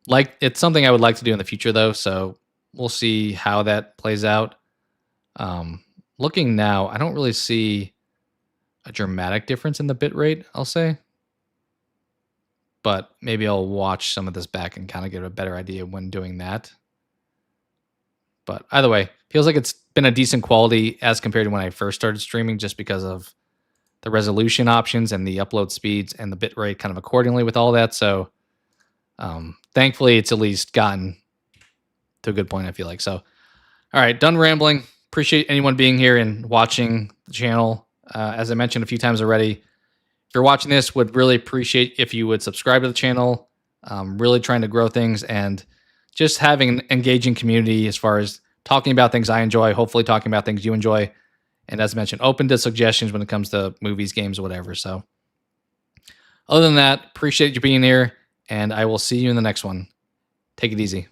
like, it's something I would like to do in the future though. So we'll see how that plays out. Looking now, I don't really see a dramatic difference in the bit rate, I'll say. But maybe I'll watch some of this back and kind of get a better idea when doing that. But either way, feels like it's been a decent quality as compared to when I first started streaming, just because of the resolution options and the upload speeds and the bit rate kind of accordingly with all that. So thankfully, it's at least gotten to a good point, I feel like. So, all right, done rambling. Appreciate anyone being here and watching the channel. As I mentioned a few times already, if you're watching this, would really appreciate if you would subscribe to the channel. Really trying to grow things and just having an engaging community as far as talking about things I enjoy, hopefully talking about things you enjoy. And as I mentioned, open to suggestions when it comes to movies, games, whatever. So other than that, appreciate you being here, and I will see you in the next one. Take it easy.